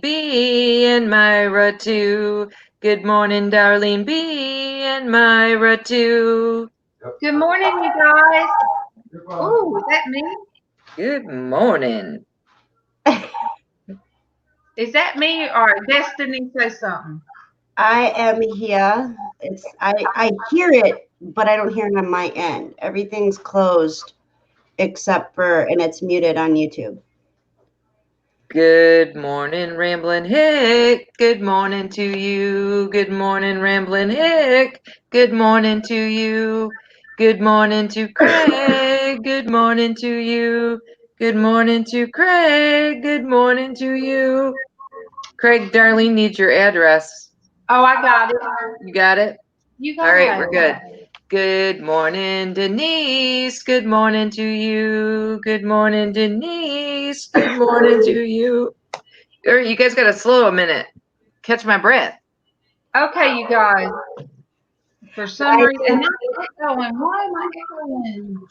B and Myra too. Good morning, Darlene B and Myra too. Good morning, you guys. Oh, is that me? Good morning. Is that me or Destiny say something? I am here. I hear it, but I don't hear it on my end. Everything's closed except for, and it's muted on YouTube. Good morning, Ramblin' Hick. Good morning to you. Good morning, Ramblin' Hick. Good morning to you. Good morning to Craig. Good morning to you. Good morning to Craig. Good morning to you. Craig, Darlene needs your address. Oh, I got it. You got it? You All got right, it. we're good. Good morning, Denise. Good morning to you. Good morning, Denise. Good morning to you. You guys got to slow a minute. Catch my breath. Okay, you guys. For some reason, echoing. Why am I echoing?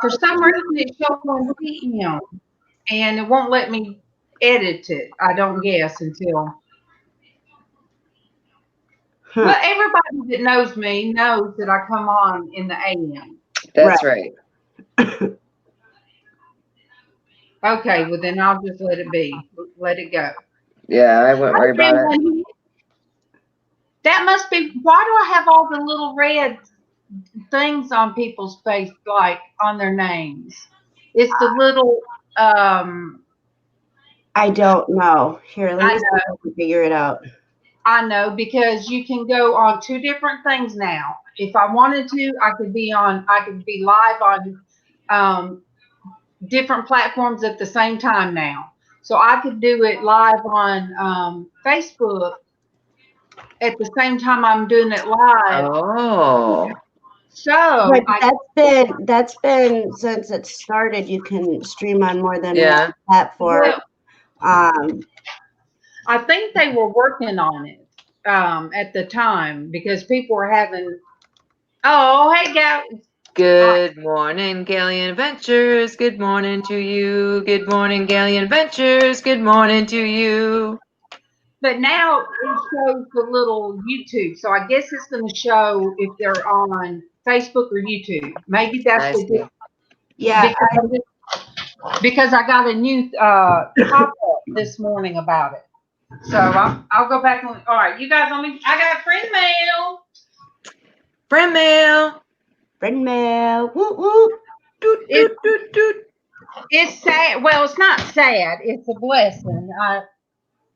For some reason, it's showing PM, and it won't let me edit it. I don't guess until. Well, everybody that knows me knows that I come on in the AM. That's right. Okay, well then I'll just let it be. Let it go. Yeah, I wouldn't worry about it. That must be. Why do I have all the little red things on people's face, like on their names? It's the little. I don't know. Here, let me see if I can figure it out. I know, because you can go on two different things now. If I wanted to, I could be live on different platforms at the same time now. So I could do it live on Facebook at the same time I'm doing it live. Oh. So but that's been since it started. You can stream on more than one platform. Well, I think they were working on it at the time, because people were having. Oh, hey, guys. Good morning, Galleon Ventures. Good morning to you. Good morning, Galleon Ventures. Good morning to you. But now it shows the little YouTube, so I guess it's going to show if they're on Facebook or YouTube. Maybe that's the difference. Yeah, because I got a new pop-up this morning about it. So I'll go back and. All right, you guys. I got friend mail. Friend mail. Friend mail. Woo woo. Doot, doot, doot, doot. It's sad. Well, it's not sad. It's a blessing.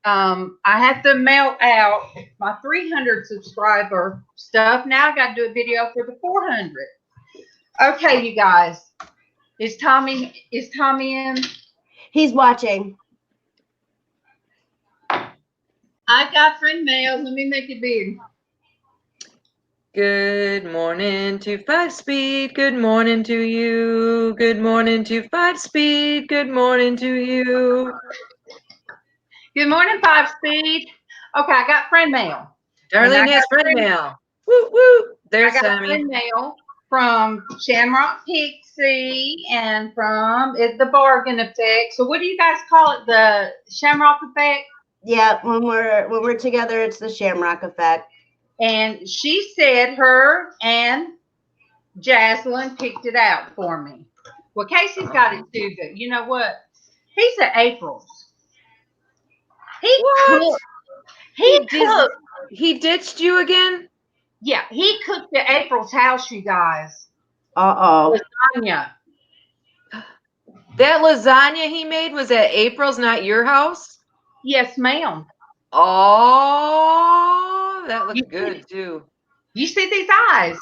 I have to mail out my 300 subscriber stuff. Now I got to do a video for the 400. Okay, you guys. Is Tommy in? He's watching. I got friend mail. Let me make it big. Good morning to 5-Speed. Good morning to you. Good morning to 5-Speed. Good morning to you. Good morning, 5-Speed. Okay, I got friend mail. Darlene has friend mail. Woo woo. There's I got Sammy. friend mail from Shamrock Pixie and from the Bargain Effect. So what do you guys call it? The Shamrock Effect? Yeah, when we're together, it's the Shamrock Effect. And she said her and Jaslyn picked it out for me. Well, Casey's got it too, but you know what? He's at April's. He cooked. He ditched you again? Yeah, he cooked at April's house, you guys. Uh-oh. Lasagna. That lasagna he made was at April's, not your house? Yes, ma'am. Oh, that looks good too. You see these eyes?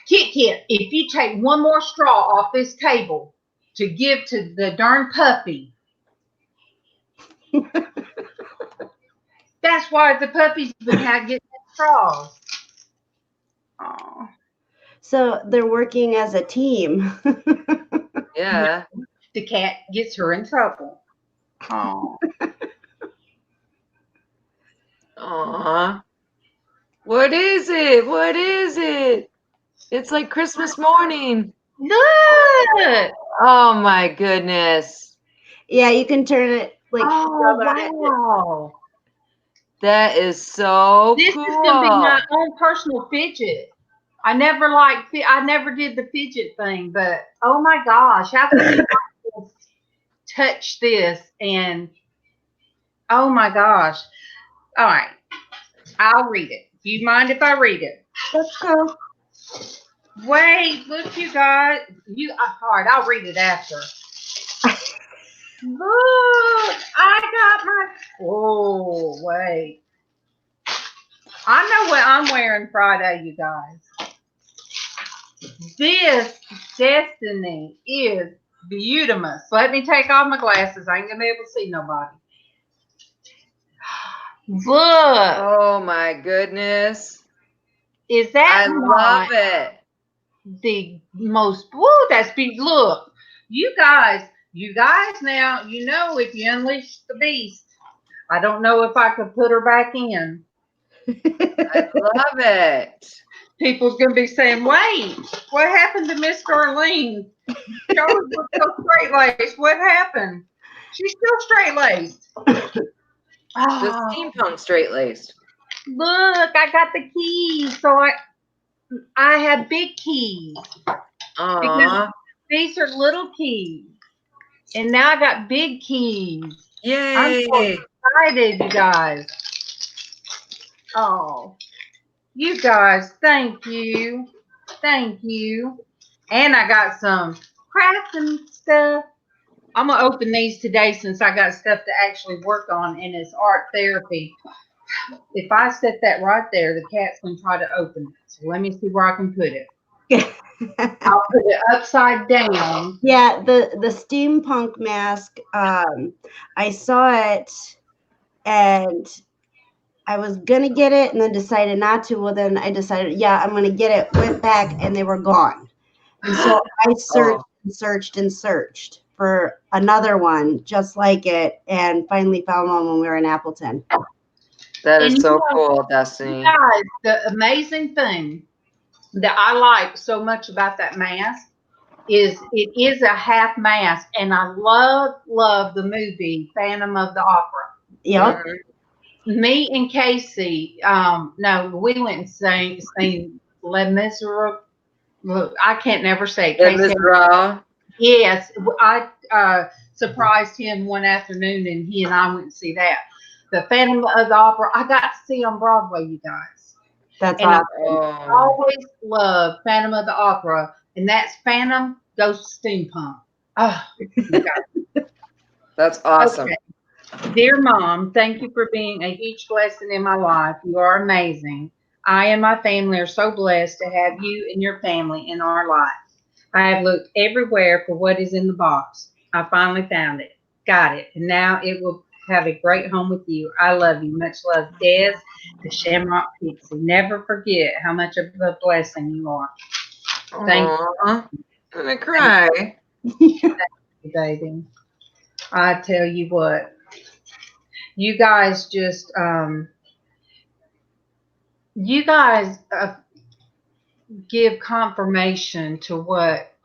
Kit, if you take one more straw off this table to give to the darn puppy, that's why the puppy's been getting straws. Oh. So they're working as a team. Yeah. The cat gets her in trouble. Oh. Aw. What is it? What is it? It's like Christmas morning. Look. Oh my goodness. Yeah, you can turn it like. Oh, wow. That is so This cool. is going to be my own personal fidget. I never did the fidget thing, but oh my gosh, how can you not just touch this? And oh my gosh. All right, I'll read it. Do you mind if I read it? Let's go. Wait, look, you guys. All right, I'll read it after. Look, I got my. Oh, wait. I know what I'm wearing Friday, you guys. This Destiny is beautimous. Let me take off my glasses. I ain't gonna be able to see nobody. Look. Oh my goodness. Is that I love it. the most? Woo, that's big. Look, you guys now, you know, if you unleash the beast, I don't know if I could put her back in. I love it. People's going to be saying, wait, what happened to Miss Darlene? She always was so straight-laced. What happened? She's still straight-laced. The steampunk straight-laced. Look, I got the keys. So I have big keys. Because these are little keys. And now I got big keys. Yay. I'm so excited, you guys. Oh, you guys, thank you. Thank you. And I got some crafting stuff. I'm going to open these today since I got stuff to actually work on, and it's art therapy. If I set that right there, the cat's going to try to open it. So let me see where I can put it. I'll put it upside down. Yeah, the steampunk mask, I saw it and I was gonna get it and then decided not to. Well, then I decided, yeah, I'm gonna get it. Went back and they were gone. And so I searched and searched and searched for another one just like it, and finally found one when we were in Appleton. That is so cool, Destiny. Guys, the amazing thing that I like so much about that mask is it is a half mask, and I love the movie Phantom of the Opera. Yep. Me and Casey, no, we went and sang Les Miserables. Look, I can't never say it. Les Miserables. Yes, I surprised him one afternoon, and he and I went to see that. The Phantom of the Opera, I got to see on Broadway, you guys. That's awesome. I always loved Phantom of the Opera, and that's Phantom goes steampunk. Oh, that's awesome. Okay. Dear Mom, thank you for being a huge blessing in my life. You are amazing. I and my family are so blessed to have you and your family in our life. I have looked everywhere for what is in the box. I finally found it. Got it. And now it will have a great home with you. I love you. Much love, Des, the Shamrock Pixie. Never forget how much of a blessing you are. Thank you. I'm going to cry. Thank you, baby. I tell you what. You guys just, give confirmation to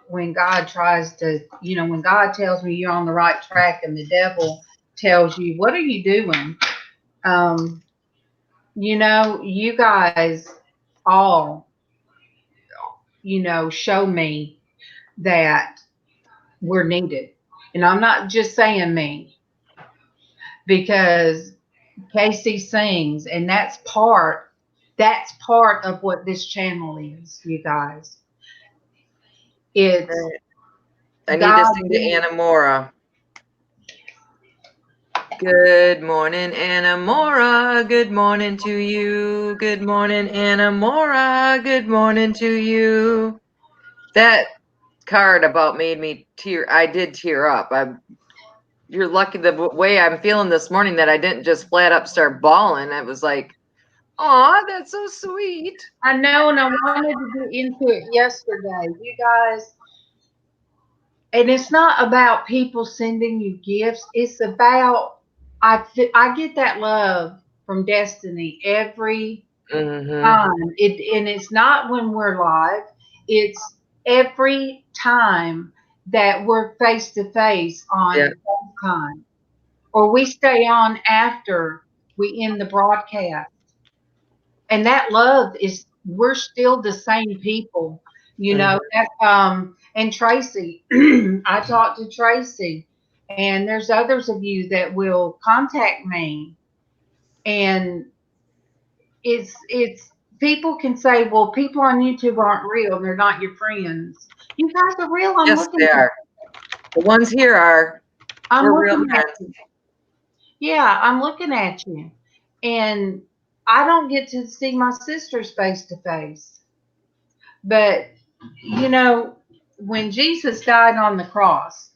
when God tries to, when God tells me you're on the right track and the devil tells you, what are you doing? You guys all, show me that we're needed. And I'm not just saying me, because Casey sings, and that's part of what this channel is, you guys. It's I need to sing to Anna Mora. Good morning, Anna Mora. Good morning to you. Good morning, Anna Mora. Good morning to you. That card about made me tear. I did tear up. You're lucky the way I'm feeling this morning that I didn't just flat up start bawling. I was like, "Aw, that's so sweet." I know, and I wanted to get into it yesterday, you guys. And it's not about people sending you gifts. It's about I get that love from Destiny every time. And it's not when we're live. It's every time that we're face to face Yeah. on FaceTime, or we stay on after we end the broadcast. And that love is, we're still the same people, you know. And Traci, I talked to Traci, and there's others of you that will contact me, and it's people can say, well, people on YouTube aren't real, they're not your friends. You guys are real. I'm Yes, looking they at are. The ones here are. I'm We're real looking at friends. you. Yeah, I'm looking at you. And I don't get to see my sisters face to face. But, you know, when Jesus died on the cross,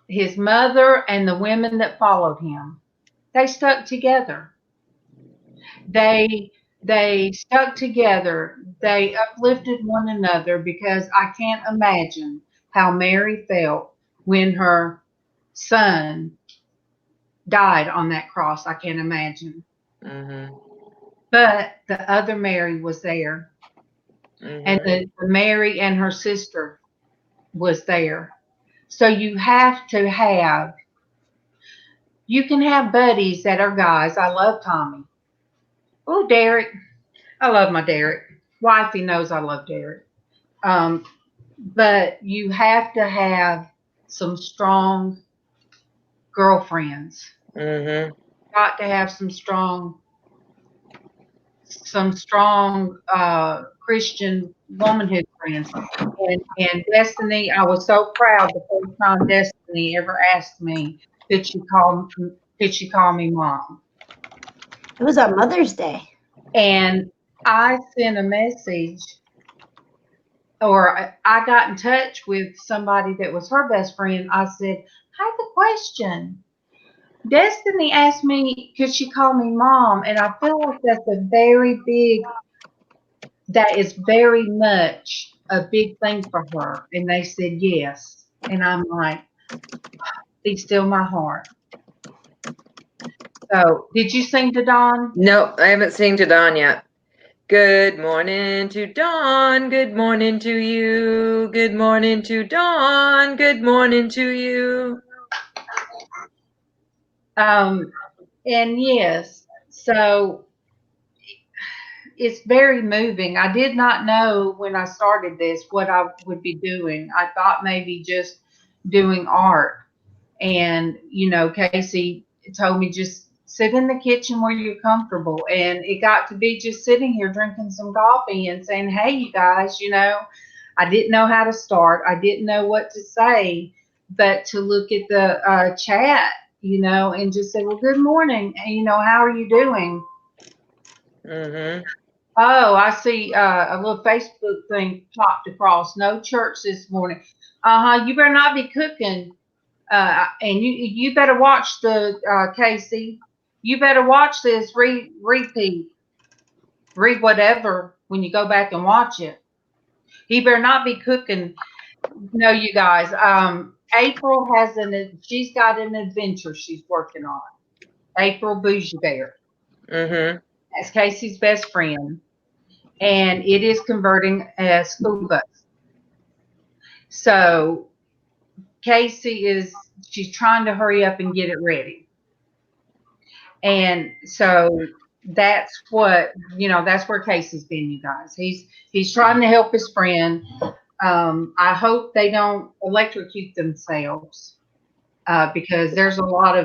his mother and the women that followed him, they stuck together. They stuck together. They uplifted one another, because I can't imagine how Mary felt when her son died on that cross. I can't imagine. Mm-hmm. But the other Mary was there, and Mm-hmm. the Mary and her sister was there. So you can have buddies that are guys. I love Tommy. Oh, Derek. I love my Derek. Wifey knows I love Derek. Um, but you have to have some strong girlfriends. Mm-hmm. Got to have some strong Christian womanhood friends. And Destiny, I was so proud the first time Destiny ever asked me, could she call me mom? It was on Mother's Day. And I sent a message, or I got in touch with somebody that was her best friend. I said, I have a question. Destiny asked me, could she call me mom? And I feel like that is very much a big thing for her. And they said yes. And I'm like, be still my heart. So, did you sing to Dawn? Nope, I haven't seen to Dawn yet. Good morning to Dawn. Good morning to you. Good morning to Dawn. Good morning to you. And yes, so it's very moving. I did not know when I started this what I would be doing. I thought maybe just doing art. And, you know, Casey told me just sit in the kitchen where you're comfortable. And it got to be just sitting here drinking some coffee and saying, hey, you guys, you know, I didn't know how to start. I didn't know what to say, but to look at the chat, you know, and just say, well, good morning. And, you know, how are you doing? Mm-hmm. Oh, I see a little Facebook thing popped across. No church this morning. You better not be cooking. And you better watch the Casey. You better watch this repeat, read whatever when you go back and watch it. He better not be cooking. No, you guys. April she's got an adventure she's working on. April Bougie Bear. Mm-hmm. That's Casey's best friend, and it is converting a school bus. So she's trying to hurry up and get it ready. And so that's that's where Casey's been, you guys. He's trying to help his friend. I hope they don't electrocute themselves, because there's a lot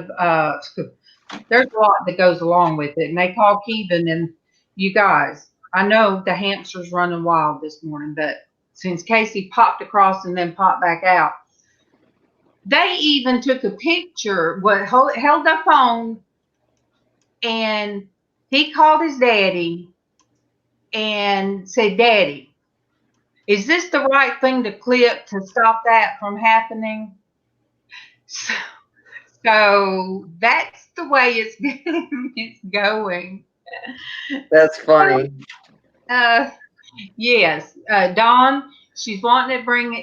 that goes along with it. And they call Kevin, and you guys, I know the hamster's running wild this morning, but since Casey popped across and then popped back out, they even took a picture, held their phone, and he called his daddy and said, Daddy, is this the right thing to clip to stop that from happening? So that's the way it's going. That's funny. Yes, Dawn, she's wanting to bring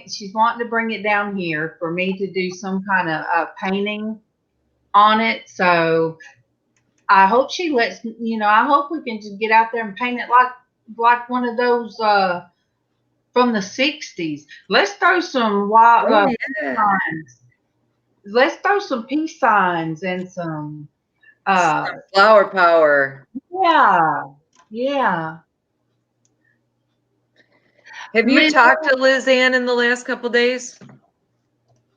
it down here for me to do some kind of painting on it. So I hope she I hope we can just get out there and paint it like one of those from the 60s. Let's throw some wild peace signs. Let's throw some peace signs and some flower power. Yeah. Have you talked to LizzAnn in the last couple days?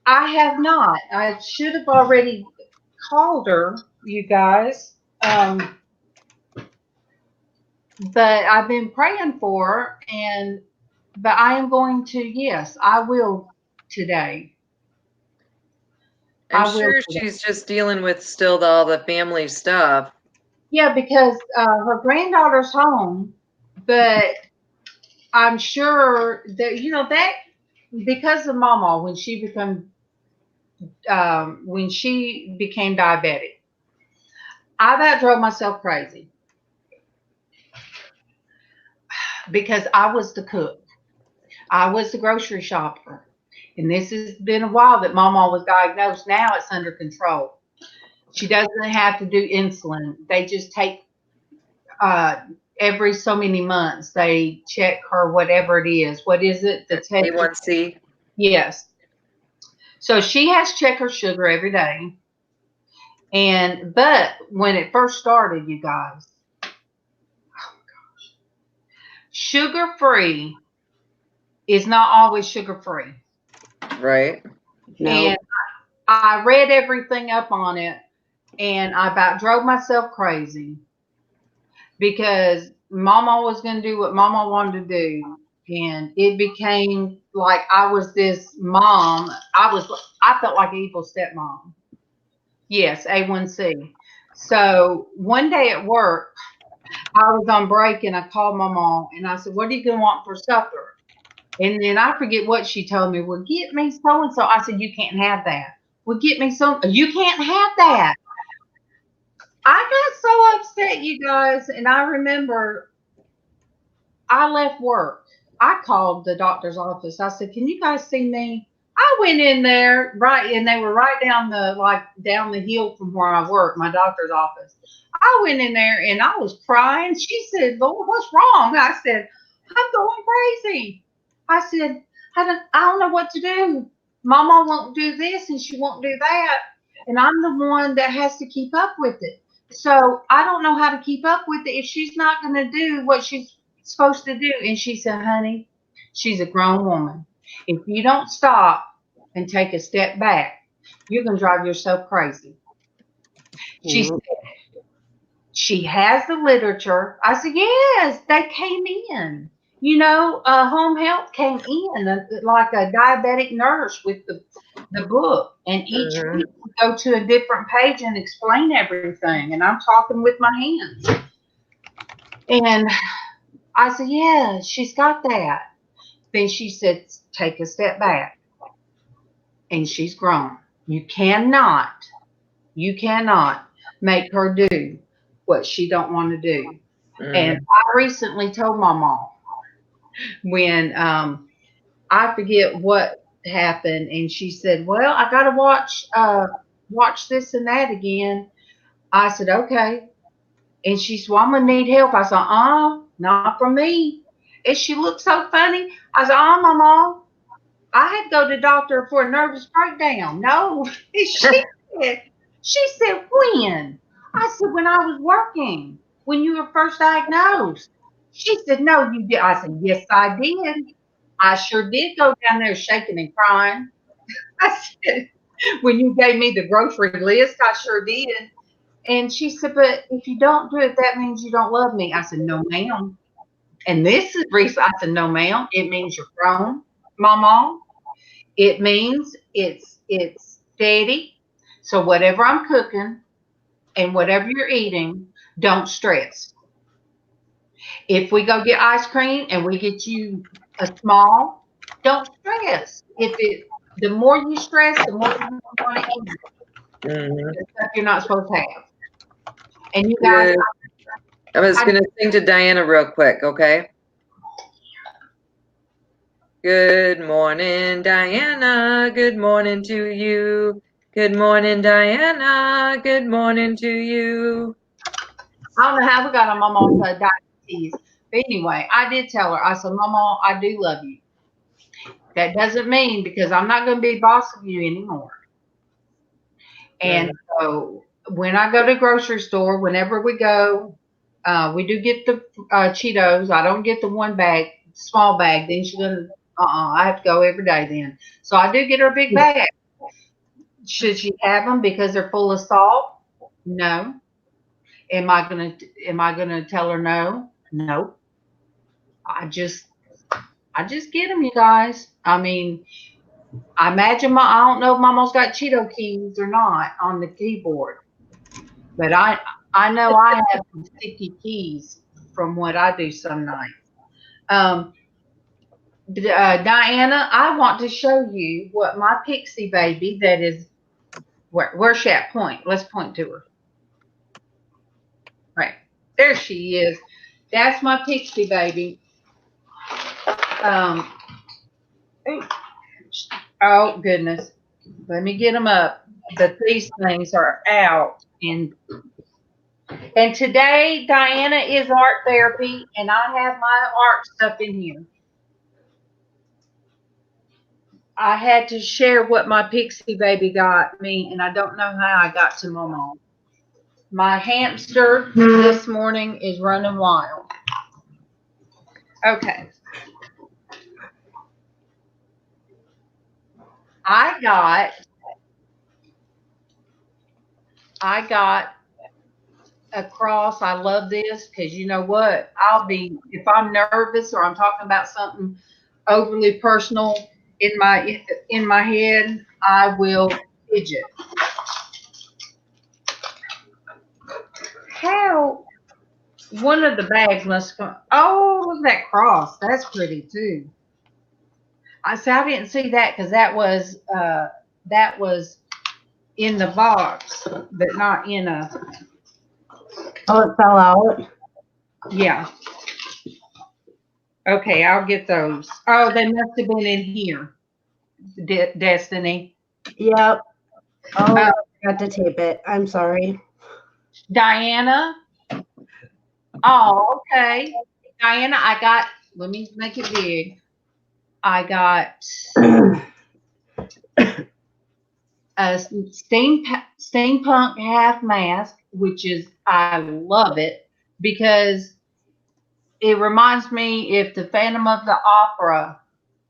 I have not. I should have already called her, you guys. But I've been praying for her, but I am going to, yes, I will today. I'm sure she's just dealing with still all the family stuff. Yeah, because her granddaughter's home, but I'm sure that, that because of MawMaw, when she became diabetic, I about drove myself crazy because I was the cook. I was the grocery shopper. And this has been a while that MawMaw was diagnosed. Now it's under control. She doesn't have to do insulin. They just take every so many months, they check her, whatever it is. What is it? The A1C? Yes. So she has to check her sugar every day. But when it first started, you guys, oh gosh, sugar-free is not always sugar-free. Right. No. And I read everything up on it, and I about drove myself crazy because MawMaw was going to do what MawMaw wanted to do. And it became like I was this mom. I felt like an evil stepmom. Yes, A1C. So one day at work, I was on break and I called my mom and I said, "What are you going to want for supper?" And then I forget what she told me. "Well, get me so and so." I said, "You can't have that." "Well, get me so." "You can't have that." I got so upset, you guys. And I remember I left work. I called the doctor's office. I said, "Can you guys see me?" I went in there, right, and they were right down the hill from where I work, my doctor's office. I went in there and I was crying. She said, "Lord, what's wrong?" I said, "I'm going crazy." I said, I don't know what to do. Mama won't do this and she won't do that. And I'm the one that has to keep up with it. So I don't know how to keep up with it if she's not going to do what she's supposed to do. And she said, "Honey, she's a grown woman. If you don't stop and take a step back, you're going to drive yourself crazy." She said, "She has the literature." I said, "Yes, they came in. Home health came in like a diabetic nurse with the book. And each week we go to a different page and explain everything. And I'm talking with my hands." And I said, "Yeah, she's got that." Then she said, "Take a step back." And she's grown. You cannot make her do what she don't want to do. And I recently told my mom when I forget what happened, and she said, "Well, I got to watch this and that again." I said, "Okay." And she said, "Well, I'm gonna need help." I said, "Not from me." And she looked so funny. I said, "Mama, I had to go to the doctor for a nervous breakdown." "No." She said, "When?" I said, "When I was working, when you were first diagnosed." She said, "No, you did." I said, "Yes, I did. I sure did go down there shaking and crying." I said, "When you gave me the grocery list, I sure did." And she said, "But if you don't do it, that means you don't love me." I said, "No, ma'am." And this is recent. I said, "No, ma'am. It means you're grown, Mama. It means it's steady. So whatever I'm cooking and whatever you're eating, don't stress. If we go get ice cream and we get you a small, don't stress. The more you stress, the more you want to eat the stuff you're not supposed to have." And you guys, I was going to sing to Diana real quick, okay? Good morning, Diana. Good morning to you. Good morning, Diana. Good morning to you. I don't know how we got on Mama's diabetes. But anyway, I did tell her, I said, "Mama, I do love you." That doesn't mean, because I'm not going to be boss of you anymore. And so when I go to the grocery store, whenever we go, we do get the Cheetos. I don't get the one bag, small bag. Then she's going to, I have to go every day then. So I do get her a big bag. Should she have them because they're full of salt? No. Am I gonna tell her no? No. I just get them, you guys. I mean, I imagine I don't know if Mama's got Cheeto keys or not on the keyboard, but I know I have some sticky keys from what I do some nights. Diana, I want to show you what my pixie baby that is. Where's she at? Point. Let's point to her. Right. There she is. That's my pixie baby. Oh goodness. Let me get them up. But these things are out. And today, Diana is art therapy, and I have my art stuff in here. I had to share what my pixie baby got me, and I don't know how I got to MawMaw. My hamster this morning is running wild. Okay. I got a cross. I love this because you know what? If I'm nervous or I'm talking about something overly personal in my head, I will fidget. How? One of the bags must come. Oh, look at that cross. That's pretty too. I didn't see that because that was in the box, but not in a. Oh, it fell out. Yeah. Okay, I'll get those. Oh, they must have been in here. Destiny. Yep. Oh, I got to tape it. I'm sorry. Diana. Oh, okay. Diana, let me make it big. I got a steampunk half mask, which I love it because it reminds me if the Phantom of the Opera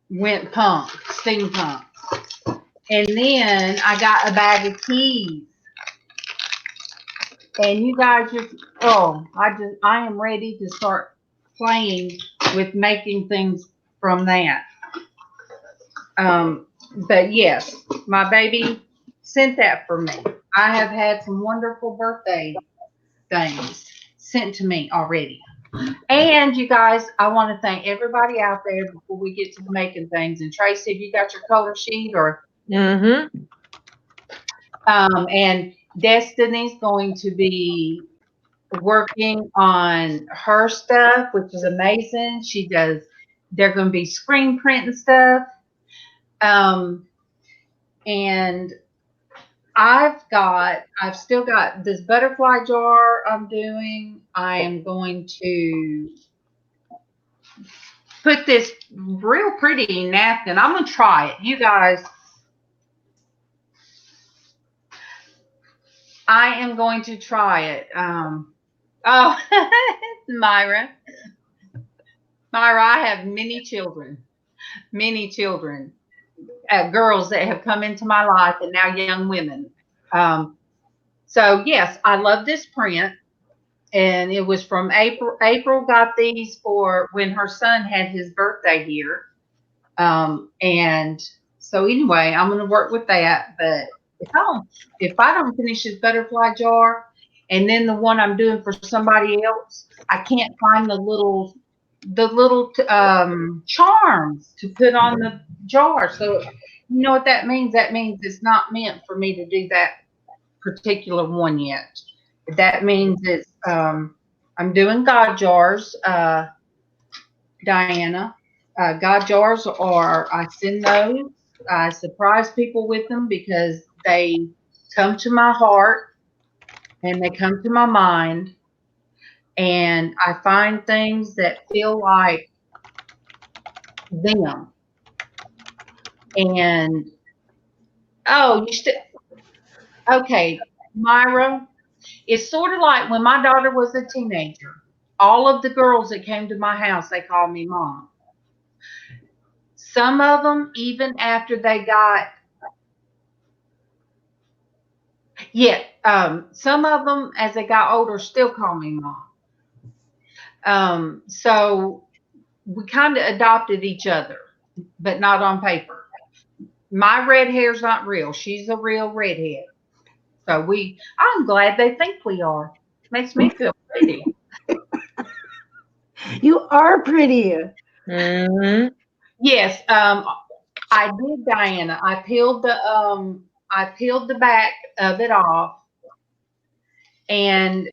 went steampunk. And then I got a bag of keys. And you guys I am ready to start playing with making things from that. But yes, my baby sent that for me. I have had some wonderful birthday things sent to me already. And you guys, I want to thank everybody out there before we get to making things. And Traci, have you got your color sheet or? Mm-hmm. And Destiny's going to be working on her stuff, which is amazing. They're going to be screen printing stuff. And I've still got this butterfly jar I'm doing. I am going to put this real pretty napkin. I'm going to try it. You guys, I am going to try it. Myra. Myra, I have many children, girls that have come into my life and now young women. So yes, I love this print. And it was from April. April got these for when her son had his birthday here. And so anyway, I'm going to work with that. But if I don't finish this butterfly jar, and then the one I'm doing for somebody else, I can't find the little charms to put on the jar. So you know what that means? That means it's not meant for me to do that particular one yet. That means it's I'm doing God jars, Diana. God jars I send those. I surprise people with them because they come to my heart and they come to my mind. And I find things that feel like them. And oh, okay, Myra, it's sort of like when my daughter was a teenager. All of the girls that came to my house, they called me mom. Some of them, even after they got, some of them as they got older still call me mom. So we kind of adopted each other, but not on paper. My red hair's not real. She's a real redhead. So I'm glad they think we are. Makes me feel pretty. You are pretty. Mm-hmm. Yes, I did, Diana. I peeled the back of it off. And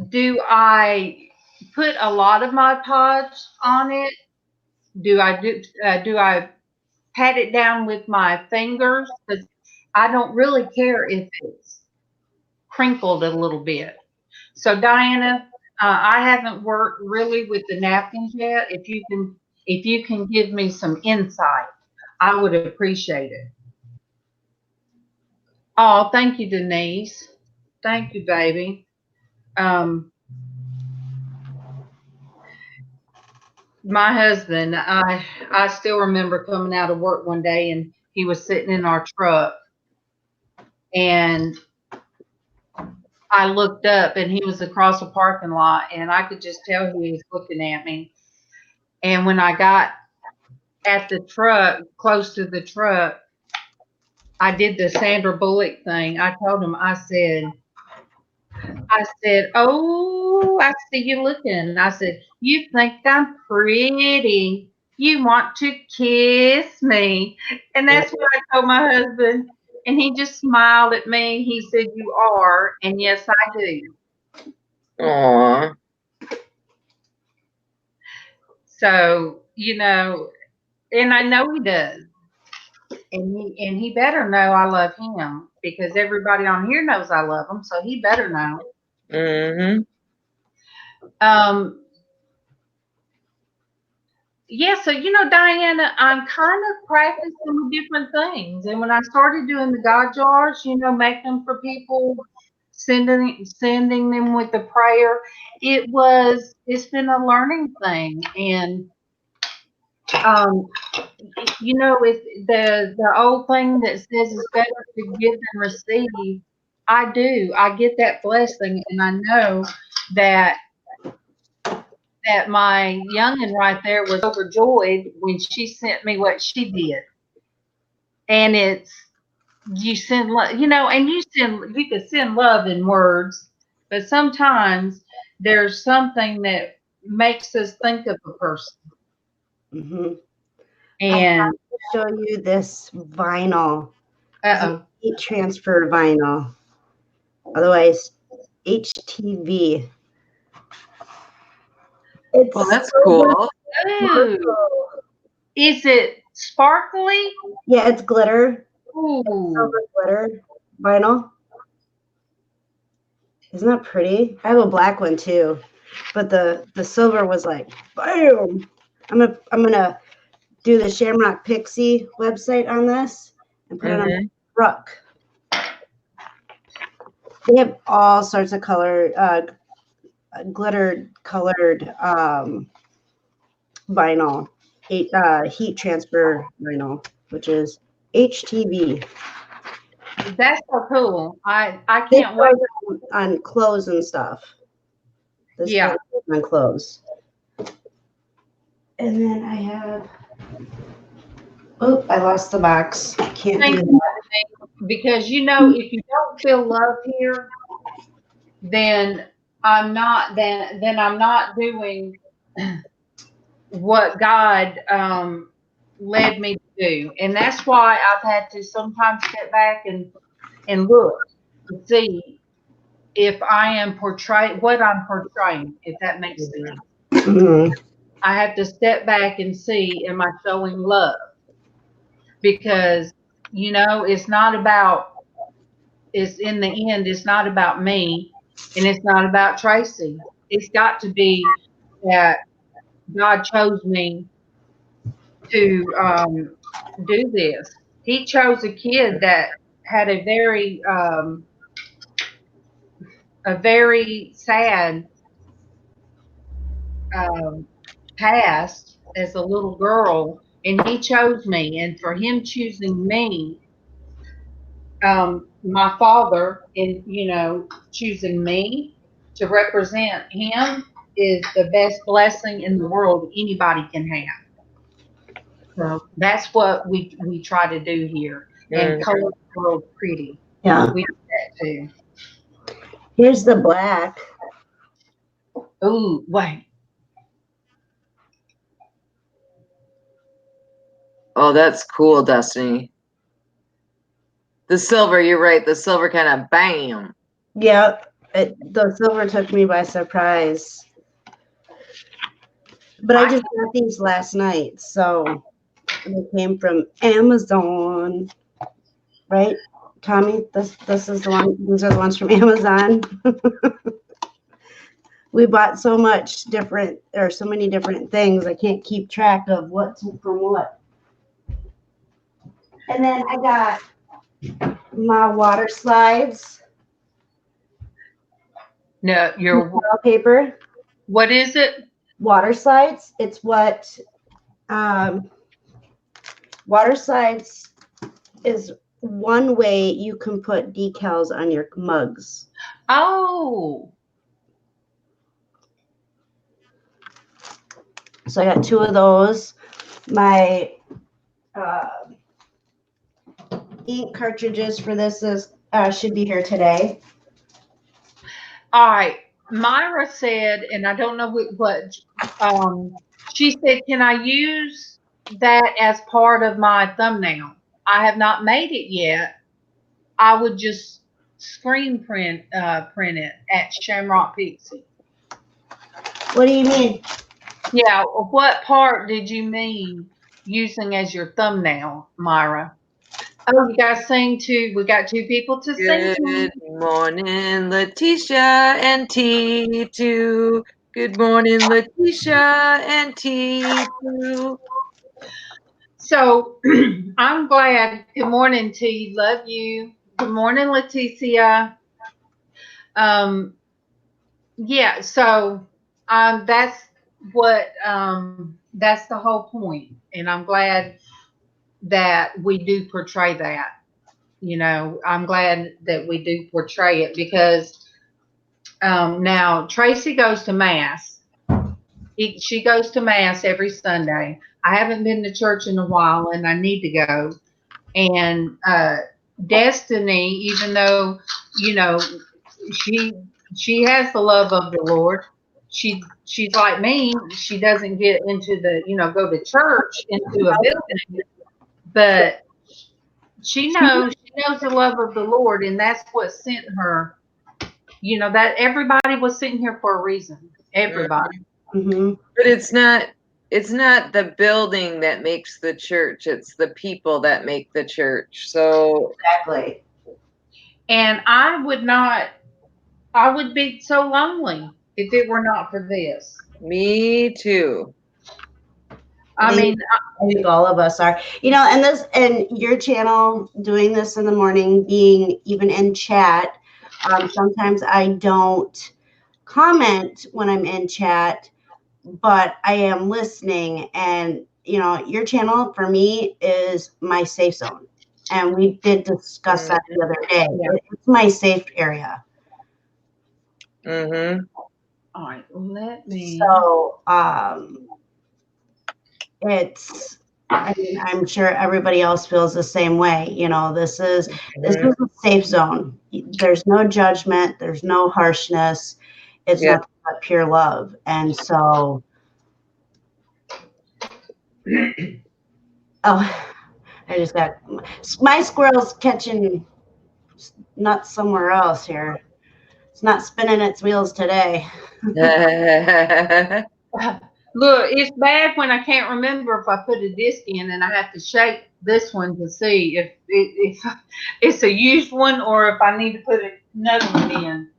do I put a lot of Mod Podge on it? Do I pat it down with my fingers? Because I don't really care if it's crinkled a little bit. So Diana, I haven't worked really with the napkins yet. If you can give me some insight, I would appreciate it. Oh, thank you, Denise. Thank you, baby. Um, my husband, I still remember coming out of work one day and he was sitting in our truck and I looked up and he was across the parking lot and I could just tell he was looking at me. And when I got at the truck, close to the truck, I did the Sandra Bullock thing. I told him, oh, I see you looking. I said, you think I'm pretty. You want to kiss me. And that's what I told my husband. And he just smiled at me. He said, you are. And yes, I do. Aw. So, and I know he does. And he better know I love him because everybody on here knows I love him. So he better know. Mm-hmm. Um, Yeah, so Diana, I'm kind of practicing different things. And when I started doing the God jars, making them for people, sending them with the prayer, it's been a learning thing. And it's the old thing that says it's better to give than receive. I do. I get that blessing, and I know that my youngin right there was overjoyed when she sent me what she did. And it's you send love, and you can send love in words, but sometimes there's something that makes us think of a person. Mm-hmm. I And have to show you this vinyl. uh-oh. Heat transfer vinyl, otherwise HTV. It's Well, that's so cool. Ooh, is it sparkly? Yeah, it's glitter. Ooh, Silver glitter vinyl. Isn't that pretty? I have a black one too, but the silver was like, bam! I'm gonna do the Shamrock Pixie website on this and put it on my truck. They have all sorts of color, glitter colored vinyl, heat transfer vinyl, which is HTV. that's so cool. I They can't wait. put it on clothes and stuff. This Yeah. on clothes. And then I have. Oh, I lost the box. Can't do that. Because if you don't feel love here, then I'm not doing what God led me to do. And that's why I've had to sometimes step back and look to see if I am what I'm portraying, if that makes sense. Mm-hmm. I have to step back and see, am I showing love? Because it's in the end, it's not about me and it's not about Traci. It's got to be that God chose me to do this. He chose a kid that had a very sad um, past as a little girl, and he chose me. And for him choosing me, my father, and choosing me to represent him is the best blessing in the world anybody can have. So that's what we try to do here, and color the world pretty. Yeah. We do that too. Here's the black. Ooh, wait. Oh, that's cool, Destiny. The silver, you're right. The silver kind of bam. Yep. The silver took me by surprise. But I just got these last night, so they came from Amazon. Right, Tommy? This is the one. These are the ones from Amazon. We bought so much different, or so many different things. I can't keep track of what's from what. And then I got my water slides. No, your paper. what is it? Water slides. It's what water slides is one way you can put decals on your mugs. Oh. So I got 2 of those. My ink cartridges for this should be here today. All right. Myra said, and I don't know what she said, can I use that as part of my thumbnail? I have not made it yet. I would just screen print it at Shamrock Pixie. What do you mean? Yeah, what part did you mean using as your thumbnail, Myra? Oh, you guys sing too. We got 2 people to sing to. Good morning, Letitia and T2. Good morning, Letitia and T2. So I'm glad. Good morning, T. Love you. Good morning, Leticia. Yeah. So that's what that's the whole point, and I'm glad that we do portray that. I'm glad that we do portray it because now Traci goes to mass. She goes to mass every Sunday. I haven't been to church in a while, and I need to go. And Destiny, even though she has the love of the Lord, she's like me. She doesn't get into the go to church into a building, but she knows the love of the Lord, and that's what sent her. That everybody was sitting here for a reason. Everybody. Mm-hmm. But it's not the building that makes the church. It's the people that make the church. So Exactly. And I would be so lonely if it were not for this. me too. I mean, I think all of us are, and your channel doing this in the morning, being even in chat. Sometimes I don't comment when I'm in chat, but I am listening. And, your channel for me is my safe zone. And we did discuss that the other day. Yeah. It's my safe area. Mm-hmm. All right, let me. So, I'm sure everybody else feels the same way. This is a safe zone. There's no judgment. There's no harshness. It's nothing but pure love. And so, I just got my squirrel's catching nuts somewhere else here. It's not spinning its wheels today. Look, it's bad when I can't remember if I put a disc in and I have to shake this one to see if it's a used one or if I need to put another one in.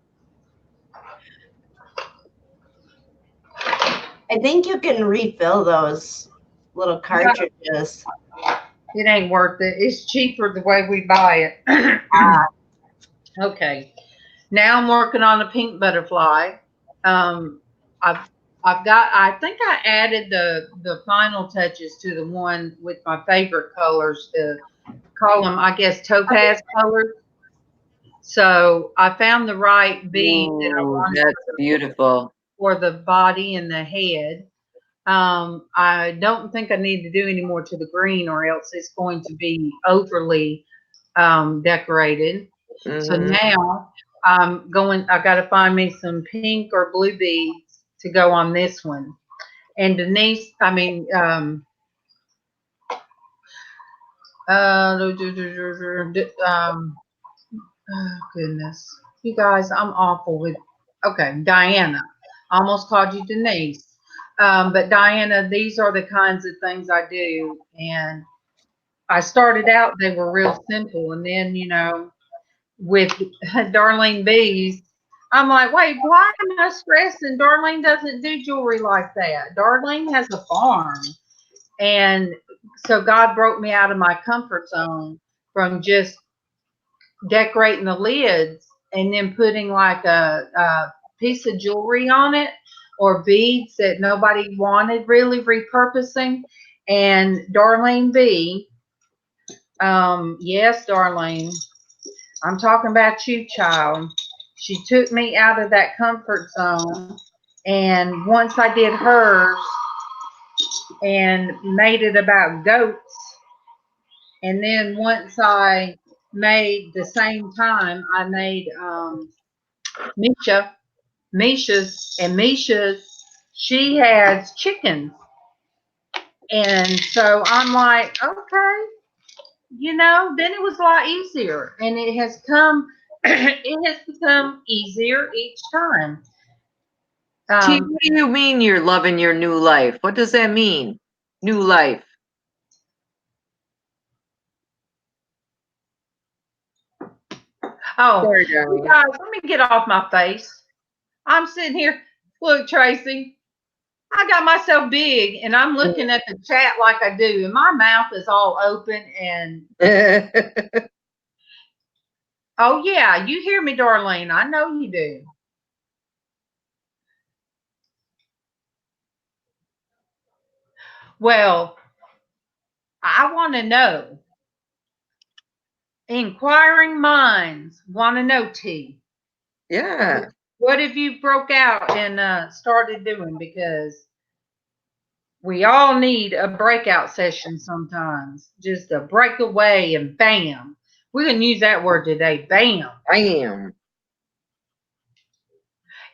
I think you can refill those little cartridges. It ain't worth it. It's cheaper the way we buy it. Okay. Now I'm working on a pink butterfly. Um, I've got. I think I added the final touches to the one with my favorite colors to call them, I guess, topaz colors. So I found the right bead that I Ooh, wanted that's beautiful. for the body and the head. I don't think I need to do any more to the green, or else it's going to be overly decorated. So Mm-hmm. now I'm going. I got to find me some pink or blue beads to go on this one. And Denise, I mean, oh goodness, you guys, I'm awful with. Okay, Diana, I almost called you Denise, but Diana, these are the kinds of things I do, and I started out they were real simple, and then with Darlene B's, I'm like, wait, why am I stressing? Darlene doesn't do jewelry like that. Darlene has a farm. And so God broke me out of my comfort zone from just decorating the lids and then putting like a piece of jewelry on it or beads that nobody wanted, really repurposing. And Darlene B, yes, Darlene, I'm talking about you, child. She took me out of that comfort zone. And once I did hers and made it about goats, and then once I made the same time, I made Misha's, she has chickens. And so I'm like, okay, then it was a lot easier. And it has become easier each time. T, what do you mean you're loving your new life? What does that mean? New life. Oh, Sorry, you darling. guys, let me get off my face. I'm sitting here. Look, Traci, I got myself big and I'm looking at the chat like I do, and my mouth is all open. And oh, yeah, you hear me, Darlene. I know you do. Well, I want to know. Inquiring minds want to know, T. Yeah. What have you broke out and started doing? Because we all need a breakout session sometimes. Just a breakaway and bam. We can use that word today. Bam. Bam.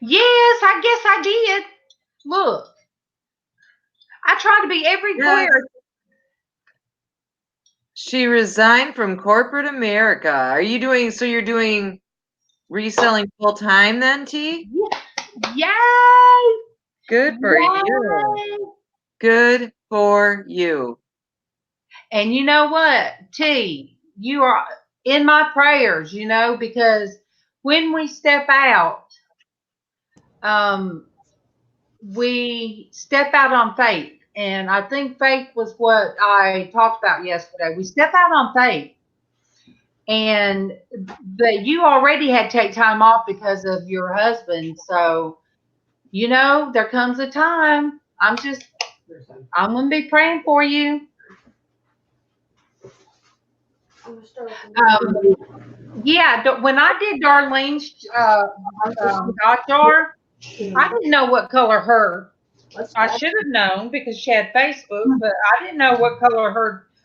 Yes, I guess I did. Look, I try to be everywhere. Yes. She resigned from corporate America. Are you doing, so you're doing reselling full time then, T? Yay! Good for you. Good for you. And you know what, T, you are in my prayers, because when we step out, we step out on faith. And I think faith was what I talked about yesterday. We step out on faith. But you already had to take time off because of your husband. So, there comes a time. I'm going to be praying for you. Yeah, when I did Darlene's dot jar, I didn't know what color I should have known because she had Facebook, but I didn't know what color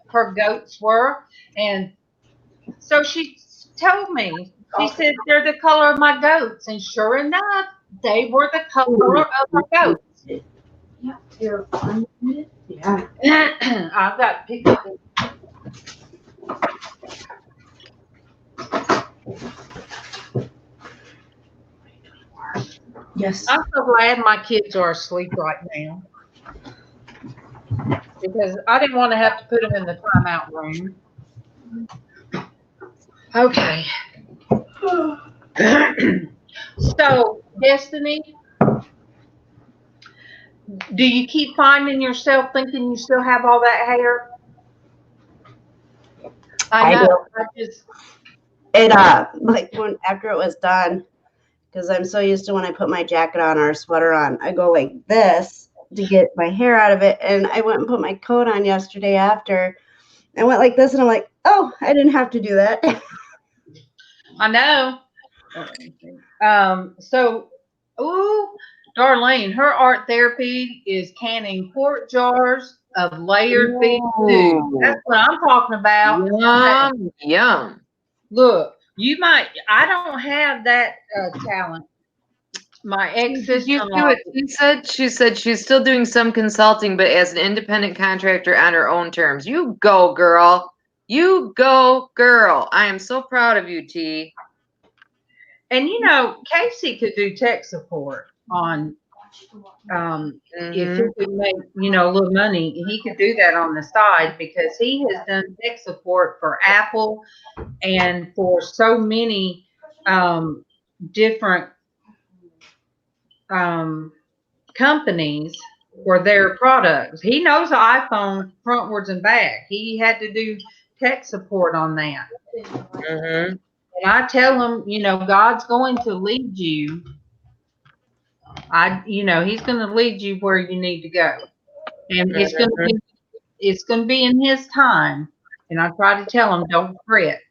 her goats were. And so she told me, she said, they're the color of my goats. And sure enough, they were the color of my goats. Yeah, you're unmuted. Yeah. I've got pictures. Yes. I'm so glad my kids are asleep right now because I didn't want to have to put them in the timeout room. Okay. So, Destiny, do you keep finding yourself thinking you still have all that hair? I know. It like when after it was done, because I'm so used to when I put my jacket on or a sweater on, I go like this to get my hair out of it. And I went and put my coat on yesterday after. I went like this, and I'm like, oh, I didn't have to do that. I know. So, ooh, Darlene, her art therapy is canning quart jars of layered beef stew. That's what I'm talking about. Yum, yum. Look, I don't have that talent. My ex-sister-in-law. She said she's still doing some consulting, but as an independent contractor on her own terms. You go, girl. You go, girl. I am so proud of you, T. And Casey could do tech support on if he could make a little money, he could do that on the side because he has done tech support for Apple and for so many different companies for their products. He knows the iPhone frontwards and back. He had to do tech support on that. And I tell him, God's going to lead you. He's going to lead you where you need to go, and it's going to be in His time. And I try to tell him, don't fret.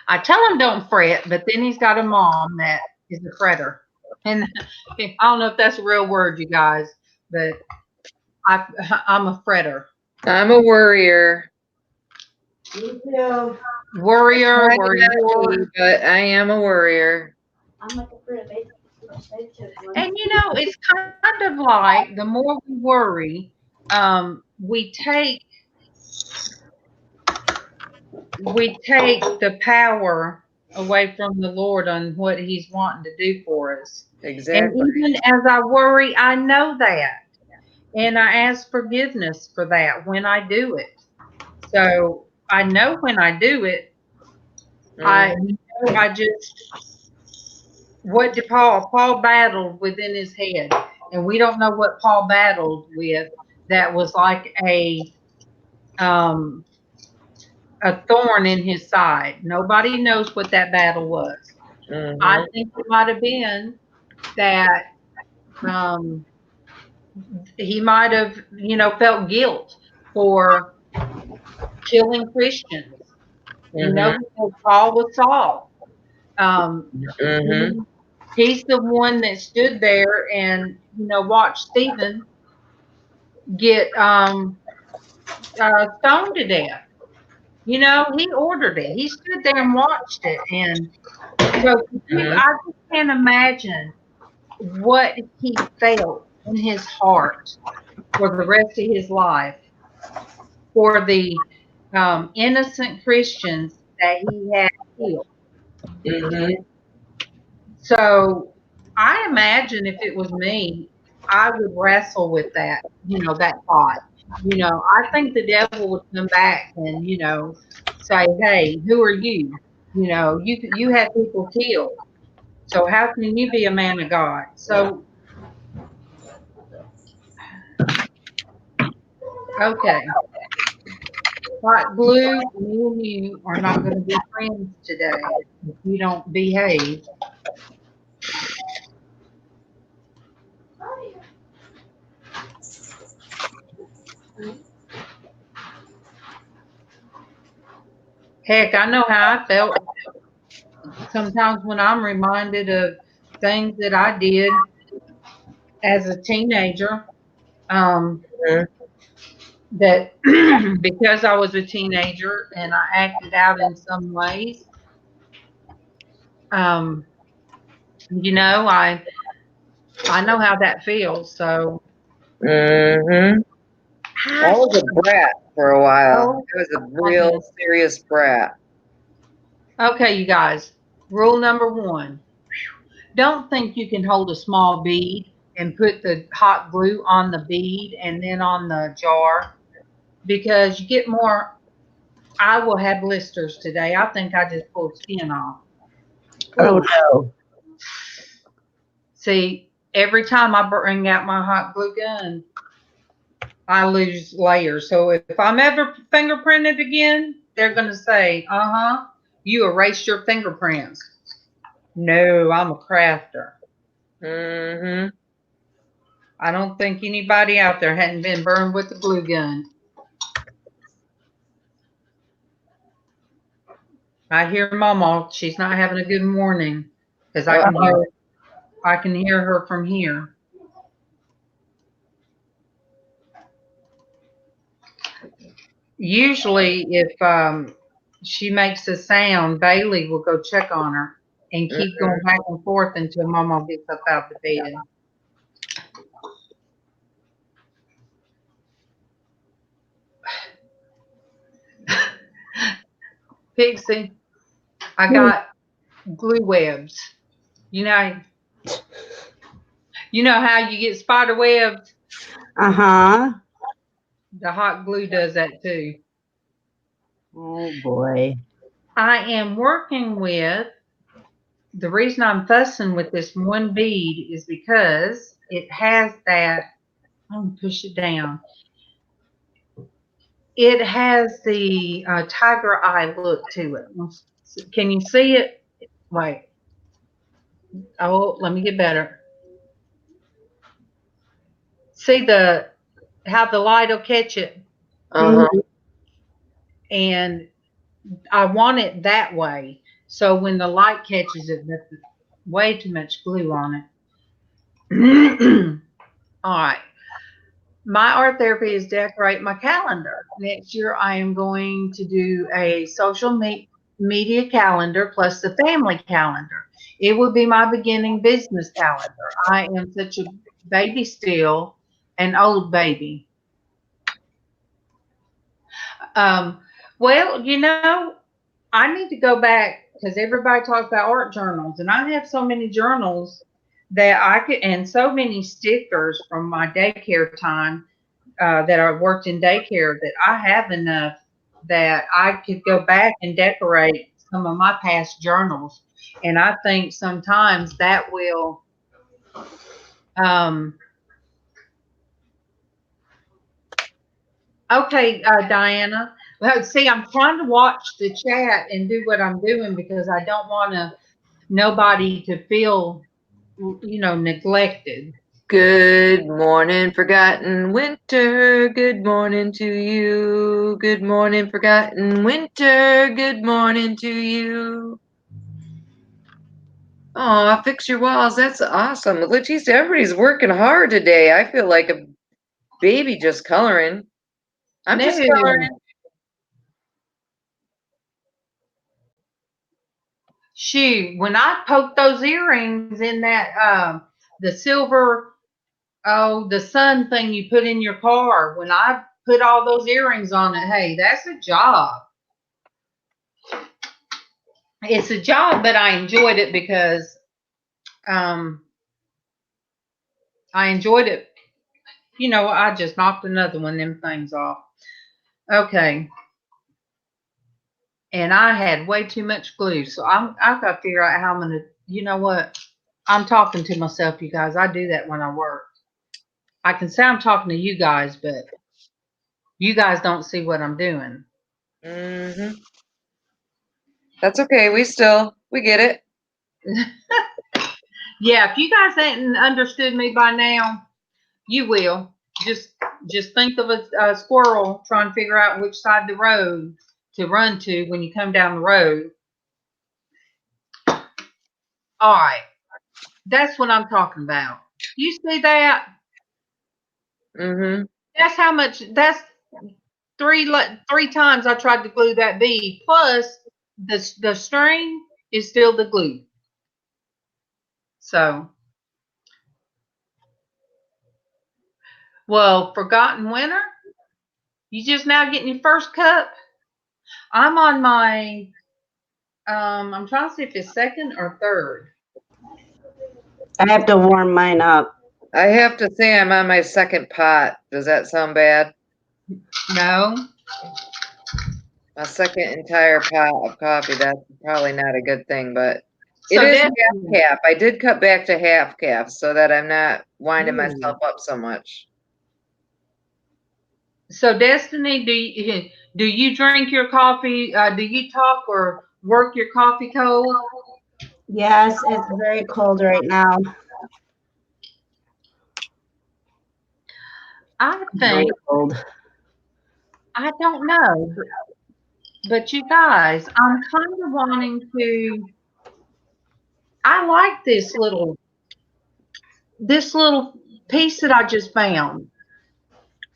I tell him don't fret, but then he's got a mom that is a fretter. And I don't know if that's a real word, you guys, but I'm a fretter. I'm a worrier. Me too. Worrier, but I am a worrier. I'm like a friend. And it's kind of like the more we worry, we take the power away from the Lord on what He's wanting to do for us. Exactly. And even as I worry, I know that. And I ask forgiveness for that when I do it. So I know when I do it, what did Paul battled within his head. And we don't know what Paul battled with that was like a thorn in his side. Nobody knows what that battle was. I think it might have been that he might have, felt guilt for killing Christians. Because Paul was Saul. He's the one that stood there and watched Stephen get stoned to death. He ordered it. He stood there and watched it, and so I just can't imagine what he felt in his heart for the rest of his life for the innocent Christians that he had killed. So I imagine if it was me, I would wrestle with that, that thought. I think the devil would come back and, say, hey, who are you? You had people killed. So how can you be a man of God? So, okay. Hot Blue, me and you are not going to be friends today if you don't behave. Heck, I know how I felt sometimes when I'm reminded of things that I did as a teenager. That because I was a teenager and I acted out in some ways, I know how that feels. So I was a brat for a while. I was a real serious brat. Okay, you guys. Rule number 1. Don't think you can hold a small bead and put the hot glue on the bead and then on the jar, because you get more. I will have blisters today. I think I just pulled skin off. Oh no. See, every time I bring out my hot glue gun, I lose layers. So if I'm ever fingerprinted again, they're going to say, you erased your fingerprints. No, I'm a crafter. Mm-hmm. I don't think anybody out there hadn't been burned with a glue gun. I hear MawMaw. She's not having a good morning because I can hear her from here. Usually, if she makes a sound, Bailey will go check on her and keep going back and forth until MawMaw gets up out of the bed. Pixie, I got glue webs. You know how you get spider webs? Uh-huh. The hot glue does that too. Oh boy. I am working with, the reason I'm fussing with this one bead is because it has that, I'm going to push it down. It has the tiger eye look to it. Can you see it? Wait. Oh, let me get better. See how the light will catch it? Uh-huh. And I want it that way. So when the light catches it, there's way too much glue on it. All right. My art therapy is decorate my calendar. Next year, I am going to do a social media calendar plus the family calendar. It will be my beginning business calendar. I am such a baby still, an old baby. Well, I need to go back because everybody talks about art journals, and I have so many journals that I could, and so many stickers from my daycare time that I worked in daycare that I have enough that I could go back and decorate some of my past journals. And I think sometimes that will, okay, Diana. Well, see, I'm trying to watch the chat and do what I'm doing because I don't want nobody to feel, neglected. Good morning, forgotten winter. Good morning to you. Good morning, forgotten winter. Good morning to you. Oh, fix your walls. That's awesome. Leticia, everybody's working hard today. I feel like a baby just coloring. I'm just No. coloring. Shoot, when I poked those earrings in that the silver, the sun thing you put in your car, when I put all those earrings on it, hey, that's a job. It's a job, but I enjoyed it because I enjoyed it. I just knocked another one of them things off. Okay. And I had way too much glue, so I've got to figure out how I'm gonna. You know what? I'm talking to myself, you guys. I do that when I work. I can say I'm talking to you guys, but you guys don't see what I'm doing. Mm-hmm. That's okay. We get it. Yeah, if you guys hadn't understood me by now, you will. Just think of a squirrel trying to figure out which side of the road to run to when you come down the road. All right, that's what I'm talking about. You see that? Mm-hmm. That's how much. That's three times I tried to glue that bead. Plus the string is still the glue. So, well, forgotten winter. You just now getting your first cup. I'm on my. I'm trying to see if it's second or third. I have to warm mine up. I have to say I'm on my second pot. Does that sound bad? No. My second entire pot of coffee. That's probably not a good thing, but it So is that. half calf. I did cut back to half calf so that I'm not winding myself up so much. So Destiny, do you drink your coffee? Do you talk or work your coffee cold? Yes, it's very cold right now. I Very think cold. I don't know, but you guys, I'm kind of wanting to. I like this little piece that I just found.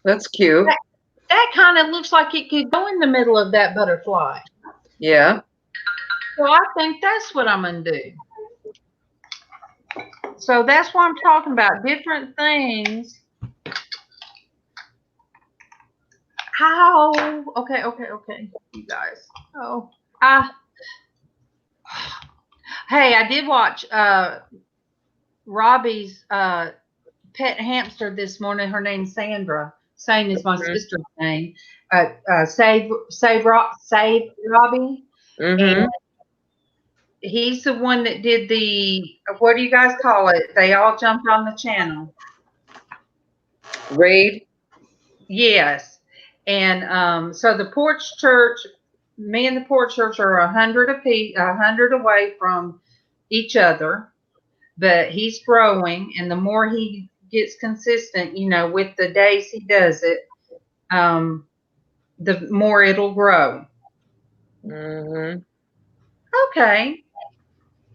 That's cute. That kind of looks like it could go in the middle of that butterfly. Yeah. So I think that's what I'm gonna do. So that's what I'm talking about. Different things. How? Okay. You guys. Oh, I. Hey, I did watch Robbie's pet hamster this morning. Her name's Sandra. Same is my sister's name. Save Robbie, and Mm-hmm. he's the one that did the what do you guys call it? They all jumped on the channel. Raid. Yes, and so the Porch Church, me and the Porch Church are 100 away from each other, but he's growing, and the more he gets consistent, with the days he does it, the more it'll grow. Mm-hmm. Okay,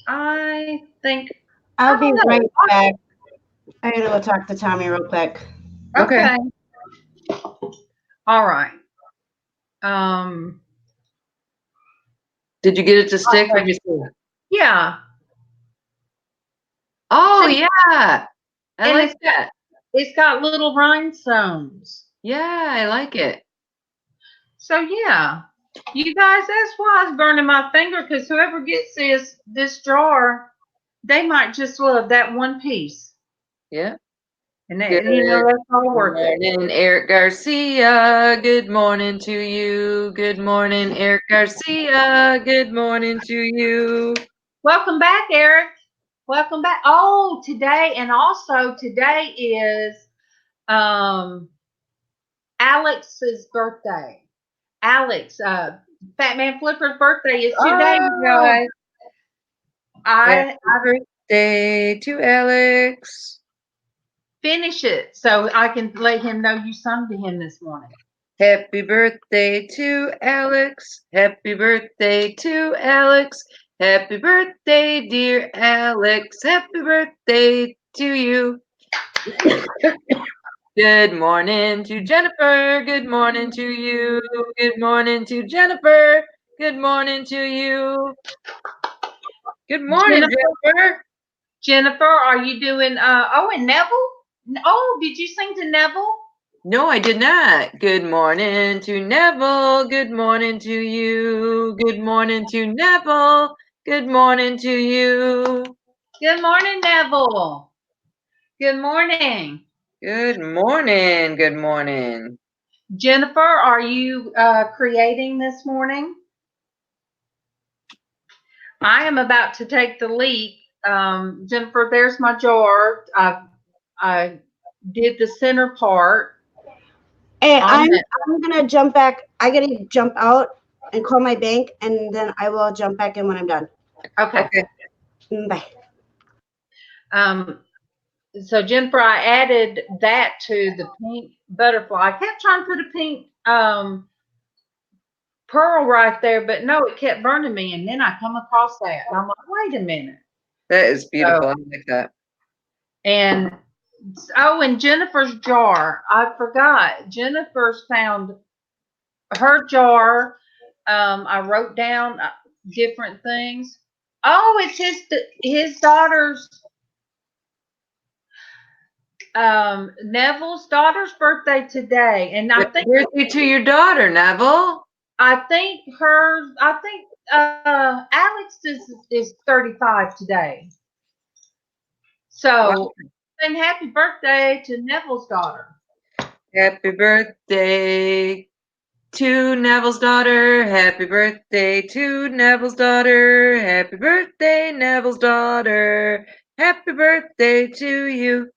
I think I'll I be don't right know. back. I gotta go talk to Tommy real quick. Okay. Okay, all right. Um, Did you get it to stick? Let me see. yeah, Oh, see, yeah. I and like that. it's got little rhinestones. Yeah, I like it. So yeah, you guys, that's why I was burning my finger because whoever gets this jar, they might just love that one piece, Yeah. and Good that's all worth it. morning, Eric Garcia. Good morning to you. Good morning, Eric Garcia. Good morning to you. Welcome back, Eric. Welcome back. Oh, today is um Alex's birthday. Alex, Fat Man Flipper's birthday is today, you Oh, guys. happy I birthday to Alex. finish it so I can let him know you sung to him this morning. Happy birthday to Alex. Happy birthday to Alex. Happy birthday, dear Alex. Happy birthday to you. Good morning to Jennifer. Good morning to you. Good morning to Jennifer. Good morning to you. Good morning, Jennifer. Jennifer, are you doing and Neville? Oh, did you sing to Neville? No, I did not. Good morning to Neville. Good morning to you. Good morning to Neville. Good morning to you. Good morning, Neville. Good morning. Good morning. Good morning. Jennifer, are you creating this morning? I am about to take the leap. Jennifer, there's my jar. I did the center part. Hey, On it. I'm gonna jump back. I gotta jump out and call my bank, and then I will jump back in when I'm done. Okay. Bye. So Jennifer, I added that to the pink butterfly. I kept trying to put a pink pearl right there, but no, it kept burning me. And then I come across that, and I'm like, wait a minute. That is beautiful. So, I like that. and Jennifer's jar. I forgot. Jennifer's found her jar. I wrote down different things. Oh, it's his daughter's Neville's daughter's birthday today, and I think Birthday to your daughter, Neville. Alex is 35 today. So, and happy birthday to Neville's daughter. Happy birthday to Neville's daughter. Happy birthday to Neville's daughter. Happy birthday, Neville's daughter. Happy birthday to you.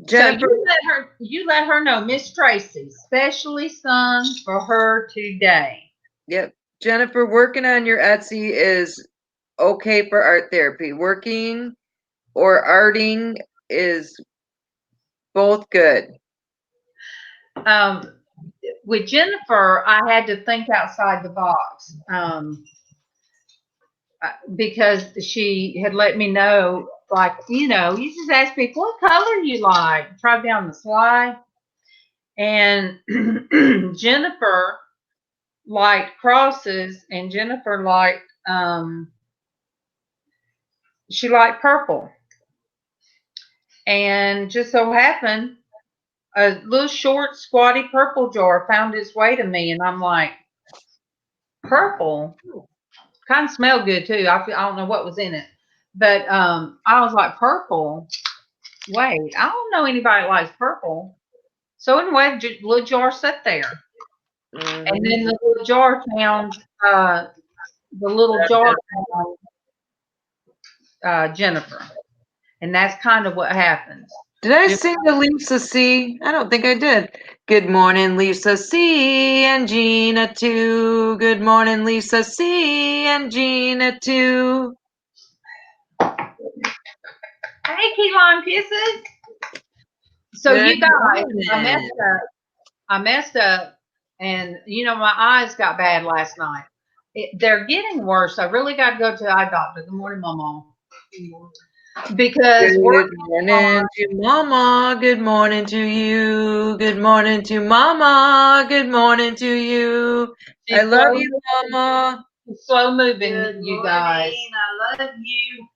Jennifer. So you let her know, Miss Traci, specially sung for her today. Yep. Jennifer, working on your Etsy is okay for art therapy. Working or arting is both good. With Jennifer, I had to think outside the box because she had let me know, like, you just ask me what color you like. Try down the slide. And Jennifer liked crosses, and Jennifer liked she liked purple. And just so happened, a little short, squatty purple jar found its way to me, and I'm like, purple? Kind of smelled good too. I don't know what was in it, but I was like, purple? Wait, I don't know anybody that likes purple. So anyway, the little jar sat there, and then the little jar found Jennifer, and that's kind of what happens. Did I sing the Lisa C? I don't think I did. Good morning, Lisa C and Geanna too. Good morning, Lisa C and Geanna too. Hey, key lime kisses. So Good you guys, morning. I messed up, and my eyes got bad last night. They're getting worse. I really got to go to the eye doctor. Good morning, MawMaw. Because Good morning to MawMaw. Good morning to you. Good morning to MawMaw. Good morning to you. I love you, MawMaw. She's slow moving, you guys. I love you.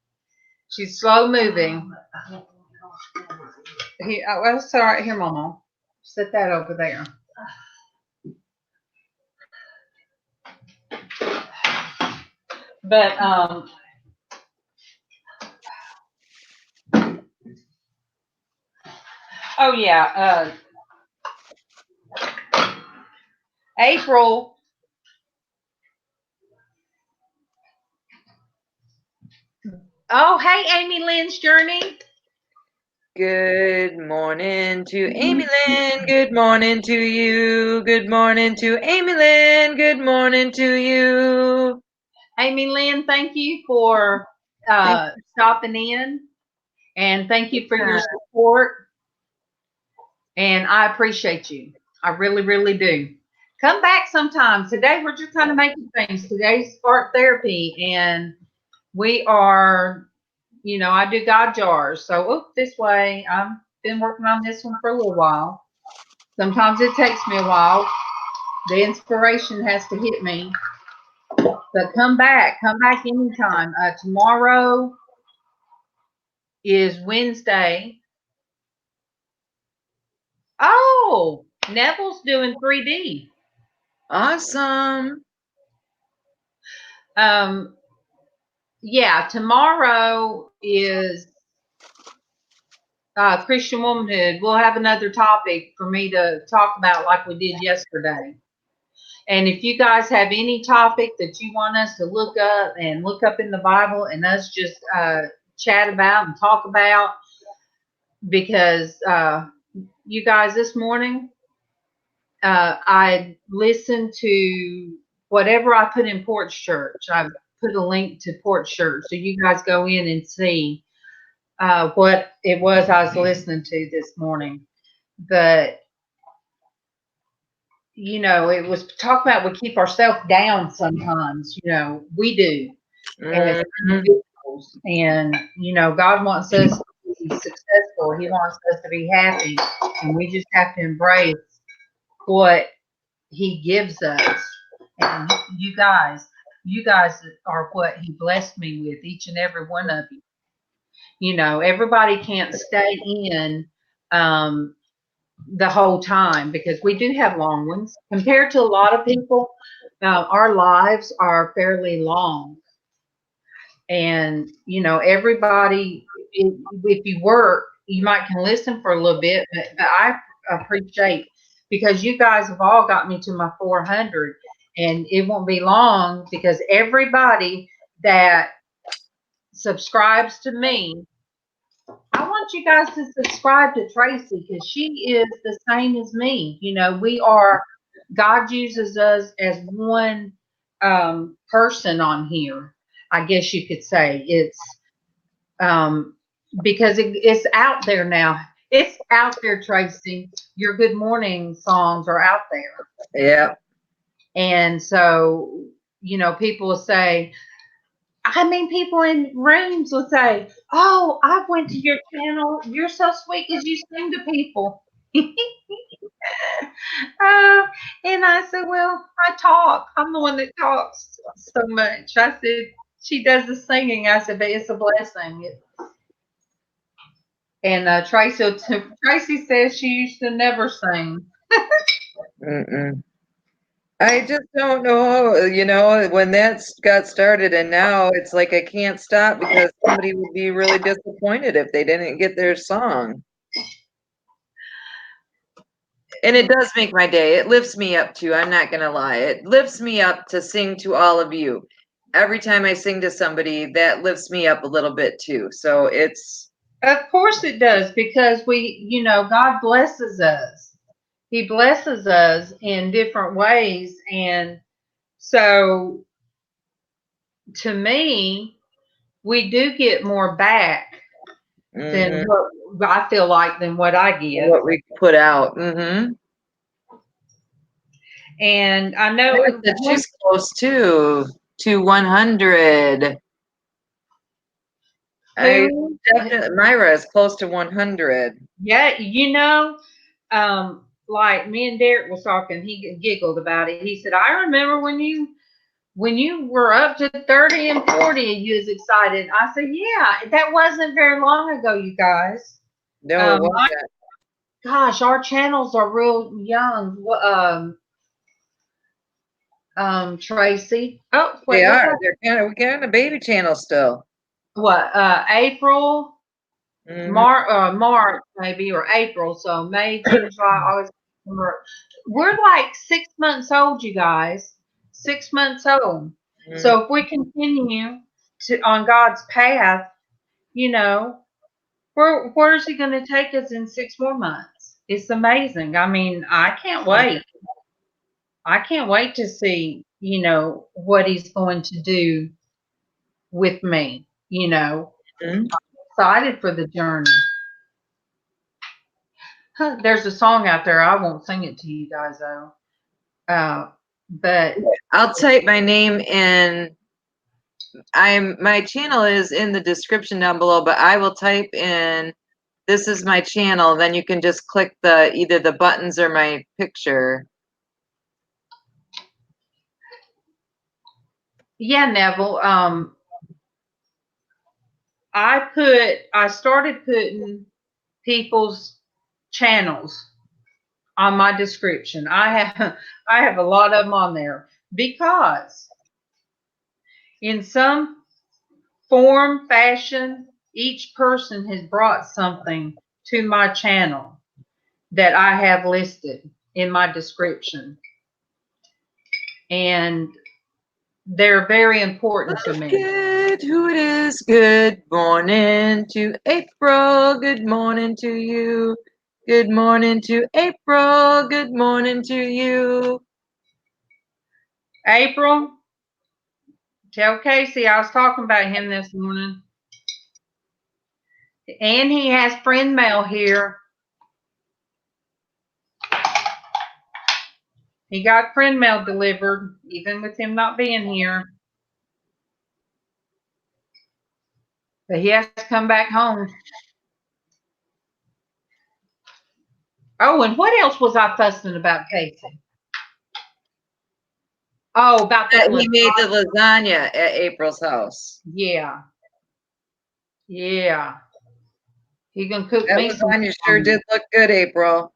She's slow moving. Here, it's all right. Here, MawMaw. Set that over there. But oh yeah, April. Oh, hey, Amy Lynn's Journey. Good morning to Amy Lynn. Good morning to you. Good morning to Amy Lynn. Good morning to you. Amy Lynn, thank you for stopping in, and thank you for your support. And I appreciate you. I really, really do. Come back sometime. Today we're just kind of making things. Today's art therapy, and we are, I do God jars. So this way. I've been working on this one for a little while. Sometimes it takes me a while. The inspiration has to hit me. But come back anytime. Tomorrow is Wednesday. Oh, Neville's doing 3D. Awesome. Yeah, tomorrow is Christian womanhood. We'll have another topic for me to talk about like we did yesterday. And if you guys have any topic that you want us to look up in the Bible and us just chat about and talk about, because you guys, this morning I listened to whatever I put in Porch Church. I put a link to Porch Church, so you guys go in and see what it was I was listening to this morning. But it was talking about we keep ourselves down sometimes. We do as individuals, and God wants us to be successful. He wants us to be happy, and we just have to embrace what He gives us. And you guys are what He blessed me with, each and every one of you. Everybody can't stay in the whole time, because we do have long ones compared to a lot of people. Our lives are fairly long, and everybody, if you work, you might can listen for a little bit, but I appreciate, because you guys have all got me to my 400, and it won't be long, because everybody that subscribes to me, I want you guys to subscribe to Traci because she is the same as me. You know, we are, God uses us as one person on here. I guess you could say it's because it's out there now. It's out there, Traci. Your good morning songs are out there. Yeah. And so, you know, people will say, I mean, people in rooms will say, "Oh, I went to your channel. You're so sweet because you sing to people." And I said, "Well, I talk. I'm the one that talks so much." I said, "She does the singing." I said, "But it's a blessing." And Traci says she used to never sing. Mm-mm. I just don't know, you know, when that got started and now it's like I can't stop because somebody would be really disappointed if they didn't get their song. And it does make my day. It lifts me up too. I'm not going to lie. It lifts me up to sing to all of you. Every time I sing to somebody, that lifts me up a little bit too. So it's. Of course it does because you know, God blesses us. He blesses us in different ways. And so to me, we do get more back than what I feel like than what I give. What we put out. Mm-hmm. And I know that she's close to 100. Myra is close to 100. Yeah, you know, like me and Derek was talking, he giggled about it. He said, "I remember when you were up to 30 and 40, you was excited." I said, "Yeah, that wasn't very long ago, you guys." No, it wasn't. Gosh, our channels are real young. Traci. Oh, wait, they are. They're kind of baby channel still. What? April, Mm-hmm. March maybe, or April. So May, June, July, August, September. We're like 6 months old, you guys. 6 months old. Mm-hmm. So if we continue on God's path, you know, where's He going to take us in 6 more months? It's amazing. I mean, I can't wait. I can't wait to see, you know, what He's going to do with me. You know, Mm-hmm. I'm excited for the journey. There's a song out there. I won't sing it to you guys though. But I'll type my name in. My channel is in the description down below, but I will type in "this is my channel." Then you can just click either the buttons or my picture. yeah, Neville. I started putting people's channels on my description. I have a lot of them on there because in some form, fashion, each person has brought something to my channel that I have listed in my description. And they're very important to me. Forget who it is. Good morning to April. Good morning to you. Good morning to April. Good morning to you. April, tell Casey I was talking about him this morning. And he has friend mail here. He got friend mail delivered, even with him not being here. But he has to come back home. Oh, and what else was I fussing about, Casey? Oh, about that He made the lasagna at April's house. Yeah. Yeah. He gonna cook that me some lasagna sure did look good, April.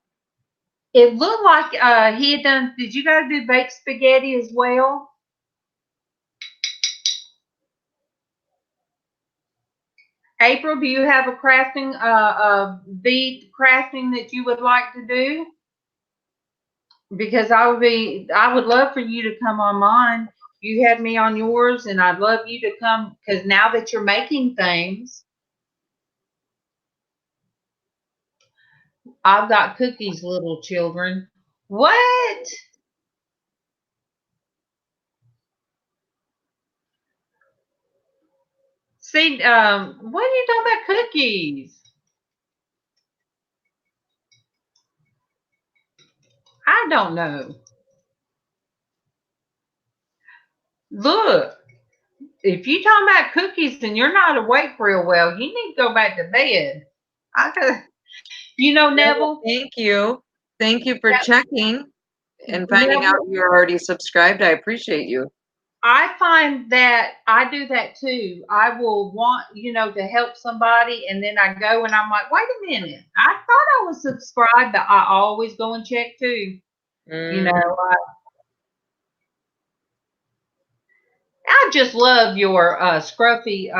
It looked like he had done. Did you guys do baked spaghetti as well? April, do you have a crafting, bead crafting that you would like to do? Because I would love for you to come on mine. You had me on yours, and I'd love you to come because now that you're making things, I've got cookies, little children. What? See, what are you talking about cookies? I don't know. Look, if you talking about cookies and you're not awake real well, you need to go back to bed. I could, Neville. Thank you. Thank you for That, checking and finding out Neville, you're already subscribed. I appreciate you. I find that I do that too. I will want, to help somebody, and then I go and I'm like, wait a minute. I thought I was subscribed, but I always go and check too. Mm. I just love your scruffy,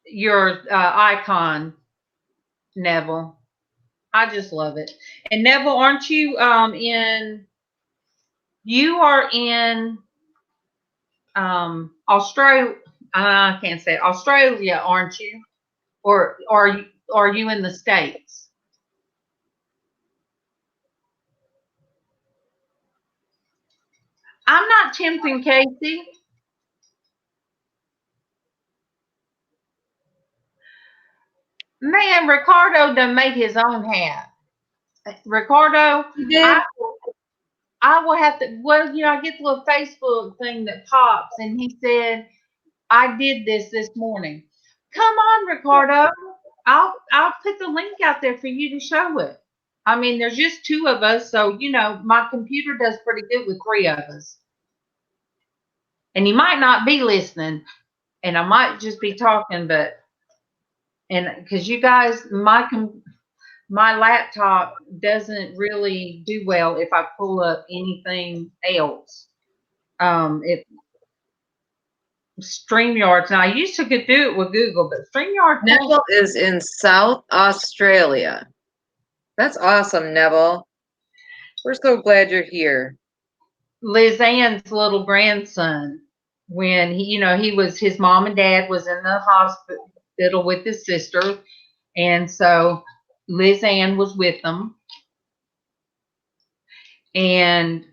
your icon, Neville. I just love it. And Neville, aren't you you are in Australia? I can't say it. Australia, aren't you? Or are you in the States? I'm not tempting Casey. Man, Ricardo done made his own hat. Ricardo, You did? I will have to. Well, I get the little Facebook thing that pops, and he said I did this morning. Come on, Ricardo. I'll put the link out there for you to show it. I mean, there's just two of us, so my computer does pretty good with three of us. And he might not be listening, and I might just be talking, and because you guys, my laptop doesn't really do well if I pull up anything else. It StreamYard. Now I used to could do it with Google, but StreamYard Neville is in South Australia. That's awesome, Neville. We're so glad you're here. LizzAnn's little grandson, when he was, his mom and dad was in the hospital with his sister, and so LizzAnn was with them, and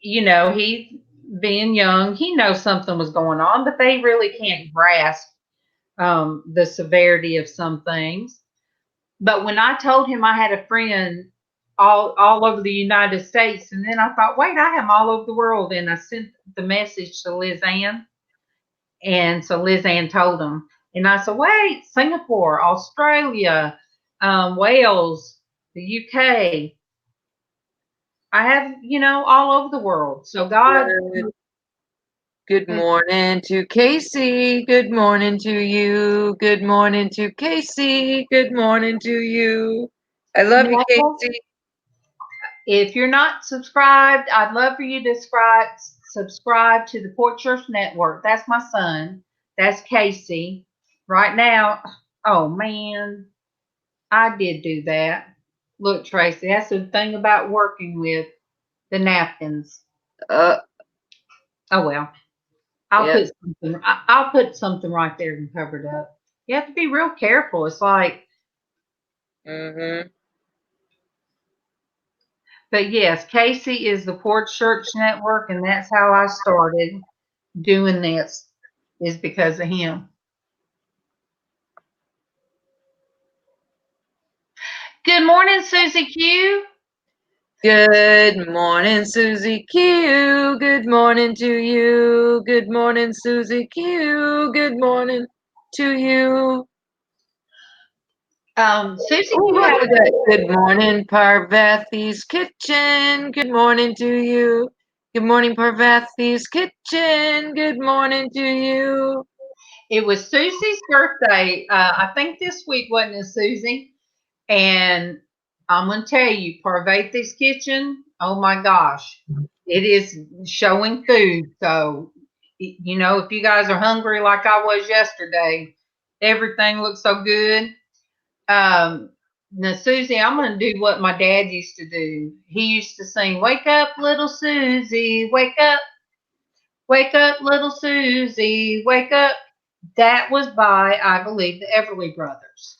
he, being young, he knows something was going on, but they really can't grasp the severity of some things. But when I told him I had a friend all over the United States, and then I thought, wait, I have all over the world, and I sent the message to LizzAnn, and so LizzAnn told him, and I said, wait, Singapore, Australia, Wales, the UK. I have, all over the world. So God. Good morning to Casey. Good morning to you. Good morning to Casey. Good morning to you. I love you, Casey. If you're not subscribed, I'd love for you to subscribe to the Porch Church Network. That's my son. That's Casey. Right now, oh man, I did do that. Look, Tracy, that's the thing about working with the napkins. Oh well. I'll put something right there and cover it up. You have to be real careful. It's like But yes, Casey is the Porch Church Network, and that's how I started doing this, is because of him. Good morning, Susie Q. Good morning, Susie Q. Good morning to you. Good morning, Susie Q. Good morning to you. Susie Q. Good morning, Parvathi's Kitchen. Good morning to you. Good morning, Parvathi's Kitchen. Good morning to you. It was Susie's birthday. I think this week, wasn't it, Susie? And I'm going to tell you, Parvathi's Kitchen, oh my gosh, it is showing food. So, if you guys are hungry like I was yesterday, everything looks so good. Now, Susie, I'm going to do what my dad used to do. He used to sing, wake up, little Susie, wake up, little Susie, wake up. That was by, I believe, the Everly Brothers.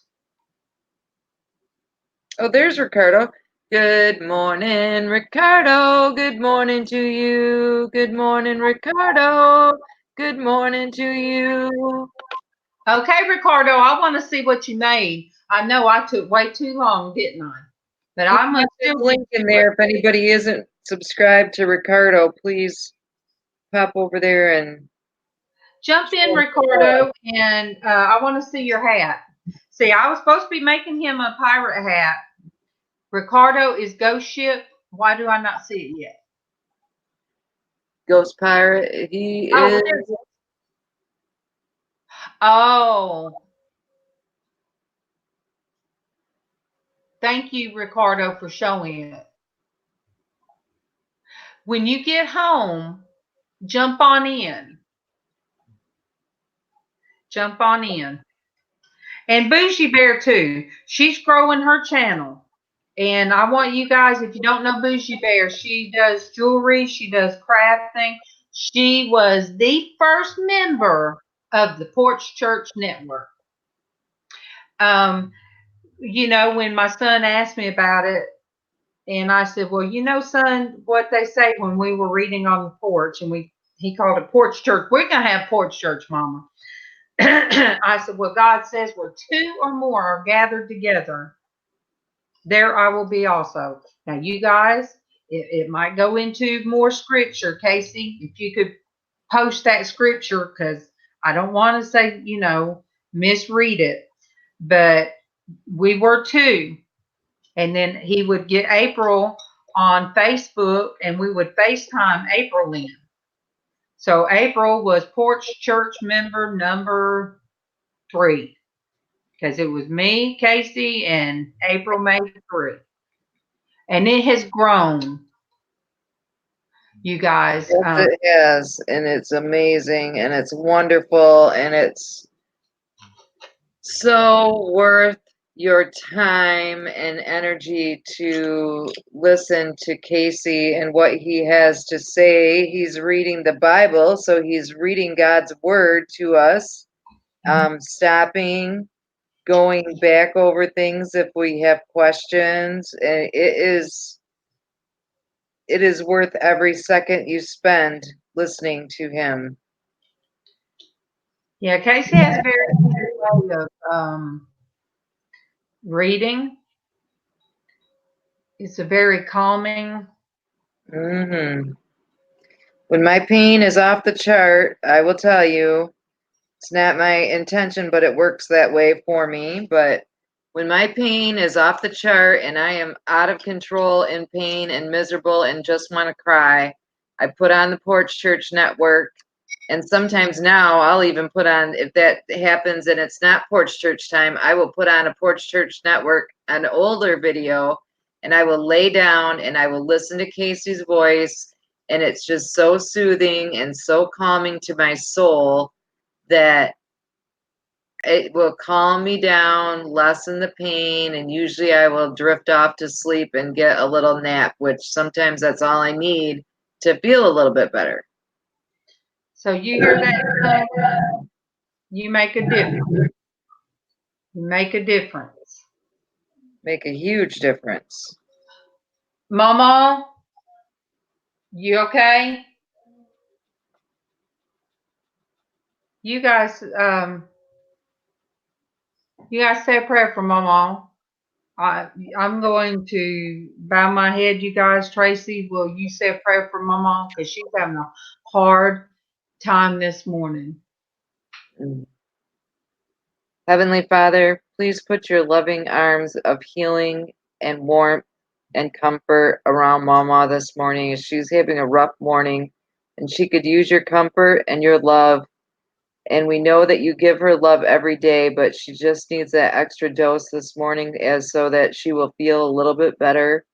Oh, there's Ricardo. Good morning, Ricardo. Good morning to you. Good morning, Ricardo. Good morning to you. Okay, Ricardo, I want to see what you made. I know I took way too long, didn't I? But I'm going to still Link in there. If anybody isn't subscribed to Ricardo, please pop over there and jump in, Ricardo, and I want to see your hat. See, I was supposed to be making him a pirate hat. Ricardo is Ghost Ship. Why do I not see it yet? Ghost Pirate. He is. Oh. Thank you, Ricardo, for showing it. When you get home, jump on in. Jump on in. And Bougie Bear, too. She's growing her channel. And I want you guys, if you don't know Bougie Bear, she does jewelry. She does crafting. She was the first member of the Porch Church Network. You know, when my son asked me about it, and I said, well, you know, son, what they say when we were reading on the porch, and he called it Porch Church. We're going to have Porch Church, Mama. I said, well, God says where two or more are gathered together, there I will be also. Now, you guys, it might go into more scripture. Casey, if you could post that scripture, because I don't want to say, you know, misread it. But we were two. And then he would get April on Facebook, and we would FaceTime April in. So April was Porch Church member number 3, because it was me, Casey, and April made 3. And it has grown, you guys. Yes, it has, and it's amazing, and it's wonderful, and it's so worth your time and energy to listen to Casey and what he has to say. He's reading the Bible, so he's reading God's word to us, stopping, going back over things if we have questions. It is worth every second you spend listening to him. Yeah, Casey has a very good way of reading. It's a very calming. When my pain is off the chart, I will tell you, it's not my intention, but it works that way for me. But when my pain is off the chart and I am out of control in pain and miserable and just want to cry, I put on the Porch Church Network. And sometimes now I'll even put on, if that happens and it's not Porch Church time, I will put on a Porch Church Network, an older video, and I will lay down and I will listen to Casey's voice. And it's just so soothing and so calming to my soul that it will calm me down, lessen the pain, and usually I will drift off to sleep and get a little nap, which sometimes that's all I need to feel a little bit better. So you hear that? You make a difference. You make a difference. Make a huge difference. MawMaw, you okay? You guys say a prayer for MawMaw. I'm going to bow my head, you guys. Traci, will you say a prayer for MawMaw? Because she's having a hard time this morning. Heavenly Father, please put your loving arms of healing and warmth and comfort around MawMaw this morning as she's having a rough morning, and she could use your comfort and your love. And we know that you give her love every day, but she just needs that extra dose this morning as so that she will feel a little bit better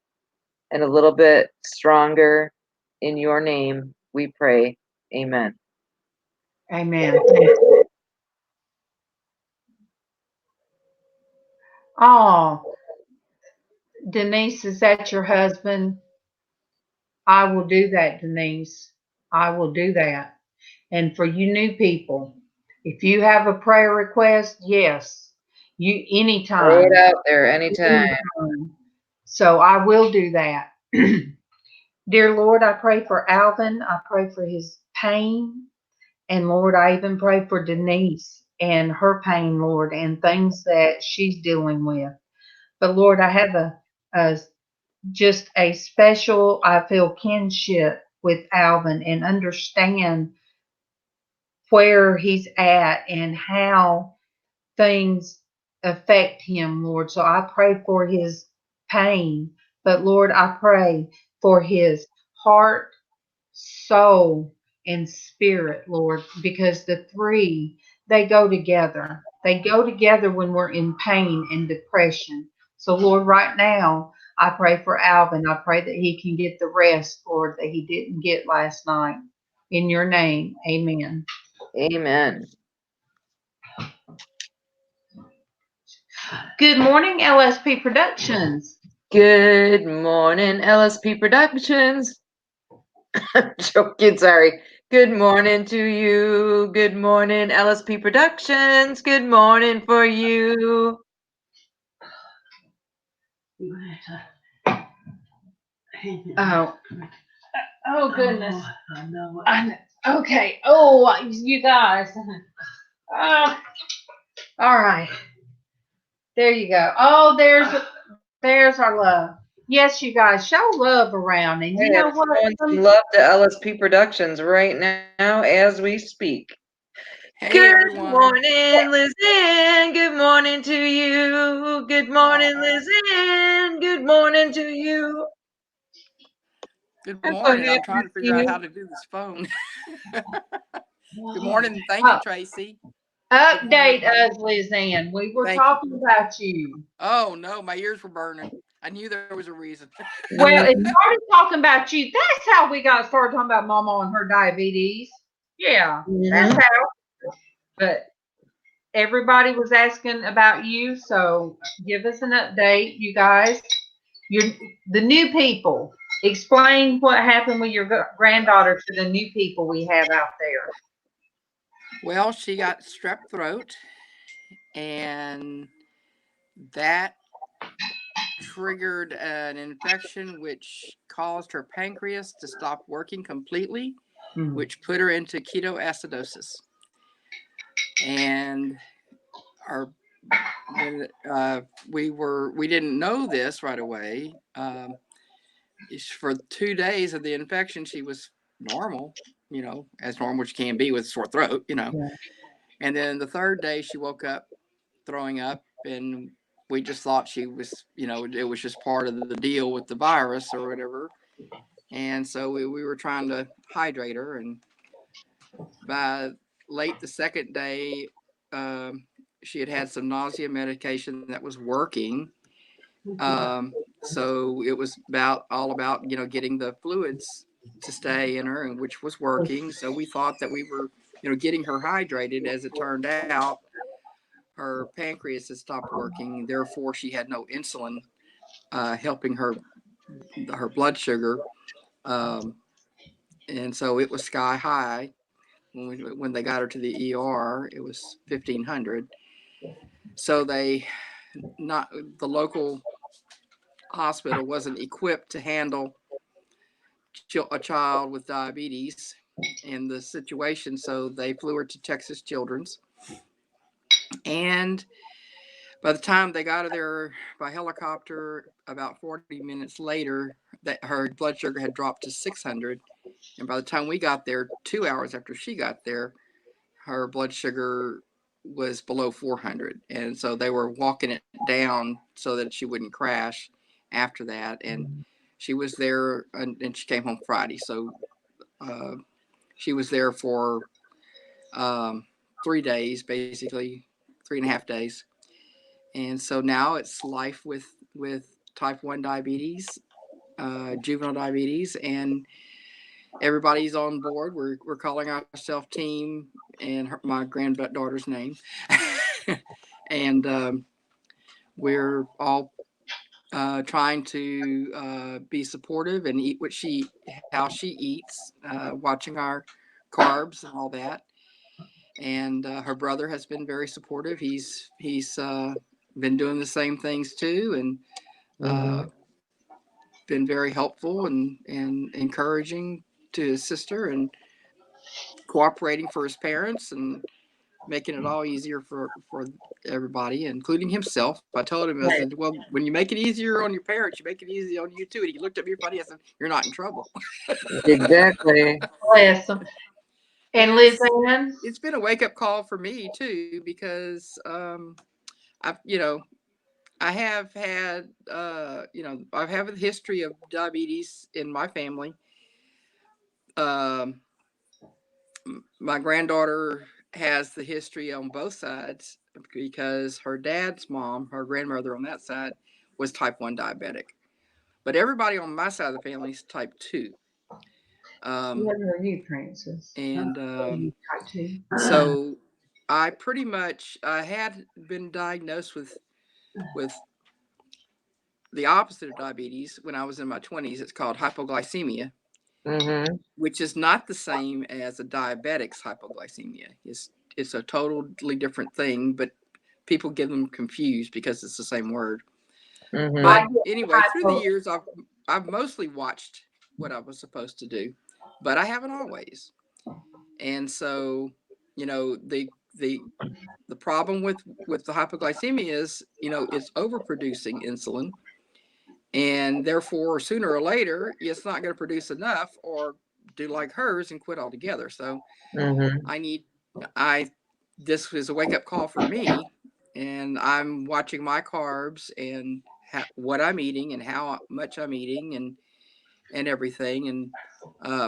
and a little bit stronger. In your name, we pray. Amen. Amen. Oh, Denise, is that your husband? I will do that, Denise. I will do that. And for you new people, if you have a prayer request, yes, anytime. Throw it out there anytime. So I will do that. Dear Lord, I pray for Alvin. I pray for his pain. And Lord, I even pray for Denise and her pain, Lord, and things that she's dealing with. But Lord, I have a just a special, I feel, kinship with Alvin and understand where he's at and how things affect him, Lord. So I pray for his pain, but Lord, I pray for his heart, soul, and spirit, Lord, because the three, they go together. They go together when we're in pain and depression. So, Lord, right now, I pray for Alvin. I pray that he can get the rest, Lord, that he didn't get last night. In your name, amen. Amen. Good morning, LSP Productions. Good morning, LSP Productions. Joking, sorry. Good morning to you. Good morning, LSP Productions. Good morning for you. Oh goodness. Okay. Oh, you guys. All right. There you go. Oh, there's our love. Yes, you guys, show love around. And you know what? Showing some love to LSP Productions right now as we speak. Hey, Good everyone. morning, LizzAnn. Good morning to you. Good morning, LizzAnn. Good morning to you. Good morning. I'm trying to figure out how to do this phone. Good morning. Thank you, Traci. Update us, LizzAnn. We were talking about you. Oh, no, my ears were burning. I knew there was a reason. Well, it started talking about you. That's how we got started talking about MawMaw and her diabetes. Yeah, that's how. But everybody was asking about you, so give us an update, you guys. You're the new people. Explain what happened with your granddaughter to the new people we have out there. Well, she got strep throat, and that triggered an infection which caused her pancreas to stop working completely, which put her into ketoacidosis. And our we didn't know this right away. For 2 days of the infection, she was normal, as normal as she can be with sore throat, Yeah. And then the third day, she woke up throwing up, and we just thought she was, it was just part of the deal with the virus or whatever. And so we were trying to hydrate her, and by late the second day, she had some nausea medication that was working. So it was all about getting the fluids to stay in her, and which was working. So we thought that we were getting her hydrated. As it turned out, her pancreas had stopped working. Therefore, she had no insulin helping her blood sugar, and so it was sky high. When they got her to the ER, it was 1,500. So the local hospital wasn't equipped to handle a child with diabetes in the situation, so they flew her to Texas Children's. And by the time they got her there by helicopter, about 40 minutes later, that her blood sugar had dropped to 600. And by the time we got there, 2 hours after she got there, her blood sugar was below 400. And so they were walking it down so that she wouldn't crash after that. And she was there, and she came home Friday. So she was there for 3 days, basically 3.5 days. And so now it's life with type 1 diabetes, juvenile diabetes, and everybody's on board. We're calling ourselves team, and my granddaughter's name. And we're all trying to be supportive and eat how she eats, watching our carbs and all that. And her brother has been very supportive. He's been doing the same things too, and been very helpful and encouraging to his sister, and cooperating for his parents, and making it all easier for everybody, including himself. I told him, I said, well, when you make it easier on your parents, you make it easy on you too. And he looked at me funny. I said, you're not in trouble. Exactly. Bless 'em. And LizzAnn? It's been a wake-up call for me too, because I've I have had I have a history of diabetes in my family. My granddaughter has the history on both sides, because her dad's mom, her grandmother on that side, was type 1 diabetic. But everybody on my side of the family is type 2. What are you, Princess? And Type 2. so I had been diagnosed with the opposite of diabetes when I was in my 20s. It's called hypoglycemia, which is not the same as a diabetic's hypoglycemia. It's a totally different thing, but people get them confused because it's the same word. But anyway, through the years, I've mostly watched what I was supposed to do, but I haven't always. And so, the problem with the hypoglycemia is, it's overproducing insulin, and therefore sooner or later it's not going to produce enough, or do like hers and quit altogether. So this is a wake-up call for me, and I'm watching my carbs and what I'm eating and how much I'm eating and everything. And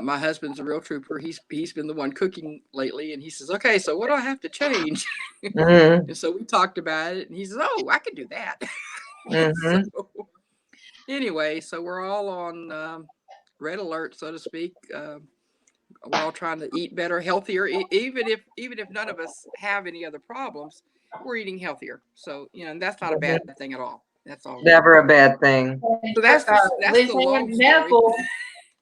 my husband's a real trooper. He's been the one cooking lately, and he says, okay, so what do I have to change? And so we talked about it, and he says, oh, I can do that. So, anyway, so we're all on red alert, so to speak. We're all trying to eat better, healthier, even if none of us have any other problems, we're eating healthier. So, and that's not a bad thing at all. That's all. Never a bad thing. So that's the long story.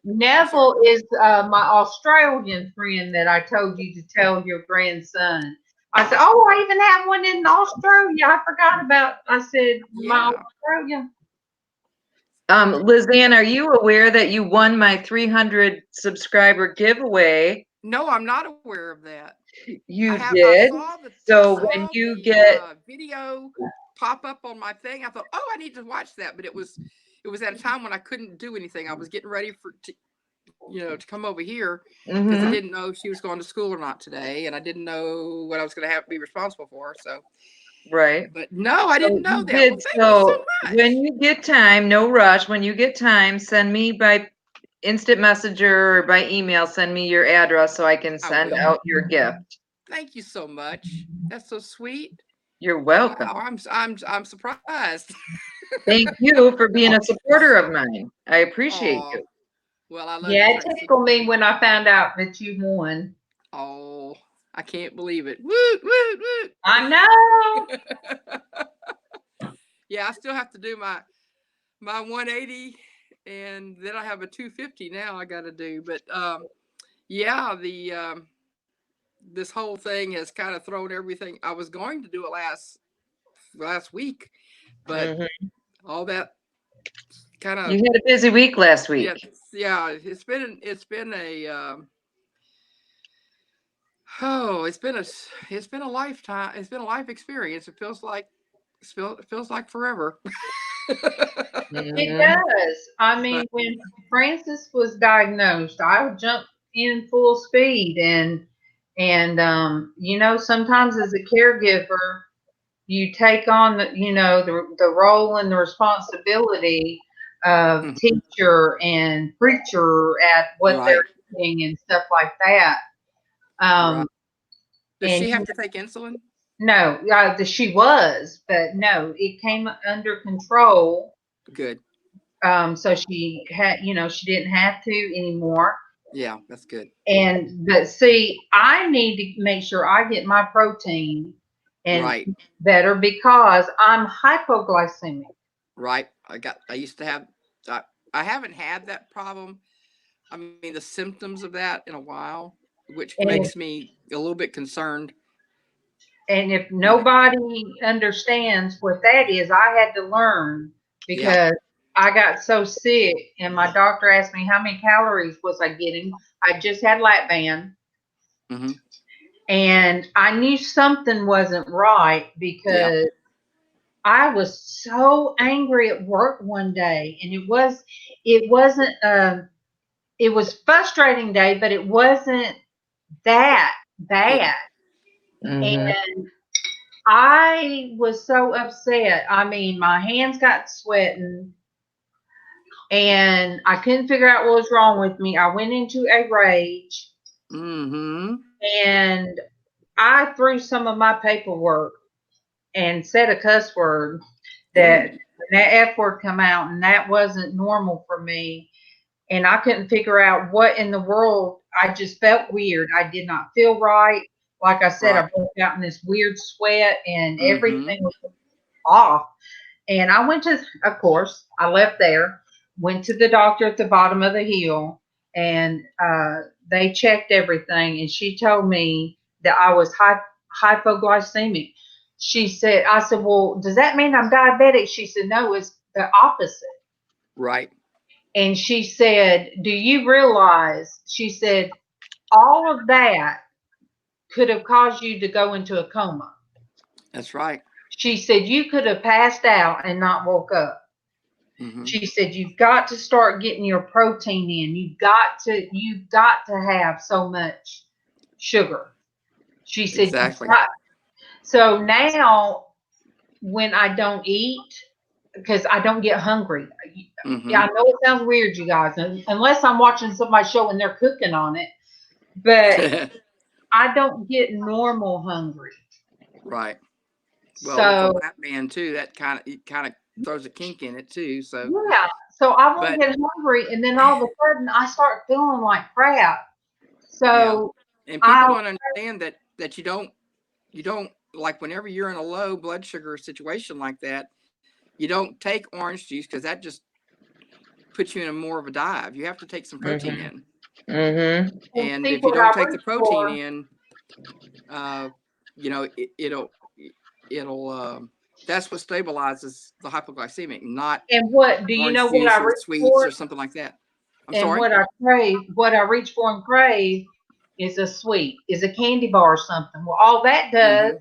Neville is my Australian friend that I told you to tell your grandson. I said, oh, I even have one in Australia. I forgot about. I said, my Australia. LizzAnn, are you aware that you won my 300 subscriber giveaway? No, I'm not aware of that. You did. So when you get video pop up on my thing, I thought, oh, I need to watch that. But it was at a time when I couldn't do anything. I was getting ready to come over here, because I didn't know if she was going to school or not today, and I didn't know what I was going to have to be responsible for. So. Right. But no, I didn't know that. Well, thank you so much. When you get time, no rush. When you get time, send me by instant messenger or by email. Send me your address so I can send out your gift. Thank you so much. That's so sweet. You're welcome. Wow, I'm surprised. Thank you for being a supporter of mine. I appreciate you. Well, I love you. Yeah, it tickled me when I found out that you won. Oh, I can't believe it. Woot, woot, woot. I know. Yeah, I still have to do my 180, and then I have a 250 now I got to do. But this whole thing has kind of thrown everything. I was going to do it last week, but all that kind of. You had a busy week last week. Yeah, it's been a it's been a lifetime. It's been a life experience. It feels like forever. It does. I mean, when Francis was diagnosed, I jumped in full speed, and sometimes as a caregiver, you take on the role and the responsibility of teacher and preacher at what they're doing and stuff like that. Does she have to take insulin? No, she was, but no, it came under control. Good. So she had, she didn't have to anymore. Yeah, that's good. But see, I need to make sure I get my protein and better, because I'm hypoglycemic. Right. I used to have, I haven't had that problem. I mean, the symptoms of that in a while. which And makes me a little bit concerned. And if nobody understands what that is, I had to learn because I got so sick and my doctor asked me how many calories was I getting. I just had lap band. Mm-hmm. And I knew something wasn't right because I was so angry at work one day, and it was frustrating day, but it wasn't that bad. And I was so upset. I mean, my hands got sweating and I couldn't figure out what was wrong with me. I went into a rage and I threw some of my paperwork and said a cuss word that F word come out, and that wasn't normal for me. And I couldn't figure out what in the world. I just felt weird. I did not feel right. Like I said, I broke out in this weird sweat and everything was off. And I went to, of course, I left there, went to the doctor at the bottom of the hill, and they checked everything. And she told me that I was hypoglycemic. She said, I said, well, does that mean I'm diabetic? She said, no, it's the opposite. Right. And she said, do you realize, she said, all of that could have caused you to go into a coma. That's right. She said, you could have passed out and not woke up. She said, you've got to start getting your protein in. You've got to have so much sugar. She said, exactly. So now when I don't eat, because I don't get hungry. Yeah, I know it sounds weird, you guys, unless I'm watching somebody's show and they're cooking on it, but I don't get normal hungry. Right. Well, so, with the lap band too, that kind of throws a kink in it too. So yeah, so I won't get hungry, and then all of a sudden I start feeling like crap. So and people don't understand that you don't like, whenever you're in a low blood sugar situation like that, you don't take orange juice because that just puts you in more of a dive. You have to take some protein in. And if you don't take the protein in, it'll that's what stabilizes the hypoglycemic, not and what do you know what I reach sweets for? Or something like that. What I crave, what I reach for and crave is a sweet, is a candy bar or something. Well, all that does,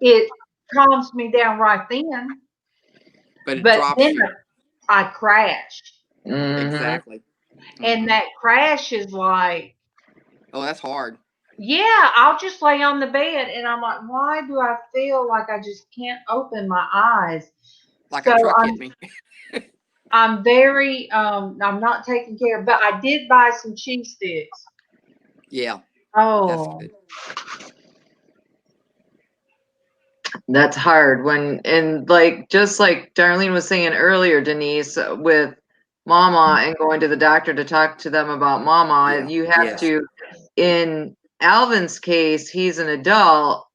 it calms me down right then. But drops then you. I crash. Exactly. And that crash is like, oh, that's hard. Yeah, I'll just lay on the bed and I'm like, why do I feel like I just can't open my eyes? Like a truck hit me. I'm very, I'm not taking care, but I did buy some cheese sticks. Yeah. Oh. That's hard just like Darlene was saying earlier, Denise, with MawMaw and going to the doctor to talk to them about MawMaw, you have to, in Alvin's case, he's an adult,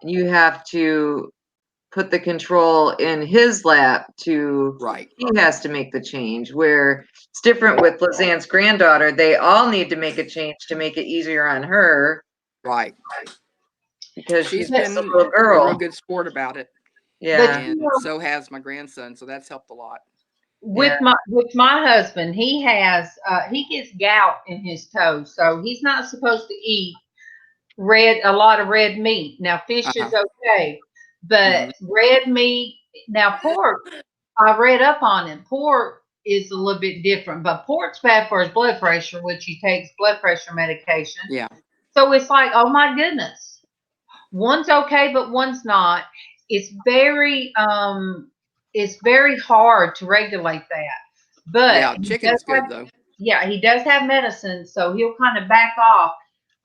you have to put the control in his lap he has to make the change, where it's different with LizzAnn's granddaughter. They all need to make a change to make it easier on her. Right. Because she's been a little girl. A real good sport about it. Yeah. And so has my grandson. So that's helped a lot. With my husband, he gets gout in his toes, so he's not supposed to eat a lot of red meat. Now fish is okay, but red meat, now pork, I read up on it. Pork is a little bit different, but pork's bad for his blood pressure, which he takes blood pressure medication. Yeah. So it's like, oh my goodness, one's okay, but one's not. It's very hard to regulate that. But chicken's good though. Yeah, he does have medicine, so he'll kind of back off.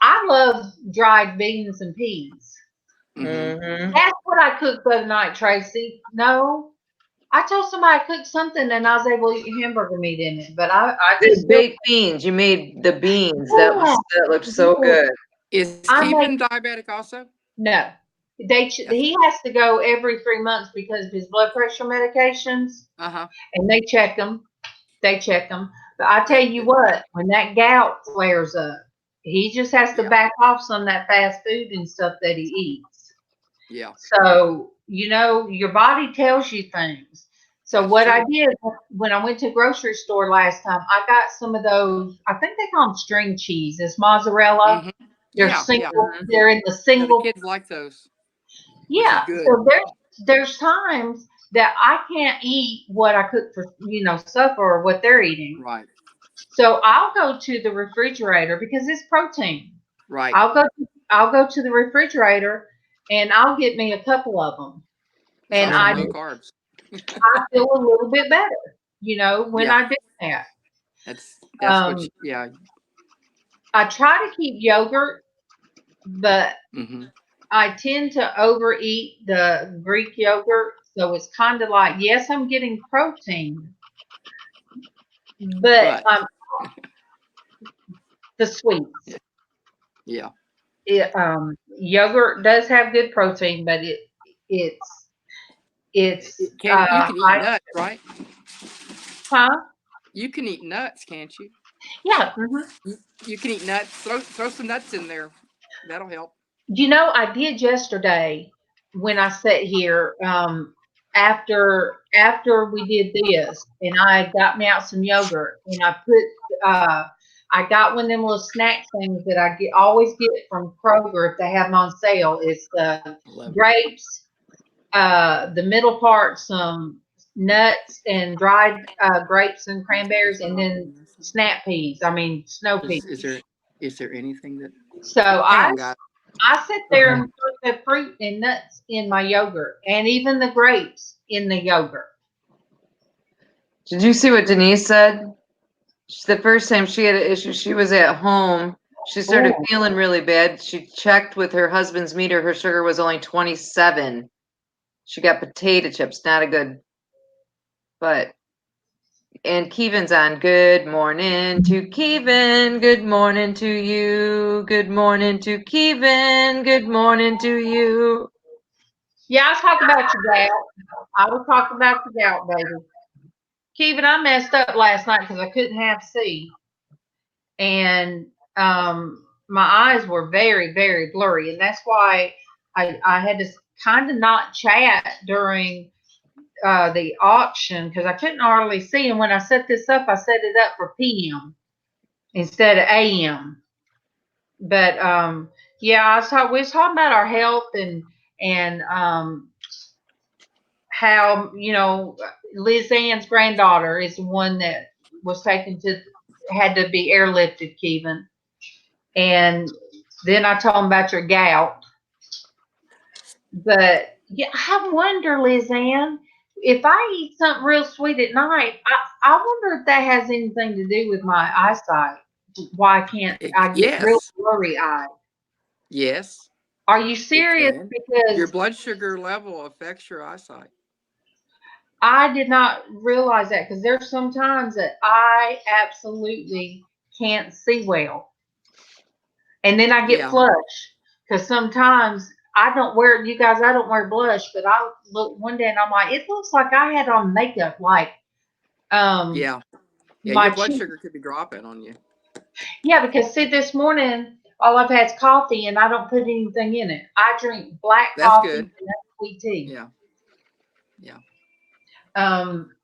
I love dried beans and peas. That's what I cooked the other night, Traci. No, I told somebody I cooked something and I was able to eat hamburger meat in it, but I just baked beans. You made the beans. That looked so good. Is Keevan diabetic also? No. He has to go every 3 months because of his blood pressure medications. And they check him. But I tell you what, when that gout flares up, He just has to Yeah. back off some of that fast food and stuff that he eats. Yeah. So, your body tells you things. So That's what true. I did when I went to the grocery store last time, I got some of those, I think they call them string cheese. It's mozzarella. Mhm. They're Yeah. Yeah. single, they're in the Yeah. The single. kids like those, which is Yeah. good. So there's times that I can't eat what I cook for, supper or what they're eating. Right. So I'll go to the refrigerator because it's protein. Right. I'll go to the refrigerator and I'll get me a couple of them. It's And also I low carbs. feel a little bit better, when Yeah. I do that. That's what. Yeah. I try to keep yogurt, but Hmm. I tend to overeat the Greek yogurt. So it's kind of like, yes, I'm getting protein, but But the sweets. yeah. Yogurt does have good protein, but it's You can eat I nuts, right? huh? You can eat nuts, can't you? Yeah. You can eat nuts. Throw some nuts in there. That'll help. I did yesterday when I sat here after we did this, and I got me out some yogurt, and I got one of them little snack things that I always get from Kroger if they have them on sale. It's the Love it. grapes, the middle part, some nuts and dried grapes and cranberries, and then snap peas. I mean snow peas. Is there anything that? So Hang on, guys. I sit there and put the fruit and nuts in my yogurt, and even the grapes in the yogurt. Did you see what Denise said? The first time she had an issue, she was at home. She started Ooh. feeling really bad. She checked with her husband's meter. Her sugar was only 27. She got potato chips. Not a good, but. And Keevan's on. Good morning to Keevan. Good morning to you. Good morning to Keevan. Good morning to you. Yeah, I was talking about your gout. I was talking about your gout, baby. Kevin, I messed up last night because I couldn't have C, and my eyes were very, very blurry, and that's why I had to kind of not chat during the auction because I couldn't hardly see. And when I set this up, I set it up for PM instead of AM. But yeah, we was talking about our health and how LizzAnn's granddaughter is the one that was had to be airlifted, Kevin. And then I told him about your gout. But yeah, I wonder, LizzAnn, if I eat something real sweet at night, I wonder if that has anything to do with my eyesight. Why can't I get real Yes. blurry eyed? Yes. Are you It serious? can. Your Because blood sugar level affects your eyesight. I did not realize that because there's some times that I absolutely can't see well. And then I get Yeah. flush because sometimes I don't wear blush, but I look one day and I'm like, it looks like I had on makeup, like Yeah. Yeah. my Your blood cheek. sugar could be dropping on you. Yeah, because see, this morning all I've had is coffee and I don't put anything in it. I drink black That's coffee good. and that's sweet tea. Yeah. Yeah. Um,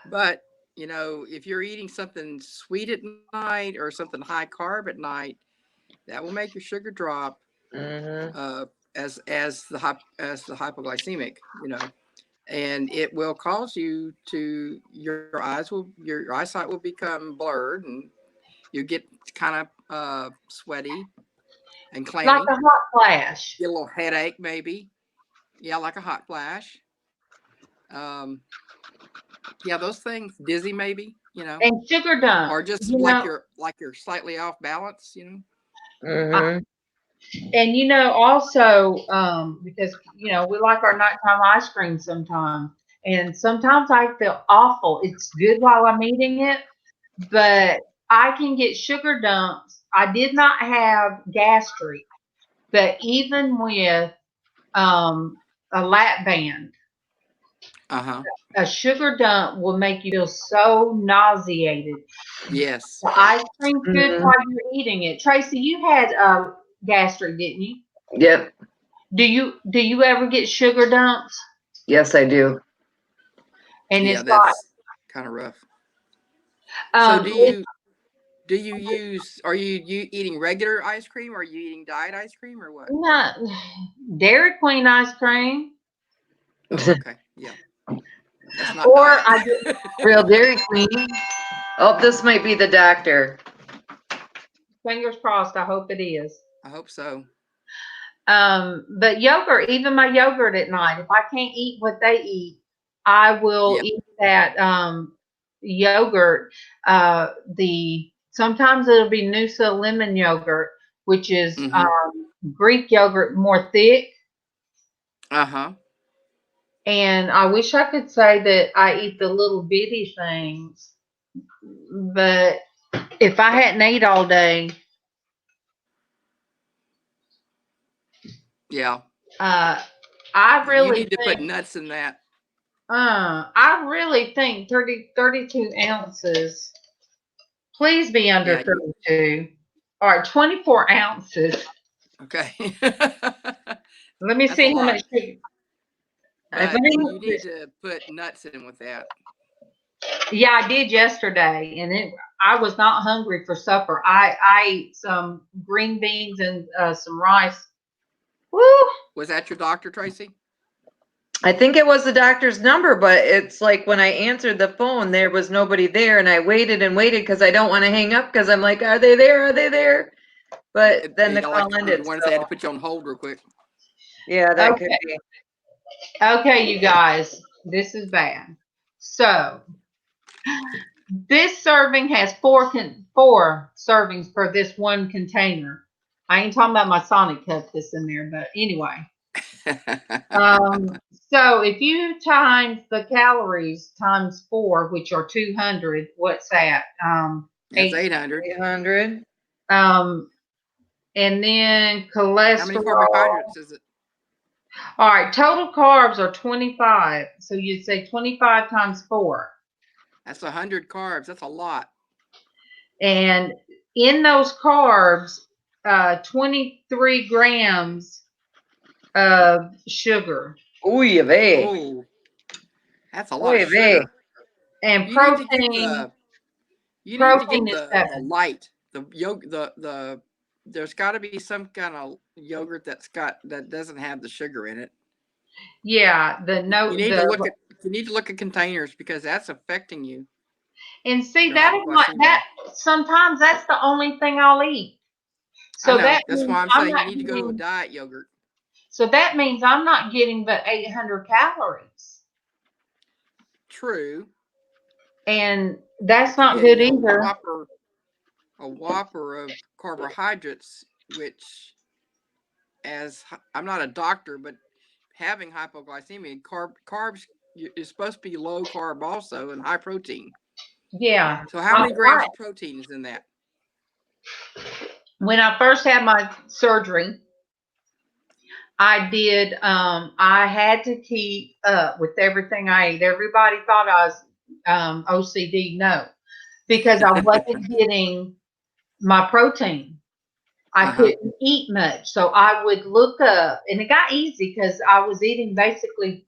But if you're eating something sweet at night or something high carb at night, that will make your sugar drop. Mm-hmm. As the hypoglycemic, and it will cause you to your eyesight will become blurred, and you get kind of sweaty and like clammy. a hot flash. Get a little headache, maybe. Yeah, like a hot flash. Um, yeah, those things. Dizzy, maybe. And sugar dump. Or just like you're slightly off balance. Mm-hmm. And also because we like our nighttime ice cream sometimes, and sometimes I feel awful. It's good while I'm eating it, but I can get sugar dumps. I did not have gastric, but even with a lap band, A sugar dump will make you feel so nauseated. Yes. The ice cream's good Mhm. while you're eating it. Tracy, you had gastric, didn't you? Yep. Do you ever get sugar dumps? Yes, I do. And Yeah, it's that's kind of rough. got So do you use, are you eating regular ice cream, or are you eating diet ice cream, or what? not Dairy Queen ice cream, Oh, okay. Yeah. That's not or diet. I get Real Dairy Queen. Oh, this might be the doctor. fingers crossed. I hope it is. I hope so. But yogurt, even my yogurt at night, if I can't eat what they eat, I will Yeah. eat that yogurt. Sometimes it'll be Noosa lemon yogurt, which is Greek yogurt, more thick. And I wish I could say that I eat the little bitty things, but if I hadn't ate all day, Yeah. I You really need to put think, nuts in that. I really think 32 ounces. Please be under Yeah. 32. All right, 24 ounces. Okay. Let me That's a see how lot. much sugar. But you need to put nuts in with that. Yeah, I did yesterday, and I was not hungry for supper. I ate some green beans and some rice. Woo! Was that your doctor, Tracy? I think it was the doctor's number, but it's like when I answered the phone, there was nobody there, and I waited and waited because I don't want to hang up because I'm like, are they there? Are they there? But then the call ended. You wanted to have to put you on hold real quick. Yeah, that could be. Okay, you guys, this is bad. So this serving has four servings per this one container. I ain't talking about my Sonic cup that's in there, but anyway. So if you times the calories times 4, which are 200, what's that? That's 800. 800. And then cholesterol. How many carbohydrates is it? All right, total carbs are 25. So you'd say 25 times 4. That's 100 carbs. That's a lot. And in those carbs, 23 grams of sugar. Uy, vey. Oh, that's a lot of Uy, vey. sugar. And You protein. need to get is the 7. light, there's got to be some kind of yogurt that doesn't have the sugar in it. Yeah, You need to look at containers, because that's affecting you. And see, that sometimes that's the only thing I'll eat. So that's why I'm saying you need to go to a diet yogurt. So that means I'm not getting but 800 calories. True. And that's not good either. A whopper of carbohydrates, which, as I'm not a doctor, but having hypoglycemia, carbs is supposed to be low carb also, and high protein. Yeah. So how many grams of protein is in that? When I first had my surgery, I did, I had to keep up with everything I ate. Everybody thought I was OCD. No, because I wasn't getting my protein. I couldn't eat much. So I would look up, and it got easy because I was eating basically,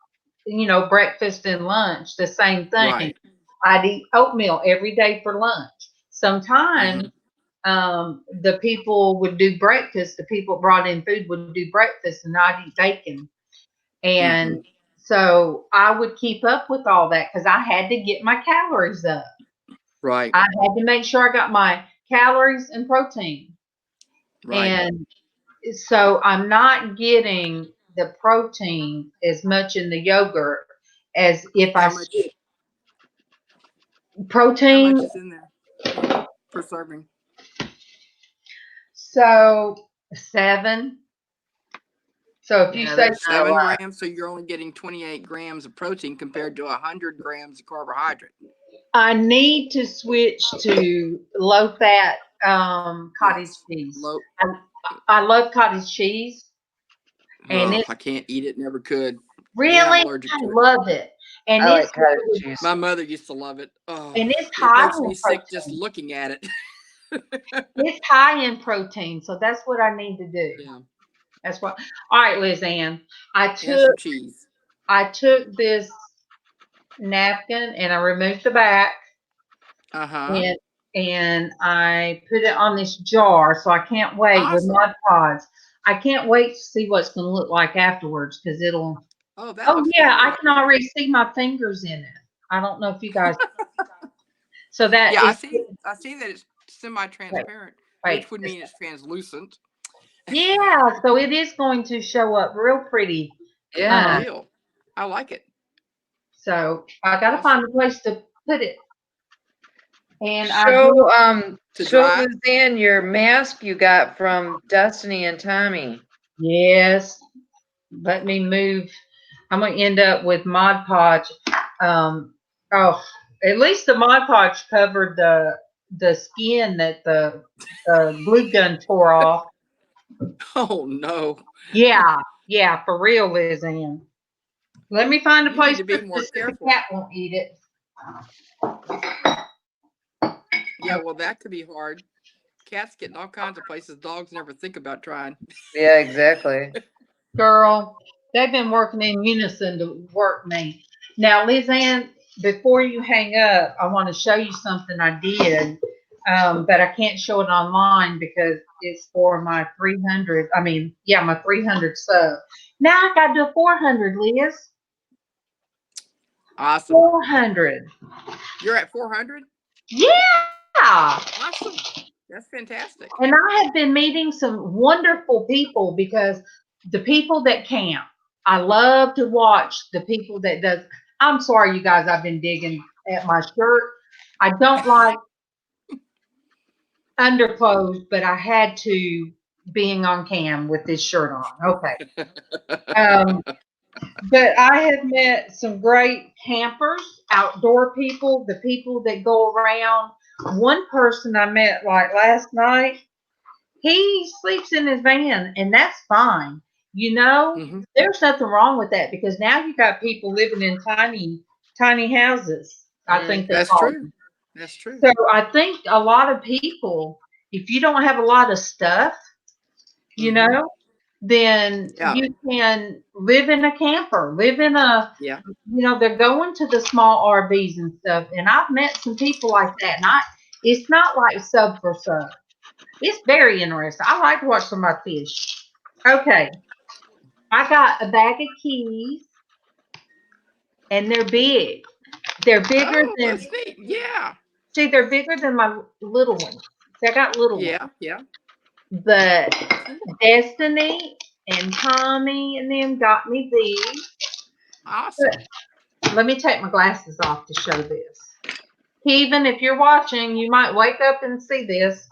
breakfast and lunch, the same thing. Right. I'd eat oatmeal every day for lunch. Sometimes the people would do breakfast. The people brought in food would do breakfast, and I'd eat bacon. And so I would keep up with all that because I had to get my calories up. Right. I had to make sure I got my calories and protein. Right. And so I'm not getting the protein as much in the yogurt as if protein. How much is in there per serving? So 7. So if you say 7 grams, so you're only getting 28 grams of protein compared to 100 grams of carbohydrate. I need to switch to low-fat cottage cheese. I love cottage cheese. And I can't eat it, never could. Really? Yeah, I'm allergic to it. I love it. And I like it's cottage cheese. My mother used to love it. Oh, and it's it high makes in me sick just protein. looking at it. It's high in protein, so that's what I need to do. Yeah, That's what. All right, LizzAnn, and some cheese. I took this napkin and I removed the back Uh-huh. and I put it on this jar. So I can't wait with Awesome. Mod Podge. I can't wait to see what it's going to look like afterwards because it'll. Oh, that Oh looks yeah, I good. can already see my fingers in it. I don't know if you guys. So that Yeah, I is. see that it's Wait, semi-transparent, wait. which would mean it's translucent. Yeah, so it is going to show up real pretty. Good Yeah. deal. I like it. So I got to find a place to put it. And I Show do. To show dry. LizzAnn your mask you got from Destiny and Tommy. Yes. Let me move. I'm going to end up with Mod Podge. Oh, at least the Mod Podge covered the skin that the glue gun tore off. Oh no. Yeah, for real, LizzAnn. Let me find a You need place to be to more so the careful. cat won't eat it. Yeah, well, that could be hard. Cats get in all kinds of places dogs never think about trying. Yeah, exactly. Girl, they've been working in unison to work me. Now, LizzAnn, before you hang up, I want to show you something I did, but I can't show it online because it's for my 300. My 300 sub. Now I got to do 400, Liz. Awesome. 400. You're at 400? Yeah. Awesome. That's fantastic. And I have been meeting some wonderful people because the people that camp, I love to watch the people that does. I'm sorry, you guys, I've been digging at my shirt. I don't like underclothes, but I had to being on cam with this shirt on. Okay. But I have met some great campers, outdoor people, the people that go around. One person I met like last night, he sleeps in his van, and that's fine. There's nothing wrong with that because now you got people living in tiny houses. I think they That's call true. them. That's true. So I think a lot of people, if you don't have a lot of stuff, you know, then Yeah. you can live in a camper, live in a, Yeah. they're going to the small RVs and stuff. And I've met some people like that. And it's not like sub for sub. It's very interesting. I like to watch somebody fish. Okay. I got a bag of keys and they're big. They're bigger Oh, than, that's neat. Yeah. see, they're bigger than my little ones. See, I got little ones. Yeah. Yeah. But Destiny and Tommy and them got me these. Awesome. Let me take my glasses off to show this. Even if you're watching, you might wake up and see this.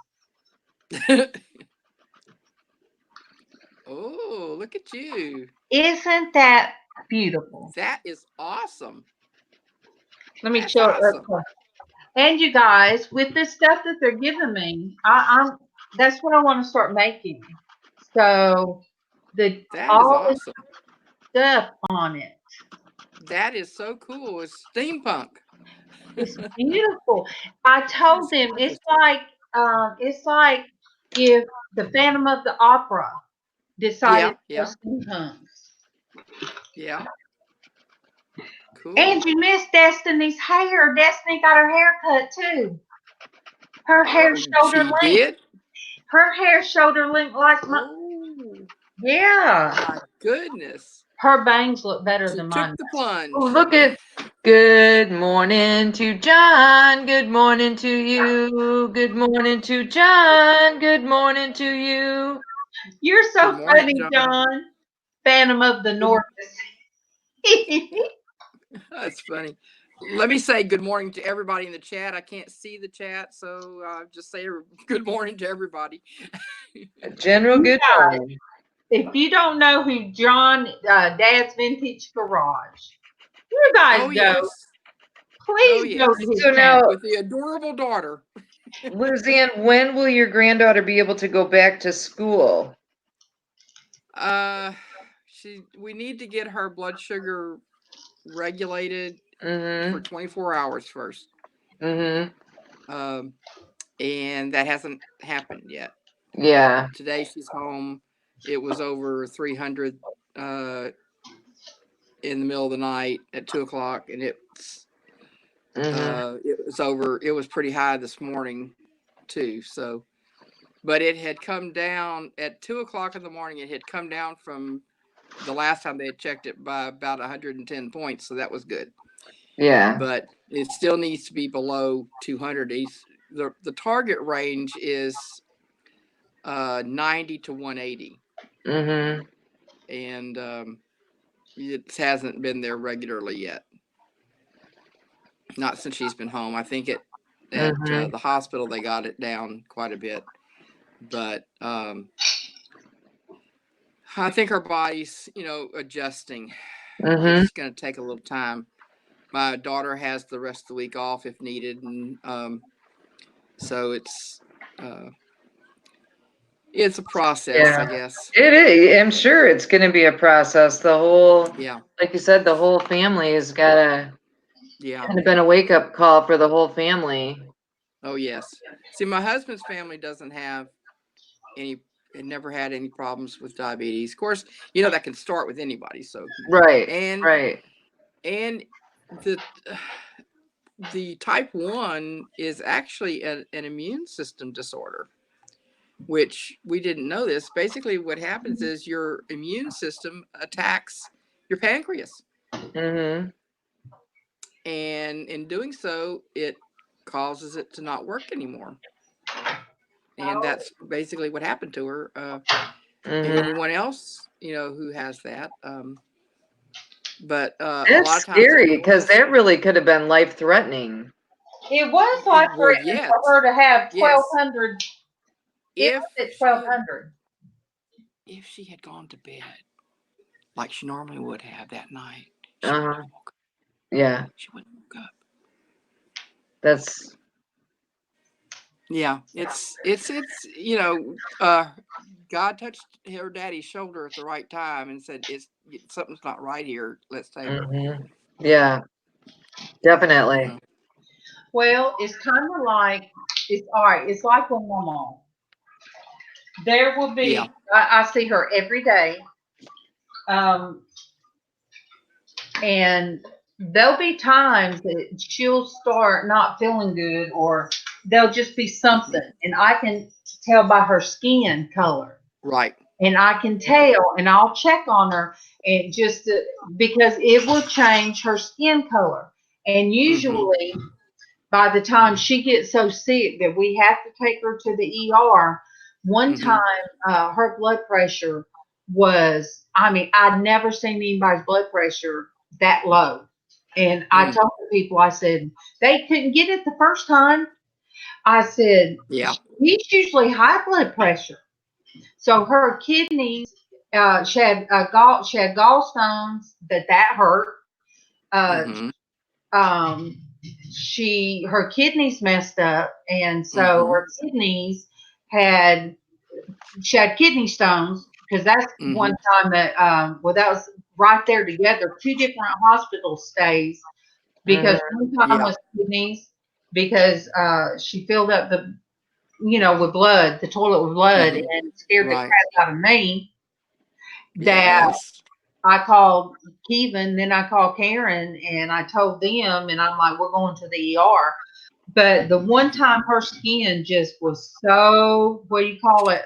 Oh, look at you. Isn't that beautiful? That is awesome. Let me That's show it awesome. up close. And you guys, with this stuff that they're giving me, that's what I want to start making. So That is all awesome. the stuff on it. That is so cool. It's steampunk. It's beautiful. I told them it's like if the Phantom of the Opera decided to go steampunks. Yeah. Cool. And you missed Destiny's hair. Destiny got her hair cut too. Her hair shoulder She length. did? Her hair shoulder length like my. Oh, Yeah. my goodness. Her bangs look better She than took mine. the plunge. Oh, look at. Good morning to John. Good morning to you. Good morning to John. Good morning to you. You're so Good morning, funny, John. John. Phantom of the North. That's funny. Let me say good morning to everybody in the chat. I can't see the chat, so just say good morning to everybody. General, good morning. If you don't know who John, Dad's Vintage Garage, you guys Oh, go. yes. Please go to his So channel. now, With the adorable daughter. LizzAnn, when will your granddaughter be able to go back to school? We need to get her blood sugar regulated for 24 hours first. Mm-hmm. And that hasn't happened yet. Yeah. Today she's home. It was over 300 in the middle of the night at 2:00, and it was over. It was pretty high this morning too. So, but it had come down at 2:00 in the morning. It had come down from the last time they had checked it by about 110 points. So that was good. Yeah. But it still needs to be below 200. The target range is 90 to 180. Mm-hmm. And it hasn't been there regularly yet. Not since she's been home. I think at the hospital they got it down quite a bit. But I think our body's, adjusting. Mm-hmm. It's going to take a little time. My daughter has the rest of the week off if needed, and so it's a process, I guess. It is. I'm sure it's going to be a process. The whole, Yeah, like you said, the whole family has got to yeah. kind of been a wake up call for the whole family. Oh yes. See, my husband's family doesn't have any. It never had any problems with diabetes. Of course, that can start with anybody. So Right. and Right. and the type 1 is actually an immune system disorder, which we didn't know this. Basically, what happens is your immune system attacks your pancreas. Mm-hmm. And in doing so, it causes it to not work anymore. And that's basically what happened to her. And anyone else, who has that. But a It's lot of times scary because that really could have been life threatening. It was life threatening for her to have 1,200. It was at 1,200. If she had gone to bed like she normally would have that night, she Uh-huh. wouldn't have woke up. Yeah. She wouldn't have woke up. That's. Yeah, it's God touched her daddy's shoulder at the right time and said, something's not right here. Let's take her. Yeah, definitely. Well, it's kind of like, it's all right. It's like when MawMaw. There will be, I see her every day. And there'll be times that she'll start not feeling good, or there'll just be something. And I can tell by her skin color. Right. And I can tell, and I'll check on her, and just because it will change her skin color. And usually by the time she gets so sick that we have to take her to the ER, one time her blood pressure was, I'd never seen anybody's blood pressure that low. And I told the people, I said, they couldn't get it the first time. I said, he's usually high blood pressure. So her kidneys, she had gallstones that hurt. Her kidneys messed up, and so her kidneys she had kidney stones, because that's one time that that was right there together, 2 different hospital stays, because one time was kidneys, because she filled up with blood, the toilet with blood, and scared the crap out of me. That I called Kevin, then I called Karen, and I told them, and I'm like, we're going to the ER. But the one time her skin just was so, what do you call it,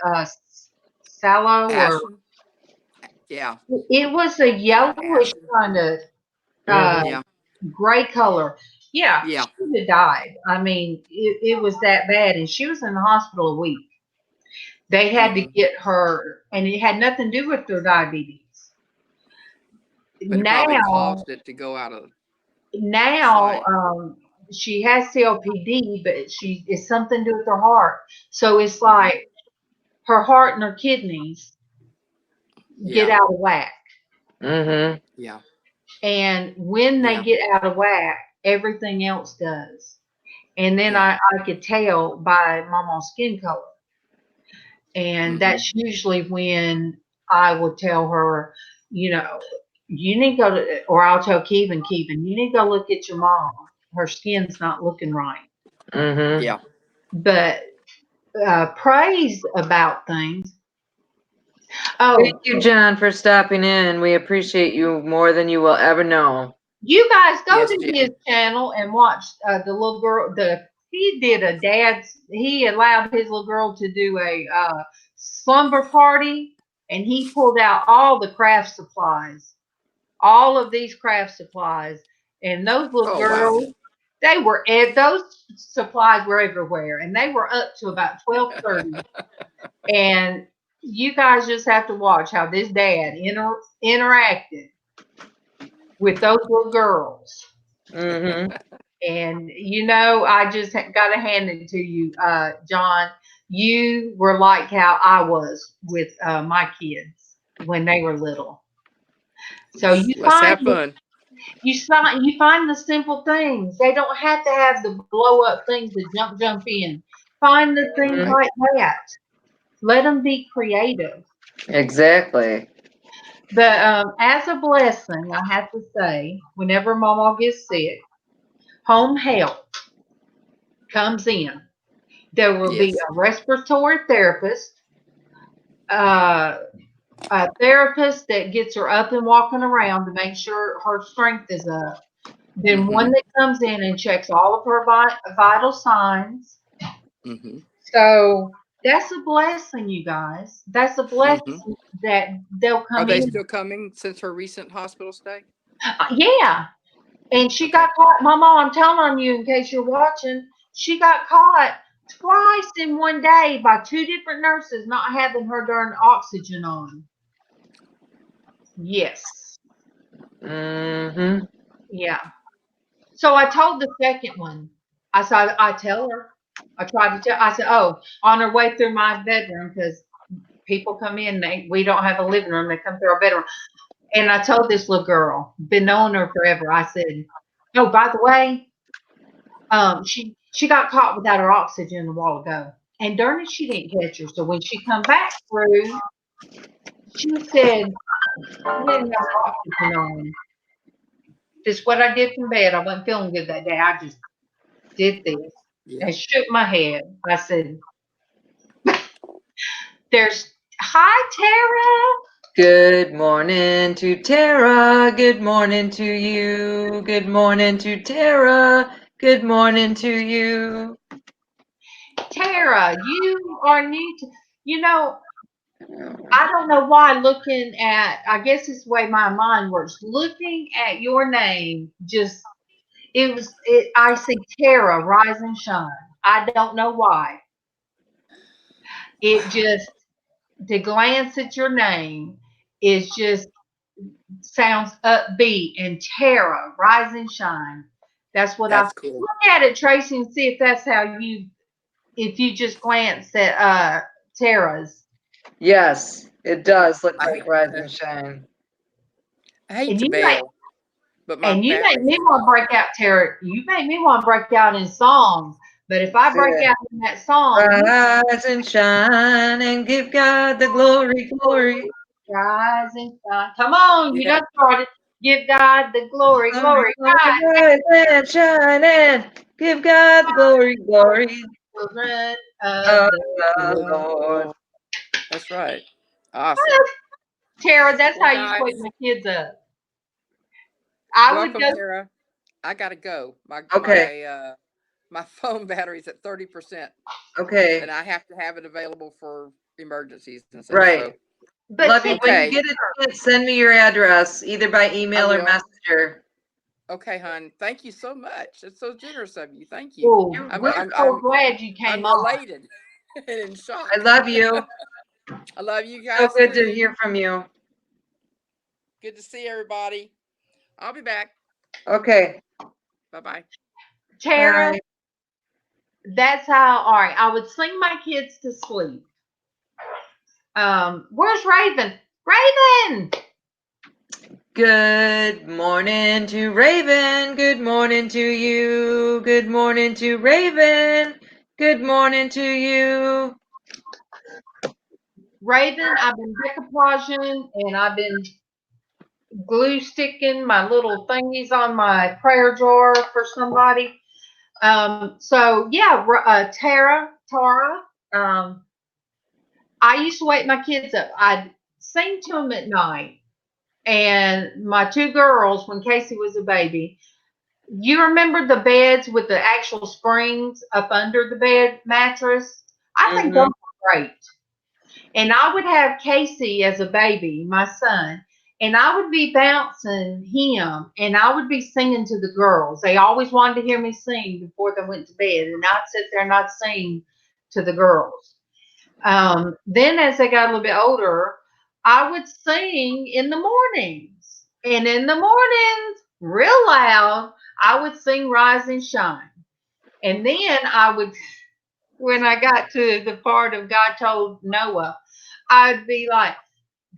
sallow, or it was a yellowish kind of gray color. Yeah, she would have died. It was that bad, and she was in the hospital a week. They had to get her, and it had nothing to do with their diabetes. But it probably caused it to go out of. Now, she has COPD, but it's something to do with her heart. So it's like her heart and her kidneys get out of whack. Yeah. And when they get out of whack, everything else does. And then I could tell by MawMaw's skin color. And that's usually when I would tell her, you need to go to, or I'll tell Kevin, you need to go look at your mom. Her skin's not looking right. Mm-hmm. Yeah. But praise about things. Oh, Thank you, John, for stopping in. We appreciate you more than you will ever know. you guys go Yes, to Jen. his channel and watch the little girl. He allowed his little girl to do a slumber party, and he pulled out all the craft supplies, all of these craft supplies, and those little Oh, wow. girls, those supplies were everywhere, and they were up to about 12:30. And you guys just have to watch how this dad interacted with those little girls. Mm-hmm. And I just got to hand it to you, John. You were like how I was with my kids when they were little. So Let's have fun. you find the simple things. They don't have to have the blow up things to jump in. Find the things Mm-hmm. like that. Let them be creative. Exactly. But as a blessing, I have to say, whenever Mama gets sick, home health comes in. There will be Yes. a respiratory therapist, uh, a therapist that gets her up and walking around to make sure her strength is up. Then Mm-hmm. one that comes in and checks all of her vital signs. Mm-hmm. So that's a blessing, you guys. That's a blessing Mm-hmm. that they'll Are come they in. still coming since her recent hospital stay? Yeah. And she Okay. got caught. Mama, I'm telling on you in case you're watching. She got caught twice in one day by two different nurses not having her darn oxygen on. Yes. Mm-hmm. Yeah. So I told the second one. I tell her. I tried to tell. I said, oh, on her way through my bedroom because people come in. We don't have a living room. They come through our bedroom. And I told this little girl, been knowing her forever. I said, oh, by the way, she got caught without her oxygen a while ago, and darn it, she didn't catch her. So when she come back through, she said she didn't have oxygen on. Just what I did from bed. I wasn't feeling good that day. I just did this Yeah. and shook my head. I said, "There's hi Tara." Good morning to Tara. Good morning to you. Good morning to Tara. Good morning to you. Tara, you are new to, I don't know why looking at, I guess it's the way my mind works. Looking at your name, I see Tara, rise and shine. I don't know why. It just, to glance at your name, is just sounds upbeat, and Tara, rise and shine. That's what I That's cool. look at it, Tracy, and see if that's how if you just glance at Tara's. Yes, it does look I like Rise and Shine. hate And to you make bail, but my and you make battery's me want to break out, Tara. You make me want to break out in songs. But if I break Yeah. out in that song, Rise and shine and give God the glory, glory. rise and shine. Come on, you yeah. done started. Give God the glory, glory. Rise and shine and give God the glory, glory Children of of the the Lord. Lord. That's right. Awesome. Tara, that's Well, how you guys, wake my kids up. I would welcome, go. Tara. I gotta go. Okay, My phone battery's at 30%, okay, and I have to have it available for emergencies and such. So, right. But Love you. see, When you okay, get a chance, send me your address, either by I email or will. messenger. Okay, hon. Thank you so much. It's so generous of you. Thank you. oh, I'm we're I'm so I'm glad you I'm came on. elated and in shock. I love you. I love you So guys good to too. hear from you. Good to see everybody. I'll be back. Okay, Bye-bye. Tara, bye. that's how. All right, I would sing my kids to sleep. Where's Raven? Raven. Good morning to Raven. Good morning to you. Good morning to Raven. Good morning to you. Raven, I've been decoupaging and I've been glue sticking my little thingies on my prayer jar for somebody. So yeah, Tara, I used to wake my kids up. I'd sing to them at night. And my two girls, when Casey was a baby, you remember the beds with the actual springs up under the bed mattress? I think those are great. And I would have Casey as a baby, my son, and I would be bouncing him and I would be singing to the girls. They always wanted to hear me sing before they went to bed. And I'd sit there and I'd sing to the girls. Then as they got a little bit older, I would sing in the mornings. And in the mornings, real loud, I would sing Rise and Shine. And then I would, when I got to the part of God told Noah, I'd be like,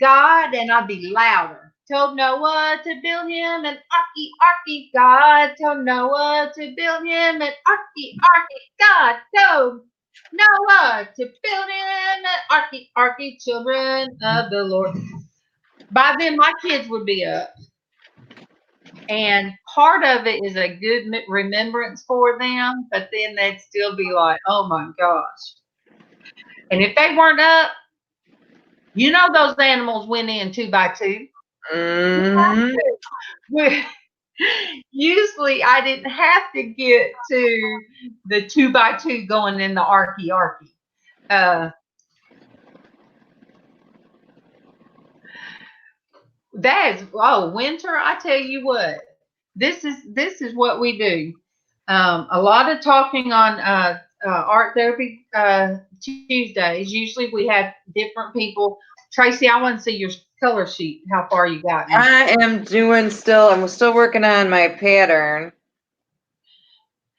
God, and I'd be louder. Told Noah to build him an arky. God told Noah to build him an arky. God told Noah to build him an arky. Children of the Lord. By then, my kids would be up. And part of it is a good remembrance for them, but then they'd still be like, oh my gosh. And if they weren't up, you know those animals went in 2 by 2. Usually I didn't have to get to the 2 by 2 going in the arky. That is winter. I tell you what, this is what we do. A lot of talking on art therapy Tuesdays. Usually we have different people. Traci, I want to see your color sheet. How far you got? I'm still working on my pattern.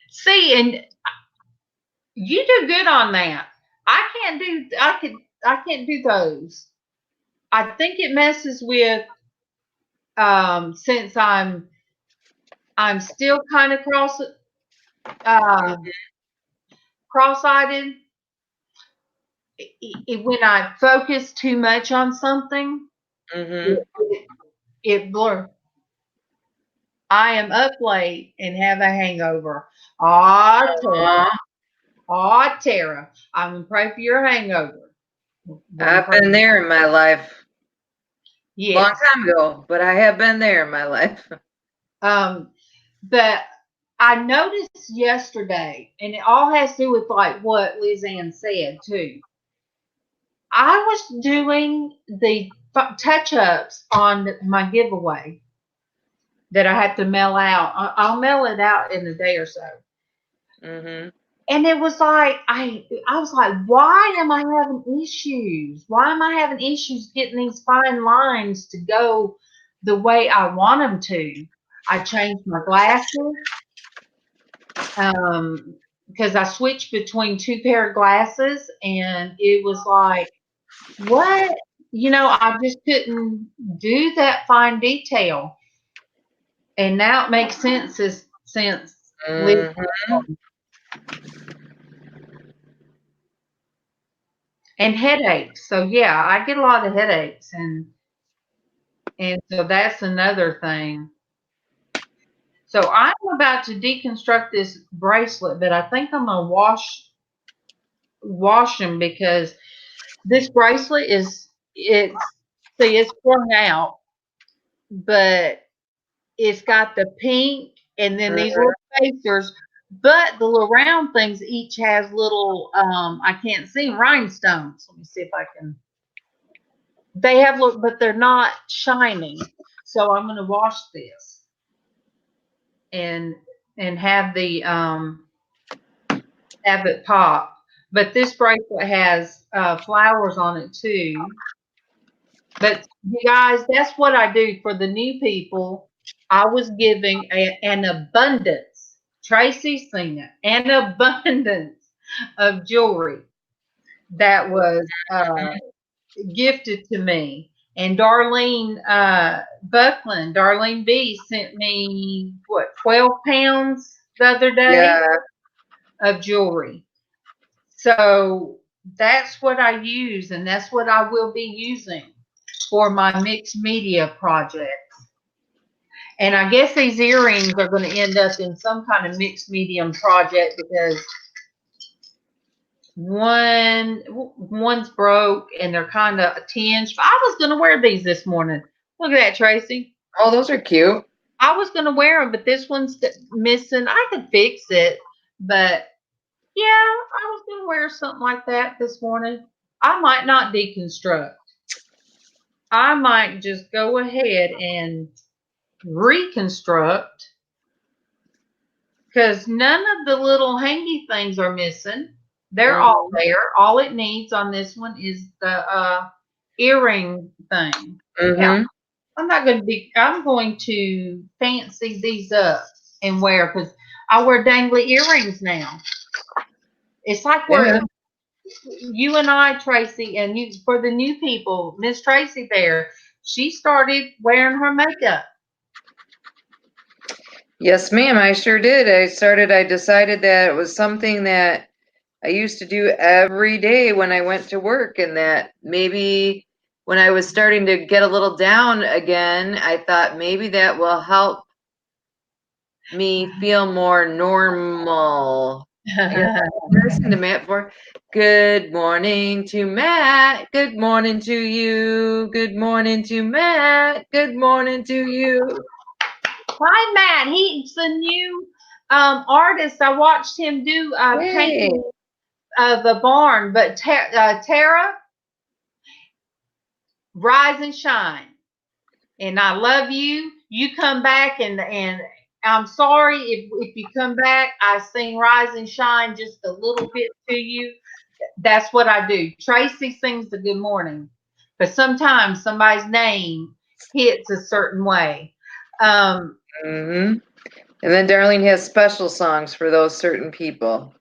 See, and you do good on that. I can't do those. I think it messes with since I'm still kind of cross-eyed. When I focus too much on something, it blurs. I am up late and have a hangover. Tara, I'm gonna pray for your hangover. I've been there in my life. Yes. Long time ago, but I have been there in my life. But I noticed yesterday, and it all has to do with like what LizzAnn said too. I was doing the touch-ups on my giveaway that I have to mail out. I'll mail it out in a day or so. And it was like I was like, why am I having issues? Why am I having issues getting these fine lines to go the way I want them to? I changed my glasses because I switched between 2 pair of glasses, and it was like, what? I just couldn't do that fine detail. And now it makes sense since and headaches. So yeah, I get a lot of headaches, and so that's another thing. So I'm about to deconstruct this bracelet, but I think I'm gonna wash them because this bracelet it's sprung out, but it's got the pink and then these little spacers, but the little round things each has little I can't see rhinestones. Let me see if I can. They have but they're not shining. So I'm gonna wash this and have the have it pop. But this bracelet has flowers on it too. But you guys, that's what I do for the new people. I was giving an abundance. Traci's seen it, an abundance of jewelry that was gifted to me. And Darlene Buckland, Darlene B sent me 12 pounds the other day of jewelry. So that's what I use, and that's what I will be using for my mixed media project. And I guess these earrings are going to end up in some kind of mixed medium project because one's broke and they're kind of tinged. I was going to wear these this morning. Look at that, Tracy. Oh, those are cute. I was going to wear them, but this one's missing. I could fix it, but yeah, I was going to wear something like that this morning. I might not deconstruct. I might just go ahead and reconstruct because none of the little hangy things are missing. They're all there. All it needs on this one is the earring thing. Yeah. I'm going to fancy these up and wear because I wear dangly earrings now. It's like we're you and I, Tracy, and you for the new people, Miss Tracy there, she started wearing her makeup. Yes, ma'am, I sure did. I decided that it was something that I used to do every day when I went to work, and that maybe when I was starting to get a little down again, I thought maybe that will help me feel more normal. Listen to Matt for good morning to Matt. Good morning to you. Good morning to Matt. Good morning to you. Hi, Matt. He's the new artist. I watched him do painting of the barn. But Tara, rise and shine. And I love you. You come back, and I'm sorry if you come back. I sing rise and shine just a little bit to you. That's what I do. Tracy sings the good morning, but sometimes somebody's name hits a certain way. And then Darlene has special songs for those certain people.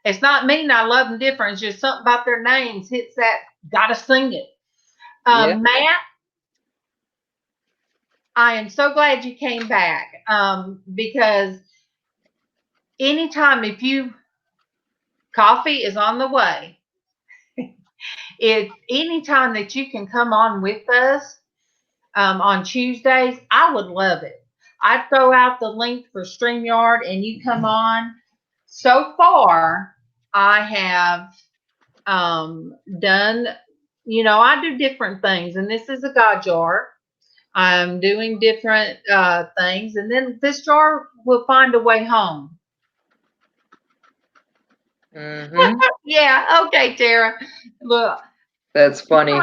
It's not mean I love them different. It's just something about their names hits that. Gotta sing it. Matt, I am so glad you came back because anytime coffee is on the way. If anytime that you can come on with us on Tuesdays, I would love it. I'd throw out the link for StreamYard and you come on. So far, I have done, I do different things, and this is a God jar. I'm doing different things, and then this jar will find a way home. Yeah, okay, Tara. Look. That's funny.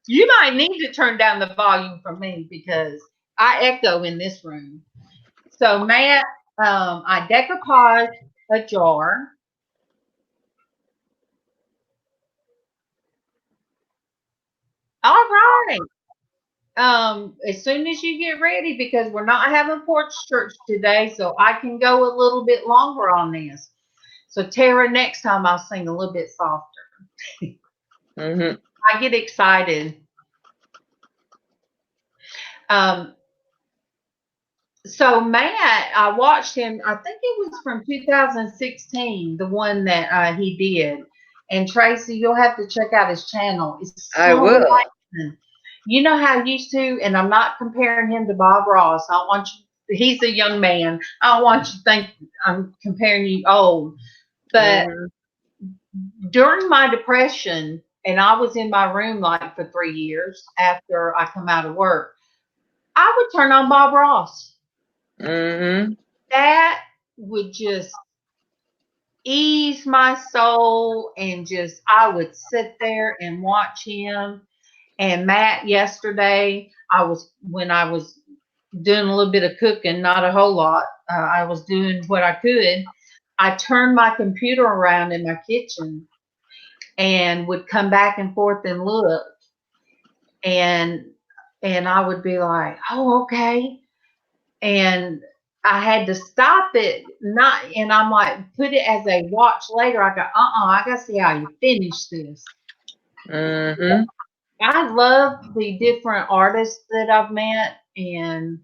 You might need to turn down the volume for me because I echo in this room. So, Matt, I decoupage a jar. All right. As soon as you get ready, because we're not having Porch Church today, so I can go a little bit longer on this. So, Tara, next time I'll sing a little bit softer. I get excited. So Matt, I watched him. I think it was from 2016, the one that he did. And Tracy, you'll have to check out his channel. It's so I will. relaxing. You know how I used to, and I'm not comparing him to Bob Ross. I don't want you. He's a young man. I don't want you to think I'm comparing you old. But during my depression, and I was in my room like for 3 years after I come out of work, I would turn on Bob Ross. That would just ease my soul, and I would sit there and watch him. And Matt, yesterday, when I was doing a little bit of cooking, not a whole lot. I was doing what I could. I turned my computer around in my kitchen and would come back and forth and look. And I would be like, oh, okay. And I had to stop it, and I'm like, put it as a watch later. I go, I gotta see how you finish this. I love the different artists that I've met, and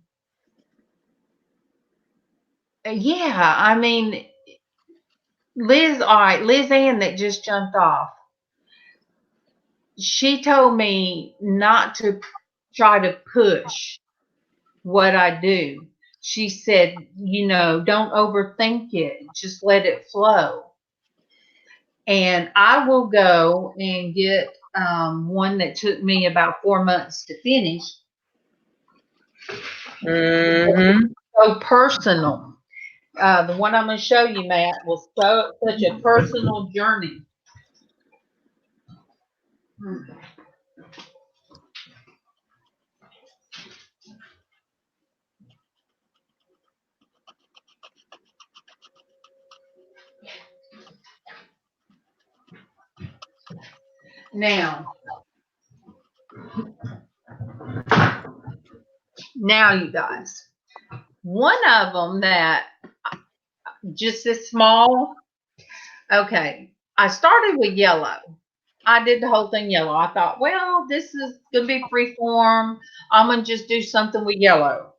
yeah, I mean, LizzAnn that just jumped off. She told me not to try to push what I do. She said, don't overthink it. Just let it flow. And I will go and get one that took me about 4 months to finish. Mm-hmm. So personal. The one I'm going to show you, Matt, was such a personal journey. Now, you guys, one of them that just this small. Okay, I started with yellow. I did the whole thing yellow. I thought, well, this is going to be free form. I'm going to just do something with yellow.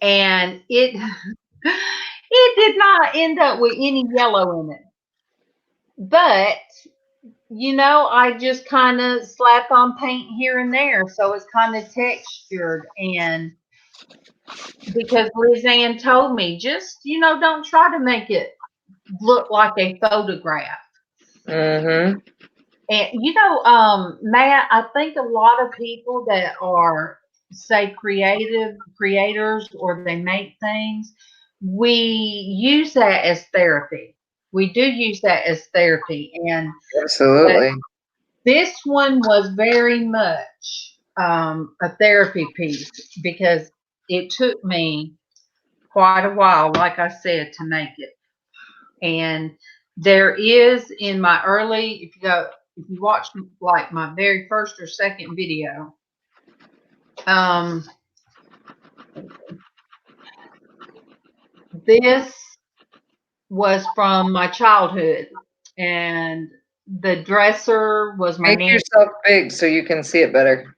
And it did not end up with any yellow in it. But, I just kind of slap on paint here and there. So it's kind of textured. And because LizzAnn told me, just, don't try to make it look like a photograph. Mm-hmm. And Matt, I think a lot of people that are, say, creators, or they make things, we use that as therapy. We do use that as therapy. And Absolutely. this one was very much a therapy piece, because it took me quite a while, like I said, to make it. And there is, in my early, if you watch like my very first or second video, this was from my childhood, and the dresser was my Make nanny. yourself big so you can see it better.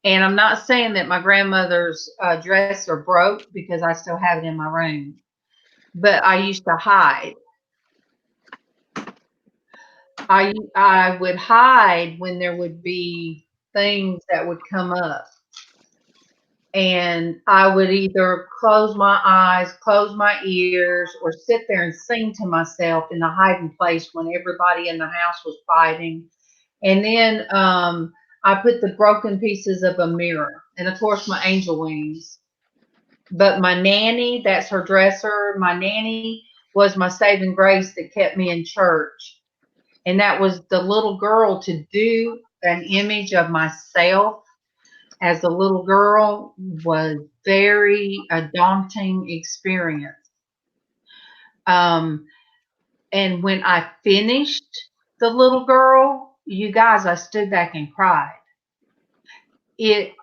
And I'm not saying that my grandmother's dresser broke, because I still have it in my room, but I used to hide. I would hide when there would be things that would come up. And I would either close my eyes, close my ears, or sit there and sing to myself in the hiding place when everybody in the house was fighting. And then I put the broken pieces of a mirror, and of course my angel wings. But my nanny, that's her dresser. My nanny was my saving grace that kept me in church. And that was the little girl. To do an image of myself as a little girl was a daunting experience. And when I finished the little girl, you guys, I stood back and cried. It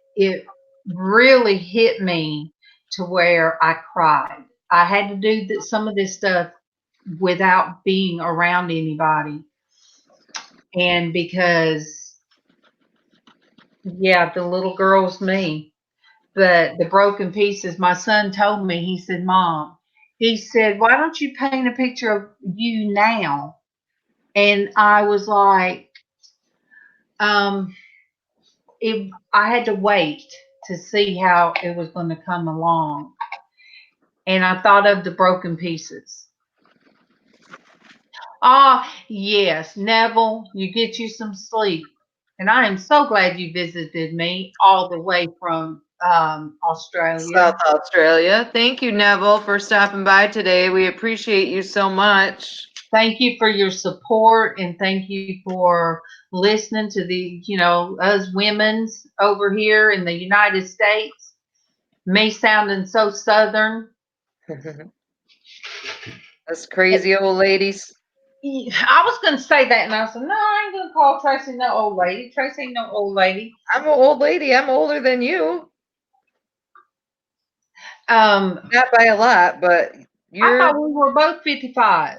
really hit me to where I cried. I had to do some of this stuff without being around anybody. And because, yeah, the little girl's me. But the broken pieces, my son told me, he said, Mom, he said, why don't you paint a picture of you now? And I was like, I had to wait to see how it was going to come along. And I thought of the broken pieces. Yes, Neville, you get you some sleep. And I am so glad you visited me all the way from Australia. South Australia. Thank you, Neville, for stopping by today. We appreciate you so much. Thank you for your support, and thank you for listening to us women's over here in the United States. Me sounding so Southern. Us crazy old ladies. I was going to say that, and I said, no, I ain't going to call Traci no old lady. Traci ain't no old lady. I'm an old lady. I'm older than you. Not by a lot, but I thought we were both 55.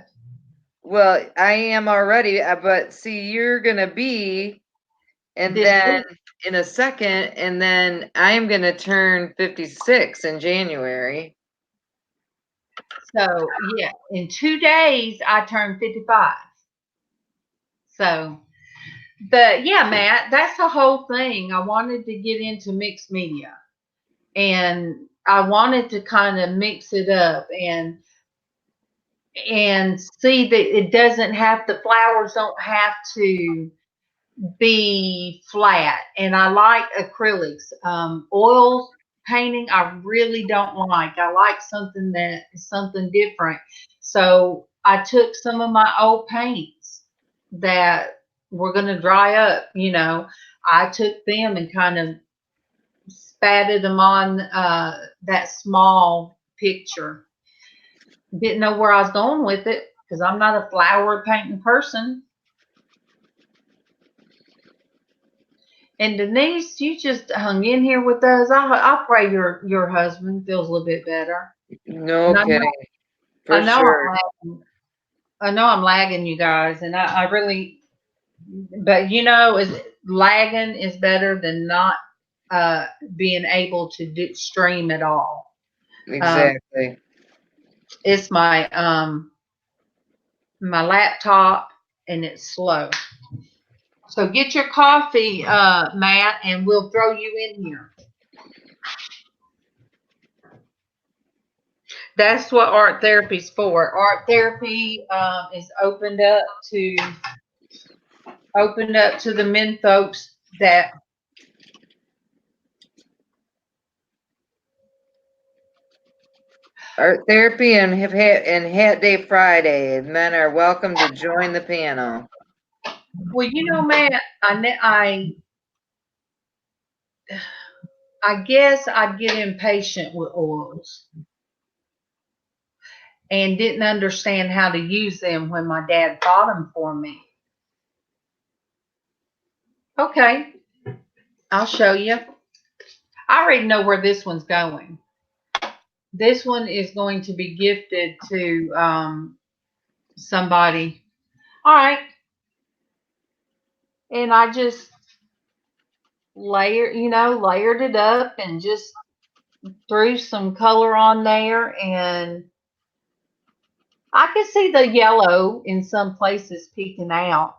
Well, I am already, but see, you're going to be, and then in a second, and then I'm going to turn 56 in January. So, yeah, in 2 days, I turned 55. So, but yeah, Matt, that's the whole thing. I wanted to get into mixed media. and I wanted to kind of mix it up and see that it doesn't have, the flowers don't have to be flat. And I like acrylics. Oil painting I really don't like. I like something that is something different. So I took some of my old paints that were going to dry up, you know, I took them and kind of spatted them on that small picture. Didn't know where I was going with it because I'm not a flower painting person. And Denise, you just hung in here with us. I pray your husband feels a little bit better. No And kidding. For I know sure. I'm lagging, you guys, and I really, but you know, is lagging is better than not being able to stream at all. Exactly. It's my laptop and it's slow. So get your coffee, Matt, and we'll throw you in here. That's what art therapy's for. Art therapy is opened up to the men folks that Art therapy and Hat Day Friday. Men are welcome to join the panel. well, you know, Matt, I guess I get impatient with oils and didn't understand how to use them when my dad bought them for me. Okay, I'll show you. I already know where this one's going. This one is going to be gifted to somebody. All right. And I just layered it up and just threw some color on there, and I could see the yellow in some places peeking out.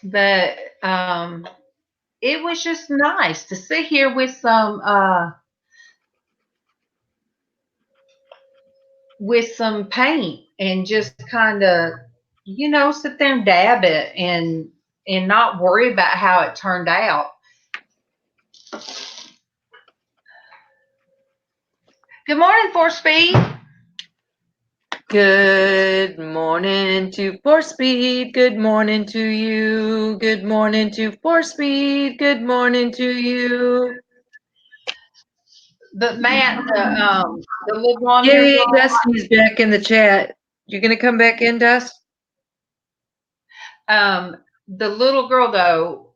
But it was just nice to sit here with some paint and just kind of, you know, sit there and dab it and not worry about how it turned out. Good morning, 4Speed. Good morning to 4Speed. Good morning to you. Good morning to 4Speed. Good morning to you. But Matt, the little blonde hair Yay, girl. Destiny's back in the chat. You gonna come back in, Dust? The little girl though,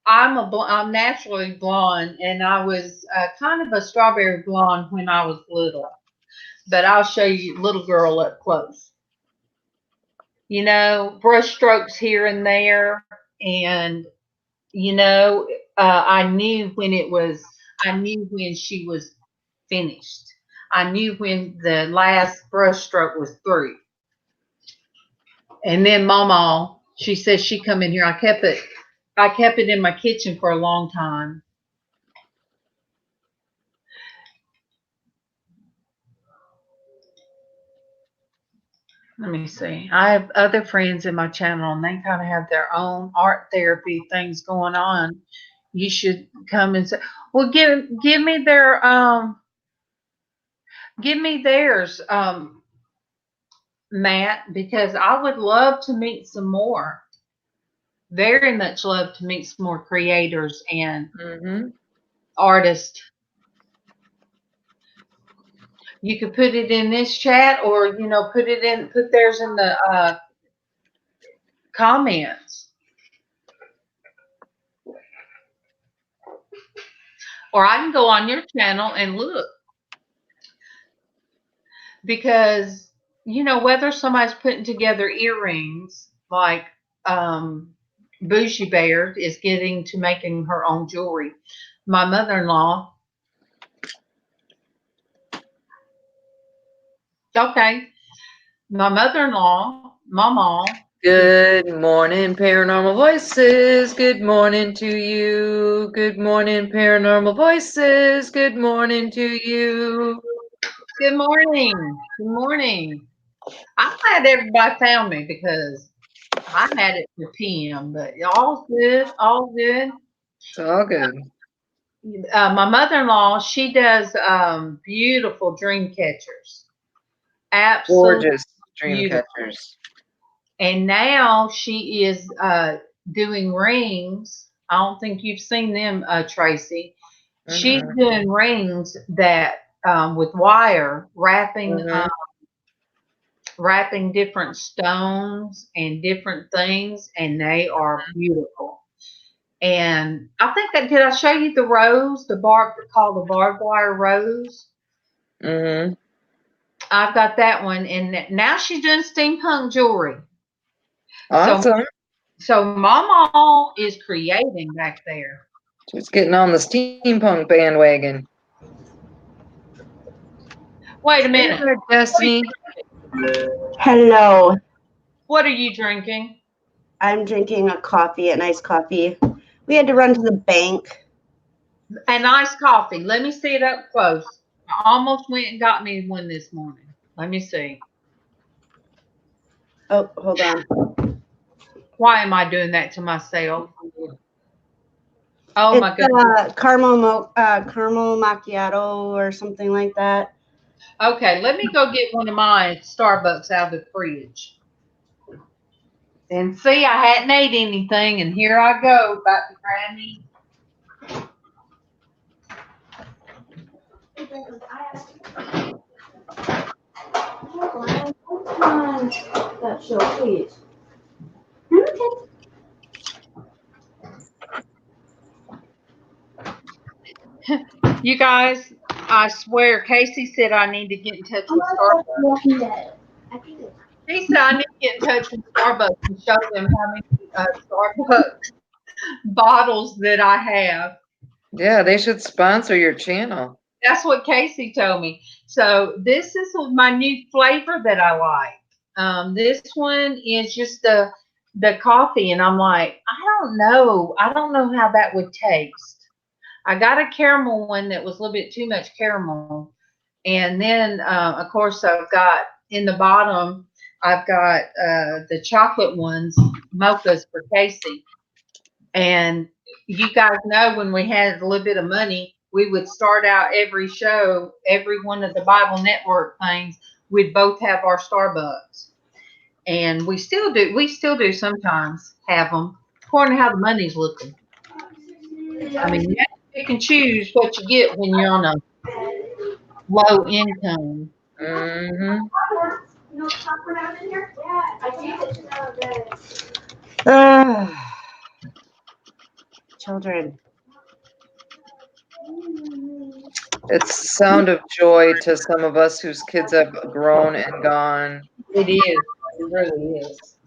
I'm naturally blonde, and I was kind of a strawberry blonde when I was little. But I'll show you little girl up close. You know, brush strokes here and there, and you know, I knew when she was finished. I knew when the last brush stroke was through. And then MawMaw, she says she come in here. I kept it in my kitchen for a long time. Let me see. I have other friends in my channel, and they kind of have their own art therapy things going on. You should come and say, well, give me theirs, Matt, because I would love to meet some more. Very much love to meet some more creators and artists. You could put it in this chat, or you know, put theirs in the comments, or I can go on your channel and look, because you know, whether somebody's putting together earrings like Bougie Bear is getting to making her own jewelry. My mother-in-law. Okay. My mother-in-law, MawMaw, Good morning, Paranormal Voices. Good morning to you. Good morning, Paranormal Voices. Good morning to you. Good morning. Good morning. I'm glad everybody found me because I had it for PM, but all good, all good. It's all good. My mother-in-law, she does beautiful dream catchers. Absolutely Gorgeous dream beautiful. catchers. And now she is doing rings. I don't think you've seen them, Traci. She's doing rings that with wire, wrapping different stones and different things, and they are beautiful. And I think that did I show you the rose, called the barbed wire rose? Mm-hmm. I've got that one, and now she's doing steampunk jewelry. Awesome. So MawMaw is creating back there. She's getting on the steampunk bandwagon. Wait a minute. Destiny. Hello. What are you drinking? I'm drinking a coffee, a nice coffee. We had to run to the bank. A nice coffee. Let me see it up close. I almost went and got me one this morning. Let me see. Oh, hold on. Why am I doing that to myself? Oh my goodness. Caramel macchiato or something like that. Okay, let me go get one of my Starbucks out of the fridge. And see, I hadn't ate anything, and here I go, about to grab me. That show, please. You guys, I swear, Casey said I need to get in touch with Starbucks. He said I need to get in touch with Starbucks and show them how many Starbucks bottles that I have. Yeah, they should sponsor your channel. That's what Casey told me. So this is my new flavor that I like. This one is just the coffee, and I'm like, I don't know how that would taste. I got a caramel one that was a little bit too much caramel, and then of course I've got in the bottom I've got the chocolate ones, mochas for Casey. And you guys know when we had a little bit of money, we would start out every show, every one of the Bible Network things, we'd both have our Starbucks. And we still do. We still do sometimes have them, according to how the money's looking. I mean, you have to pick and choose what you get when you're on a low income. Mm-hmm. Children. It's a sound of joy to some of us whose kids have grown and gone. It is. It really is.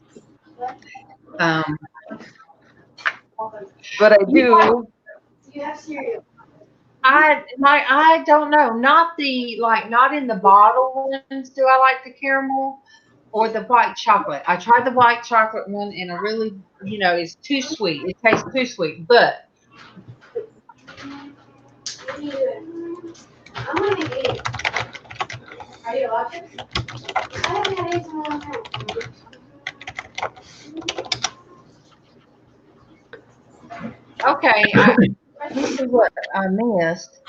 But I do. I don't know. Not in the bottle ones do I like the caramel or the white chocolate. I tried the white chocolate one and I really, it's too sweet. It tastes too sweet. But Are you watching? I haven't had eggs in a long time. okay, let me see what I missed.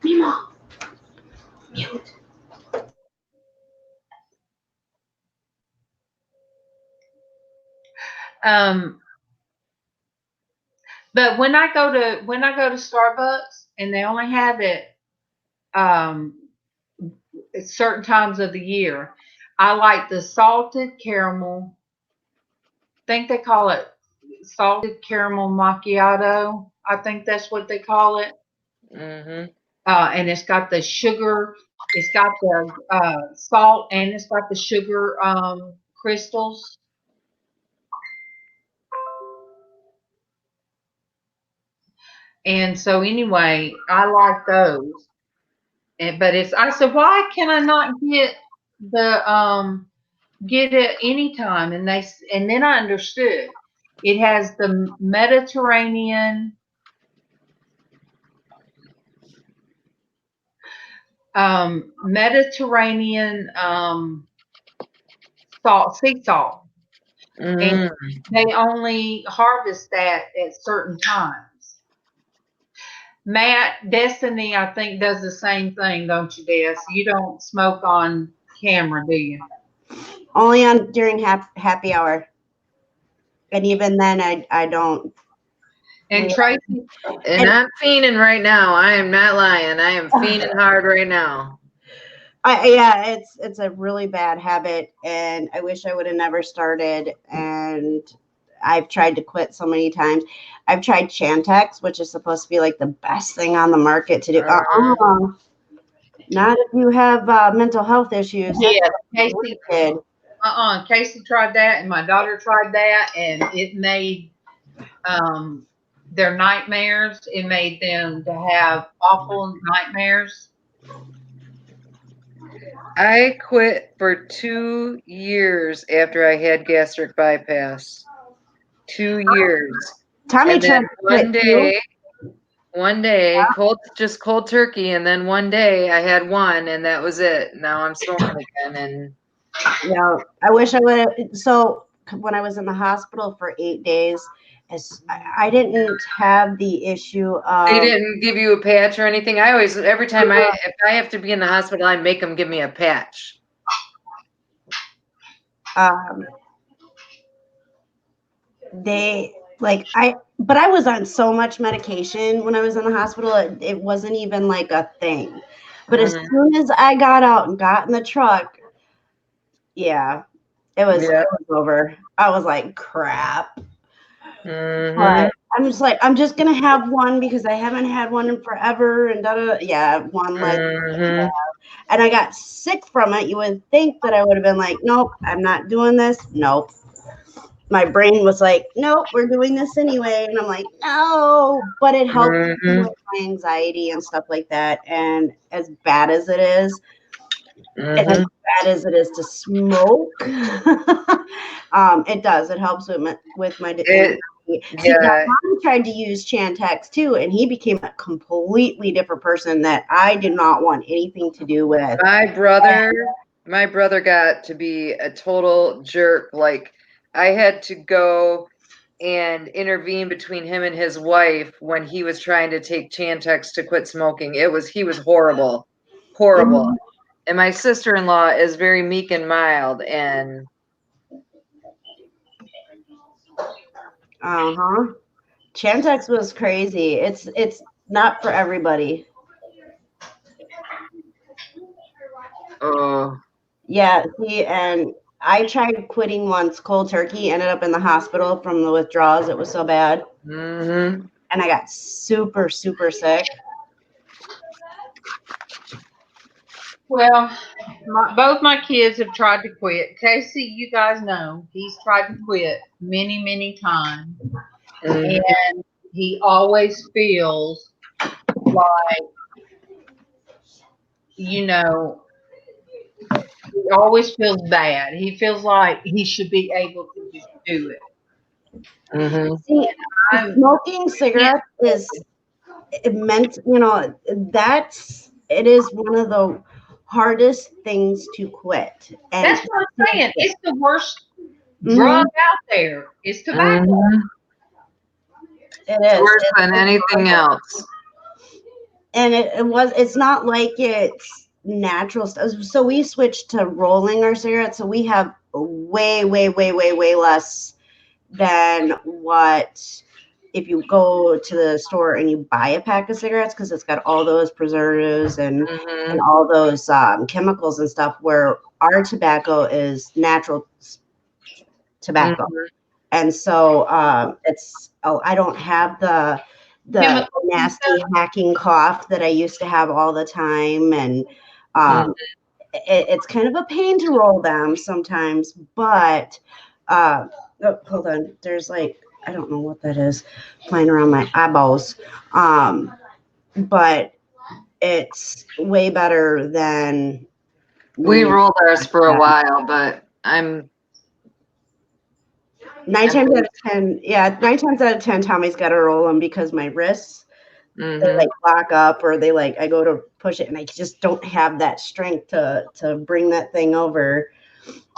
Mima. Mute. But when I go to Starbucks and they only have it at certain times of the year, I like the salted caramel. I think they call it salted caramel macchiato. I think that's what they call it. Mm-hmm. And it's got the sugar, it's got the salt, and it's got the sugar crystals. And so anyway, I like those. But I said, why can I not get the get it anytime. And then I understood. It has the Mediterranean sea salt. And they only harvest that at certain times. Matt, Destiny, I think, does the same thing, don't you, Des? You don't smoke on camera, do you? Only on during happy hour. And even then, I don't. And Traci? And I'm fiending right now. I am not lying. I am fiending hard right now. Yeah, it's a really bad habit, and I wish I would have never started. And I've tried to quit so many times. I've tried Chantix, which is supposed to be like the best thing on the market to do. Not if you have mental health issues. Yeah, Casey tried that, and my daughter tried that, and it made their nightmares. It made them to have awful nightmares. I quit for 2 years after I had gastric bypass. 2 years. Tommy tried one day, cold turkey, and then one day I had one, and that was it. Now I'm smoking again, and yeah, I wish I would have. So when I was in the hospital for 8 days, I didn't have the issue of. They didn't give you a patch or anything. Every time if I have to be in the hospital, I make them give me a patch. But I was on so much medication when I was in the hospital, it wasn't even like a thing. But as soon as I got out and got in the truck, it was over. I was like, crap. But I'm just gonna have one because I haven't had one in forever, and one like, and I got sick from it. You would think that I would have been like, nope, I'm not doing this. Nope. My brain was like, nope, we're doing this anyway. And I'm like, no, but it helped with my anxiety and stuff like that. And as bad as it is, and as bad as it is to smoke, it does. It helps with my anxiety. See, my mom tried to use Chantix too, and he became a completely different person that I did not want anything to do with. My brother got to be a total jerk. Like, I had to go and intervene between him and his wife when he was trying to take Chantix to quit smoking. He was horrible. And my sister-in-law is very meek and mild, and Chantix was crazy. It's not for everybody. Yeah, see, and I tried quitting once cold turkey, ended up in the hospital from the withdrawals. It was so bad. And I got super, super sick. Well, both my kids have tried to quit. Casey, you guys know, he's tried to quit many, many times. And he always feels like, he always feels bad. He feels like he should be able to just do it. See, smoking cigarettes is immense. It is one of the hardest things to quit. And that's what I'm saying. It's the worst drug out there. It's tobacco. It is worse than anything else. And it's not like it's natural stuff. So we switched to rolling our cigarettes. So we have way, way, way, way, way less than what if you go to the store and you buy a pack of cigarettes, because it's got all those preservatives and all those chemicals and stuff, where our tobacco is natural tobacco. And so I don't have the nasty hacking cough that I used to have all the time. And it's kind of a pain to roll them sometimes, but hold on. There's like, I don't know what that is flying around my eyeballs. But it's way better than we rolled ours for a while, but I'm 9 times out of 10, yeah, 9 times out of 10, Tommy's got to roll them because my wrists, they like lock up, or they like, I go to push it and I just don't have that strength to bring that thing over.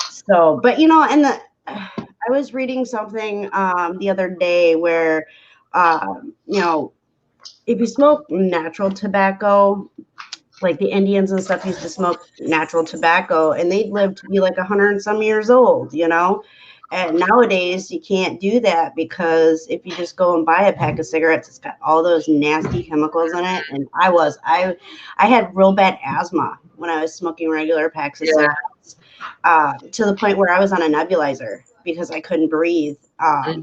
So, but you know, and I was reading something the other day where, you know, if you smoke natural tobacco, like the Indians and stuff used to smoke natural tobacco, and they'd live to be like 100 and some years old, you know. And nowadays you can't do that, because if you just go and buy a pack of cigarettes, it's got all those nasty chemicals in it. And I had real bad asthma when I was smoking regular packs of cigarettes, to the point where I was on a nebulizer because I couldn't breathe. I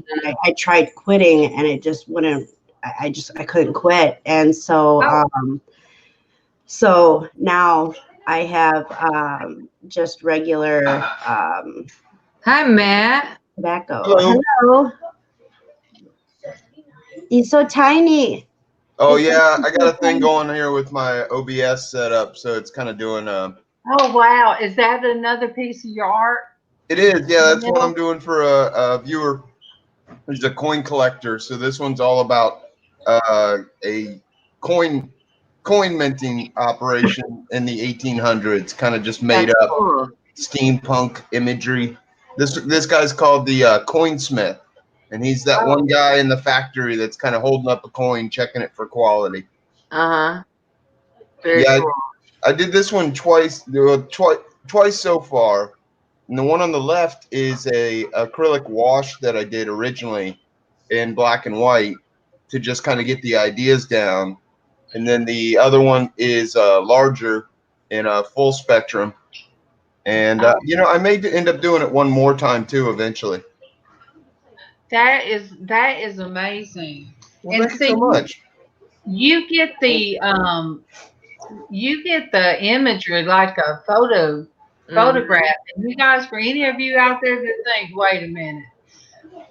tried quitting and it just wouldn't. I couldn't quit, and so so now I have just regular Hi, Matt. tobacco. Hello. He's so tiny. Oh yeah, I got a thing going here with my OBS setup, so it's kind of doing. Oh wow, is that another piece of your art? It is, yeah. That's what I'm doing for a viewer. He's a coin collector, so this one's all about a coin minting operation in the 1800s, kind of just made up steampunk imagery. This guy's called the coinsmith, and he's that one guy in the factory that's kind of holding up a coin, checking it for quality. Very cool. I did this one twice so far. And the one on the left is a acrylic wash that I did originally in black and white to just kind of get the ideas down. And then the other one is larger in a full spectrum. And, you know, I may end up doing it one more time too eventually. That is amazing. Well, thank you so much. You get the imagery like a photograph. And you guys, for any of you out there that think, wait a minute,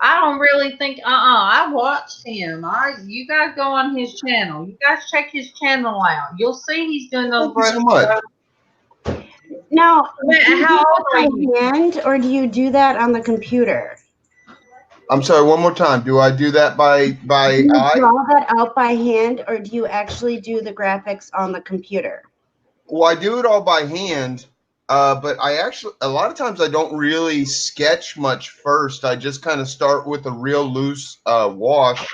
I don't really think, I watched him. You guys go on his channel. You guys check his channel out. You'll see he's doing those brush strokes. Now, how old are you? Hand, or do you do that on the computer? I'm sorry, one more time. Do I do that by do you eye? Draw that out by hand, or do you actually do the graphics on the computer? Well, I do it all by hand, but a lot of times I don't really sketch much first. I just kind of start with a real loose wash,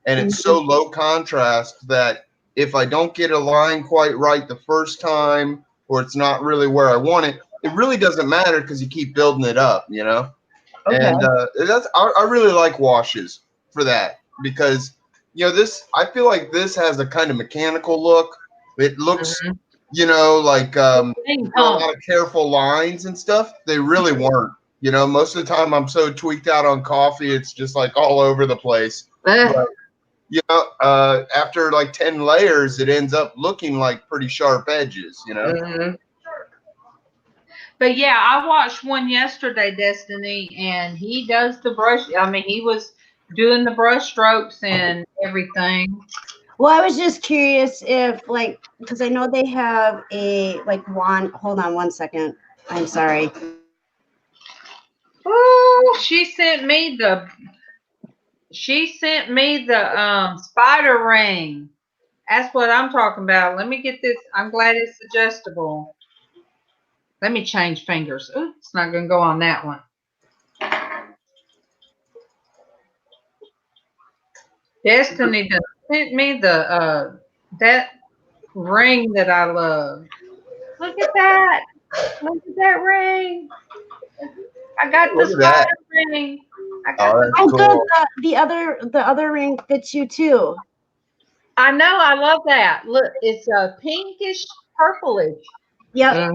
and it's so low contrast that if I don't get a line quite right the first time, or it's not really where I want it, it really doesn't matter because you keep building it up, you know? Okay. And I really like washes for that because, you know, I feel like this has a kind of mechanical look. It looks, you know, like a lot of careful lines and stuff. They really weren't. You know, most of the time I'm so tweaked out on coffee, it's just like all over the place. But, you know, after like 10 layers, it ends up looking like pretty sharp edges, you know? But yeah, I watched one yesterday, Destiny, and he does the brush. I mean, he was doing the brush strokes and everything. Well, I was just curious if, like, because I know they have a, like, wand. Hold on one second. I'm sorry. Oh, she sent me the spider ring. That's what I'm talking about. Let me get this. I'm glad it's adjustable. Let me change fingers. Ooh, it's not going to go on that one. Destiny just sent me the that ring that I love. Look at that. Look at that ring. I got the spider ring. I got cool. The other ring fits you too. I know. I love that. Look, it's a pinkish purplish. Yep.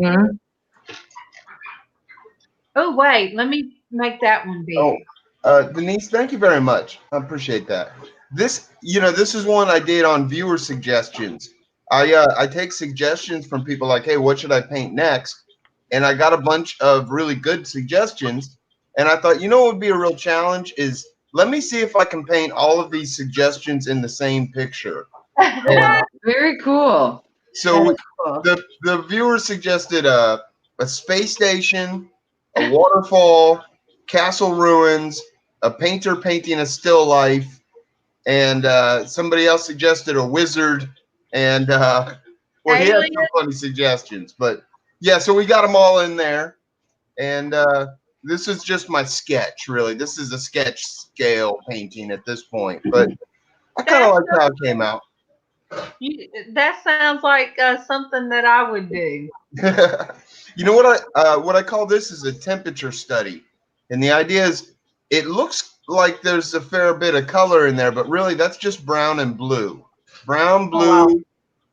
Oh, wait. Let me make that one big. Denise, thank you very much. I appreciate that. This is one I did on viewer suggestions. I take suggestions from people like, hey, what should I paint next? And I got a bunch of really good suggestions. And I thought, you know what would be a real challenge is let me see if I can paint all of these suggestions in the same picture. Very cool. So the viewer suggested a space station, a waterfall, castle ruins, a painter painting a still life, and somebody else suggested a wizard, and well, he had Alien? some funny suggestions, but yeah, so we got them all in there, and this is just my sketch, really. This is a sketch scale painting at this point, but I kind of like how it came out. That sounds like something that I would do. You know what I call this is a temperature study, and the idea is it looks like there's a fair bit of color in there, but really that's just brown and blue, brown, blue, Oh, wow.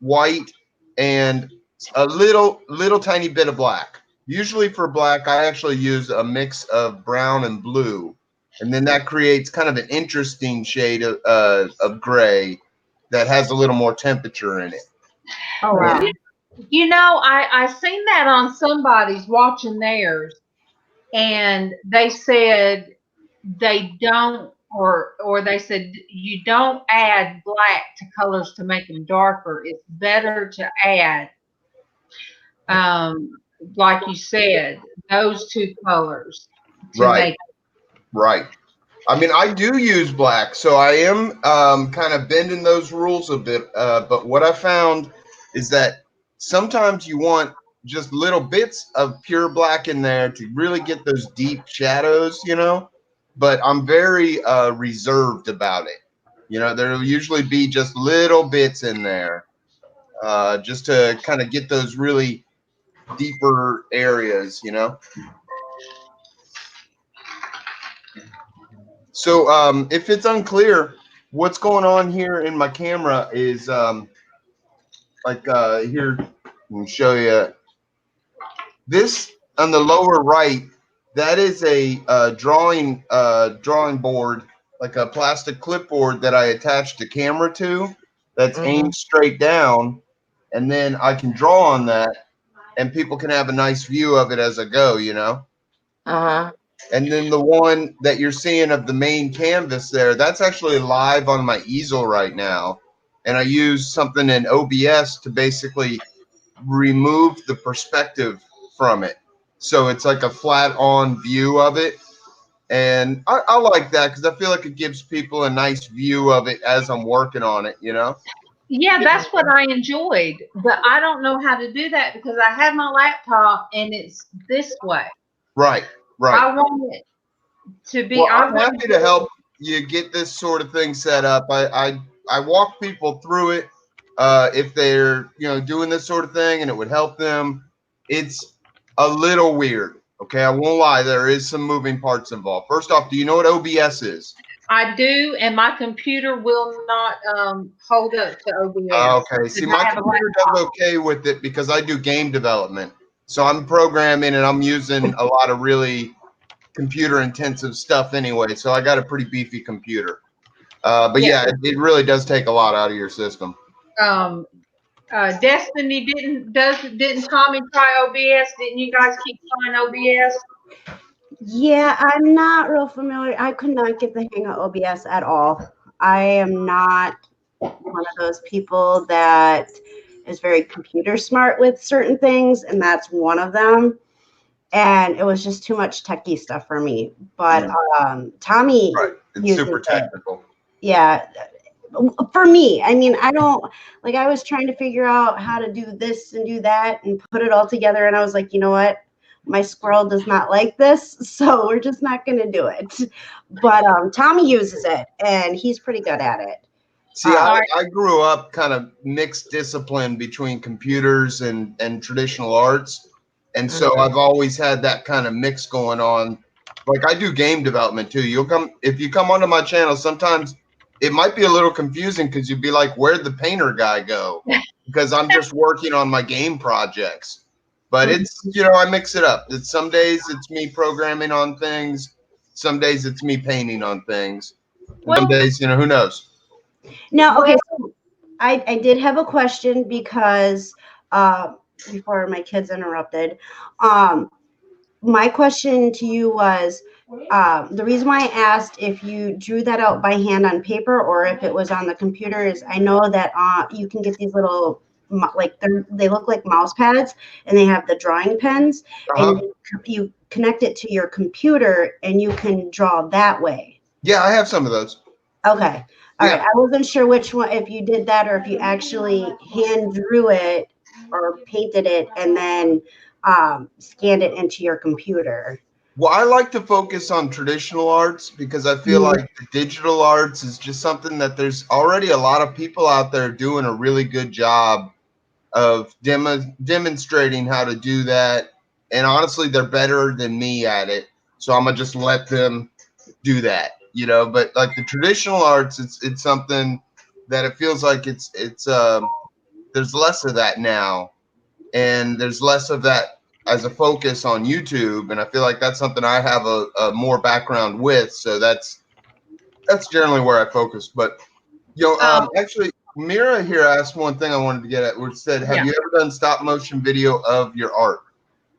white, and a little tiny bit of black. Usually for black, I actually use a mix of brown and blue, and then that creates kind of an interesting shade of gray that has a little more temperature in it. Oh, wow. You know, I seen that on somebody's watching theirs, and they said they don't, or they said you don't add black to colors to make them darker. It's better to add, like you said, those two colors to Right. make. Right. I mean, I do use black, so I am kind of bending those rules a bit. But what I found is that sometimes you want just little bits of pure black in there to really get those deep shadows, you know. But I'm very reserved about it. You know, there'll usually be just little bits in there just to kind of get those really deeper areas, you know. So if it's unclear, what's going on here in my camera is here, let me show you. This on the lower right, that is a drawing board, like a plastic clipboard that I attached a camera to that's aimed straight down, and then I can draw on that, and people can have a nice view of it as I go, you know. And then the one that you're seeing of the main canvas there, that's actually live on my easel right now. And I use something in OBS to basically remove the perspective from it. So it's like a flat on view of it. And I like that because I feel like it gives people a nice view of it as I'm working on it, you know? Yeah, that's what I enjoyed, but I don't know how to do that because I have my laptop and it's this way. Right, right. I want it to be. Well, I'm happy to help you get this sort of thing set up. I walk people through it if they're doing this sort of thing and it would help them. It's a little weird. Okay, I won't lie. There is some moving parts involved. First off, do you know what OBS is? I do, and my computer will not hold up to OBS. Okay, see, my computer does okay with it because I do game development. So I'm programming and I'm using a lot of really computer intensive stuff anyway, so I got a pretty beefy computer. But yeah, it really does take a lot out of your system. Destiny didn't Tommy try OBS? Didn't you guys keep trying OBS? Yeah, I'm not real familiar. I could not get the hang of OBS at all. I am not one of those people that is very computer smart with certain things, and that's one of them. And it was just too much techie stuff for me. But Tommy, right, it's super technical. Yeah, for me, I mean, I don't like. I was trying to figure out how to do this and do that and put it all together, and I was like, you know what? My squirrel does not like this, so we're just not going to do it. But Tommy uses it, and he's pretty good at it. See, I grew up kind of mixed discipline between computers and traditional arts. And so I've always had that kind of mix going on. Like I do game development too. If you come onto my channel, sometimes it might be a little confusing because you'd be like, where'd the painter guy go? Because I'm just working on my game projects. But it's, I mix it up. Some days it's me programming on things. Some days it's me painting on things. Some days, who knows? No, okay. So I did have a question because before my kids interrupted. My question to you was the reason why I asked if you drew that out by hand on paper or if it was on the computer is I know that you can get these little like they look like mouse pads, and they have the drawing pens, and you connect it to your computer, and you can draw that way. Yeah, I have some of those. Okay. All right. I wasn't sure which one, if you did that or if you actually hand drew it or painted it and then scanned it into your computer. Well, I like to focus on traditional arts because I feel like the digital arts is just something that there's already a lot of people out there doing a really good job of demonstrating how to do that. And honestly, they're better than me at it. So I'm going to just let them do that, you know. But like the traditional arts, it's something that it feels like it's there's less of that now. And there's less of that as a focus on YouTube, and I feel like that's something I have a more background with. So that's generally where I focus. But actually, Mira here asked one thing I wanted to get at, which said, "Have you ever done stop motion video of your art?"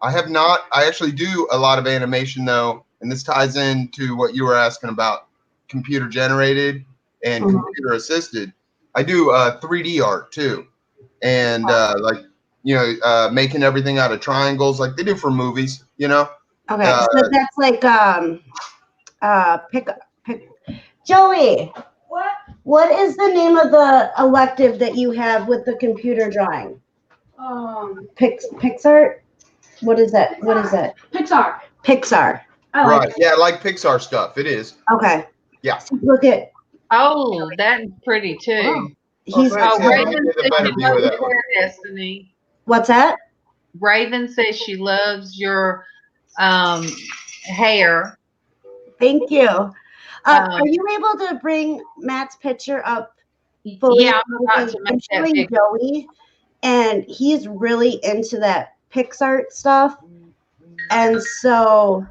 I have not. I actually do a lot of animation though, and this ties into what you were asking about computer generated and computer assisted. I do 3D art too, and making everything out of triangles like they do for movies, you know. Okay, so that's like pick Joey. What is the name of the elective that you have with the computer drawing? Pixar. What is that? What is that? Pixar. Right. Yeah, I like Pixar stuff. It is. Okay. Yeah. So look at. Oh, that's pretty too. Oh. He's Raven says she loves your Destiny. What's that? Raven says she loves your hair. Thank you. Are you able to bring Matt's picture up fully? Yeah, I'm about to make that big. Joey, and he's really into that Pixar stuff, and so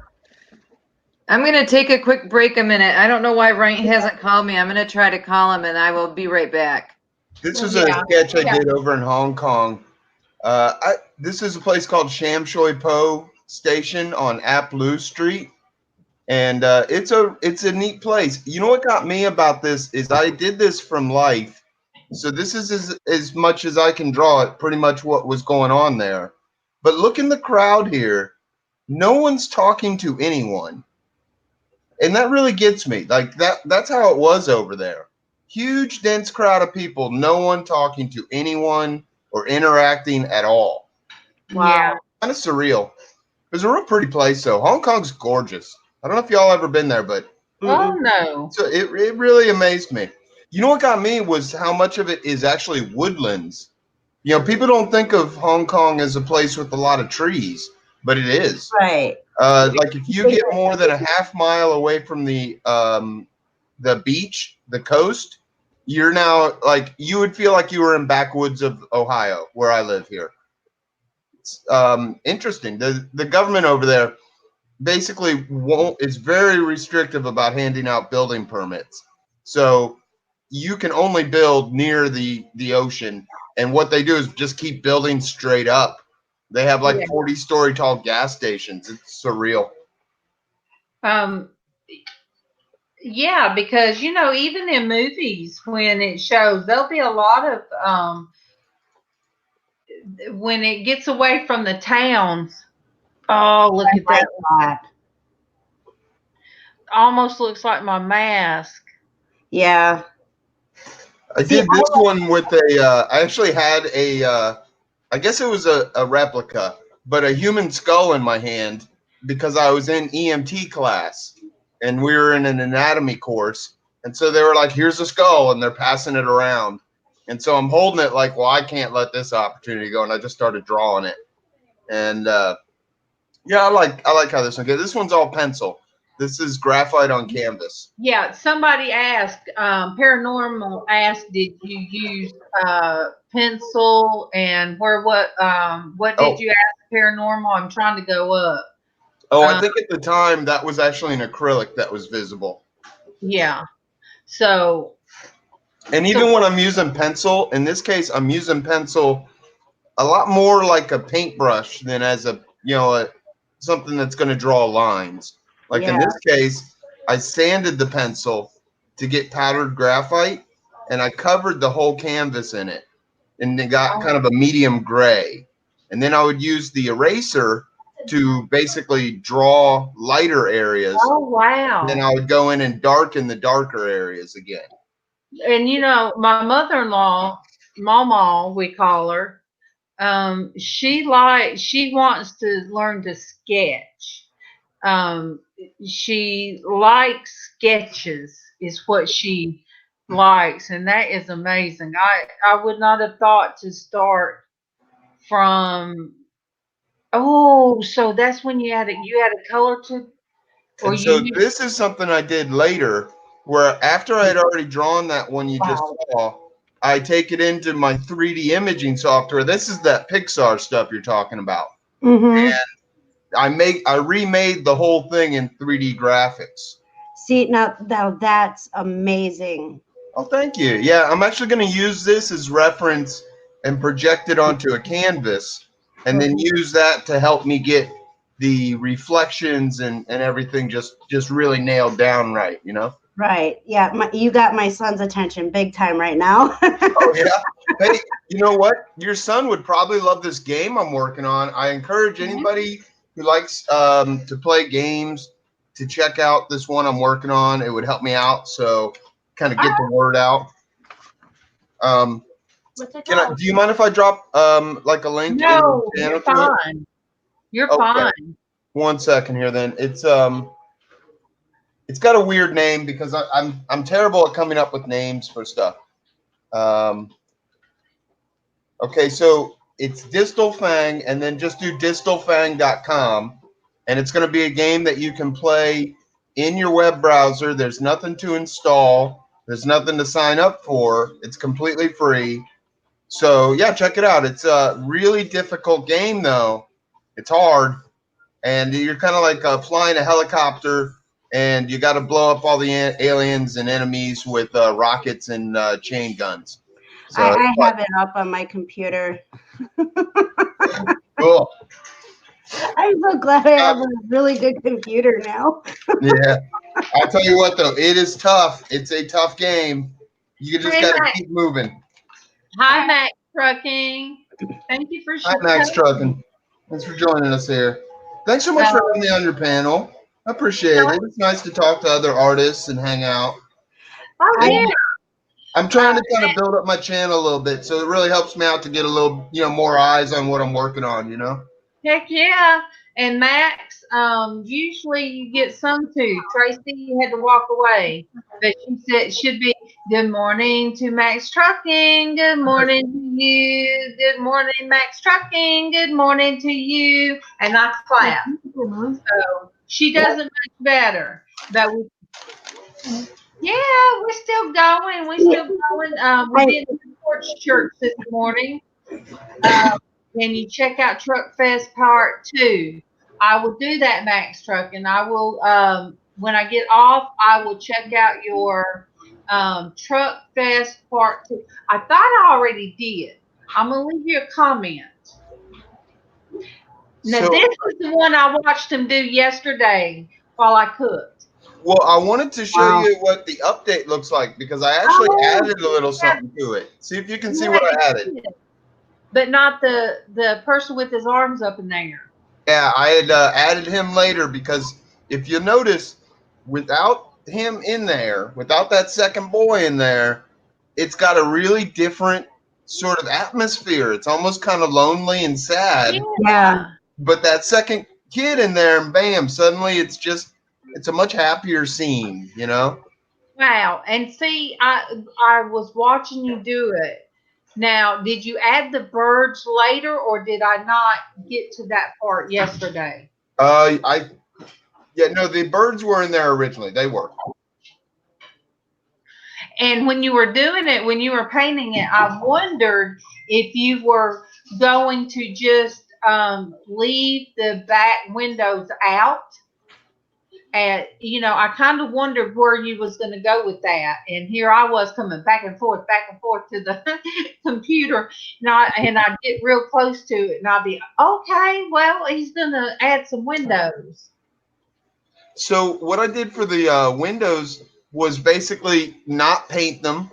I'm going to take a quick break a minute. I don't know why Ryan hasn't called me. I'm going to try to call him, and I will be right back. This is a sketch I did over in Hong Kong. This is a place called Sham Shui Po Station on Ap Lu Street, and it's a neat place. You know what got me about this is I did this from life, so this is as much as I can draw it. Pretty much what was going on there. But look in the crowd here. No one's talking to anyone, and that really gets me. Like that's how it was over there. Huge, dense crowd of people, no one talking to anyone or interacting at all. Wow. Yeah. Kind of surreal. It was a real pretty place, though. Hong Kong's gorgeous. I don't know if y'all ever been there, but no. So it really amazed me. You know what got me was how much of it is actually woodlands. You know, people don't think of Hong Kong as a place with a lot of trees, but it is. Right. Like if you get more than a half mile away from the beach, the coast, you're now like you would feel like you were in backwoods of Ohio, where I live here. It's interesting. The government over there basically is very restrictive about handing out building permits. So you can only build near the ocean, and what they do is just keep building straight up. They have like 40-story tall gas stations. It's surreal. Yeah, because even in movies when it shows, there'll be a lot of when it gets away from the towns. Oh, look at that! Almost looks like my mask. Yeah. I did this one with I actually had I guess it was a replica, but a human skull in my hand because I was in EMT class. And we were in an anatomy course. And so they were like, here's a skull, and they're passing it around. And so I'm holding it like, well, I can't let this opportunity go. And I just started drawing it. And I like how this one goes. This one's all pencil. This is graphite on canvas. Yeah, somebody asked, Paranormal asked, did you use pencil and what did you ask Paranormal? I'm trying to go up. Oh, I think at the time that was actually an acrylic that was visible. Yeah. So. And even when I'm using pencil, in this case, I'm using pencil a lot more like a paintbrush than as something that's going to draw lines. Like in this case, I sanded the pencil to get powdered graphite, and I covered the whole canvas in it. and they got kind of a medium gray. And then I would use the eraser to basically draw lighter areas. Oh, wow. Then I would go in and darken the darker areas again. And my mother-in-law, MawMaw, we call her, she wants to learn to sketch. She likes sketches, is what she likes, and that is amazing. I would not have thought to start from. Oh, so that's when you had a color to, or And so you. this is something I did later, where after I had already drawn that one you just saw, I take it into my 3D imaging software. This is that Pixar stuff you're talking about. Mm-hmm. And I remade the whole thing in 3D graphics. See, now that's amazing. Oh, thank you. Yeah, I'm actually going to use this as reference and project it onto a canvas, and then use that to help me get the reflections and everything just really nailed down right, you know? Right. Yeah. You got my son's attention big time right now. Oh, yeah. Hey, you know what? Your son would probably love this game I'm working on. I encourage anybody who likes to play games to check out this one I'm working on. It would help me out. So kind of get the word out. What's it Do called? you mind if I drop like a link? No, in the you're channel to it? fine. You're Okay. fine. 1 second here, then. It's got a weird name because I'm terrible at coming up with names for stuff. Okay, so it's Distal Fang, and then just do distalfang.com, and it's going to be a game that you can play in your web browser. There's nothing to install. There's nothing to sign up for. It's completely free. So yeah, check it out. It's a really difficult game, though. It's hard, and you're kind of like flying a helicopter, and you got to blow up all the aliens and enemies with rockets and chain guns. So I have it up on my computer. cool. I'm so glad I have a really good computer now. Yeah, I tell you what, though, it is tough. It's a tough game. You just got to keep moving. Hi, Max Trucking. Thank you for Hi, Max Trucking. Thanks for joining us here. Thanks so much for having me on your panel. I appreciate it. It's nice to talk to other artists and hang out. Oh, yeah. I'm trying to kind of build up my channel a little bit, so it really helps me out to get a little, more eyes on what I'm working on, Heck yeah. And Max, usually you get some too. Traci had to walk away, but she said it should be good morning to Max Trucking. Good morning to you. Good morning, Max Trucking. Good morning to you. And I clap. So she does it much better. But we're still going. We did the Porch Church this morning. And you check out Truck Fest Part 2. I will do that, Max Truck, and I will, when I get off, I will check out your Truck Fest Part 2. I thought I already did. I'm going to leave you a comment. Now, this is the one I watched him do yesterday while I cooked. Well, I wanted to show you what the update looks like because I actually added a little something to it. See if you can see what I added. But not the person with his arms up in there. Yeah, I had added him later because if you notice, without him in there, without that second boy in there, it's got a really different sort of atmosphere. It's almost kind of lonely and sad. Yeah. But that second kid in there, and bam, suddenly it's a much happier scene, Wow. And see, I was watching you do it. Now, did you add the birds later, or did I not get to that part yesterday? The birds were in there originally. They were. And when you were doing it, when you were painting it, I wondered if you were going to just leave the back windows out. And, I kind of wondered where you was going to go with that. And here I was coming back and forth to the computer. And I'd get real close to it. And I'd be, okay, well, he's going to add some windows. So what I did for the windows was basically not paint them,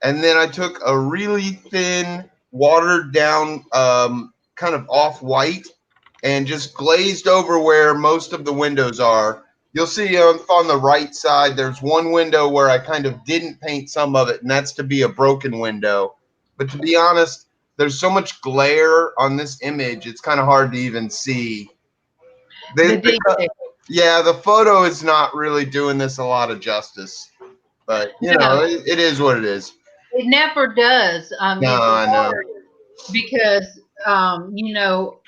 and then I took a really thin, watered down, kind of off-white, and just glazed over where most of the windows are. You'll see on the right side, there's one window where I kind of didn't paint some of it, and that's to be a broken window. But to be honest, there's so much glare on this image, it's kind of hard to even see. Yeah, the photo is not really doing this a lot of justice. But, you know, it is what it is. It never does. No, I know. Because, you know,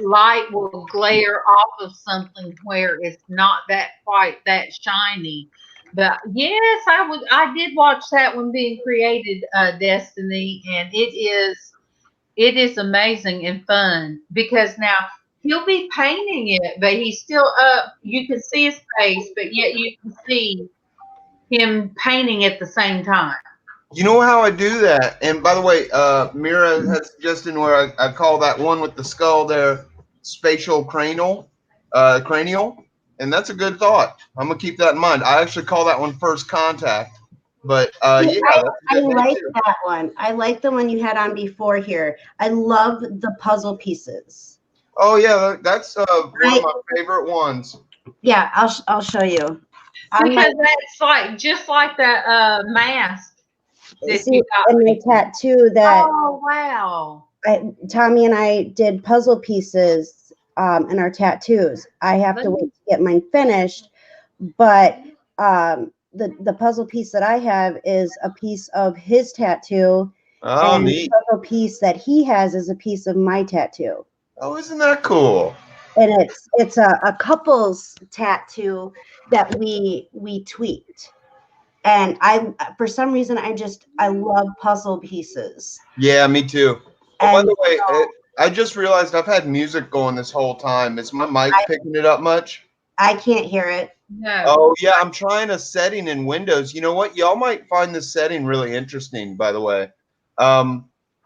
light will glare off of something where it's not that quite that shiny. But yes, I did watch that one being created, Destiny, and it is amazing and fun because now he'll be painting it, but he's still up. You can see his face, but yet you can see him painting at the same time. You know how I do that? And by the way, Mira had suggested where I call that one with the skull there spatial cranial, and that's a good thought. I'm gonna keep that in mind. I actually call that one first contact. But yeah, I like that one. I like the one you had on before here. I love the puzzle pieces. Oh yeah, that's one of my favorite ones. Yeah, I'll show you. Because that's like just like that mask. See, and my tattoo that. Oh wow! Tommy and I did puzzle pieces in our tattoos. I have to wait to get mine finished, but the puzzle piece that I have is a piece of his tattoo, and neat. the puzzle piece that he has is a piece of my tattoo. Oh, isn't that cool? And it's a couple's tattoo that we tweaked. And for some reason, I love puzzle pieces. Yeah, me too. Oh, by the way, I just realized I've had music going this whole time. Is my mic picking it up much? I can't hear it. No. Oh, yeah, I'm trying a setting in Windows. You know what? Y'all might find this setting really interesting, by the way.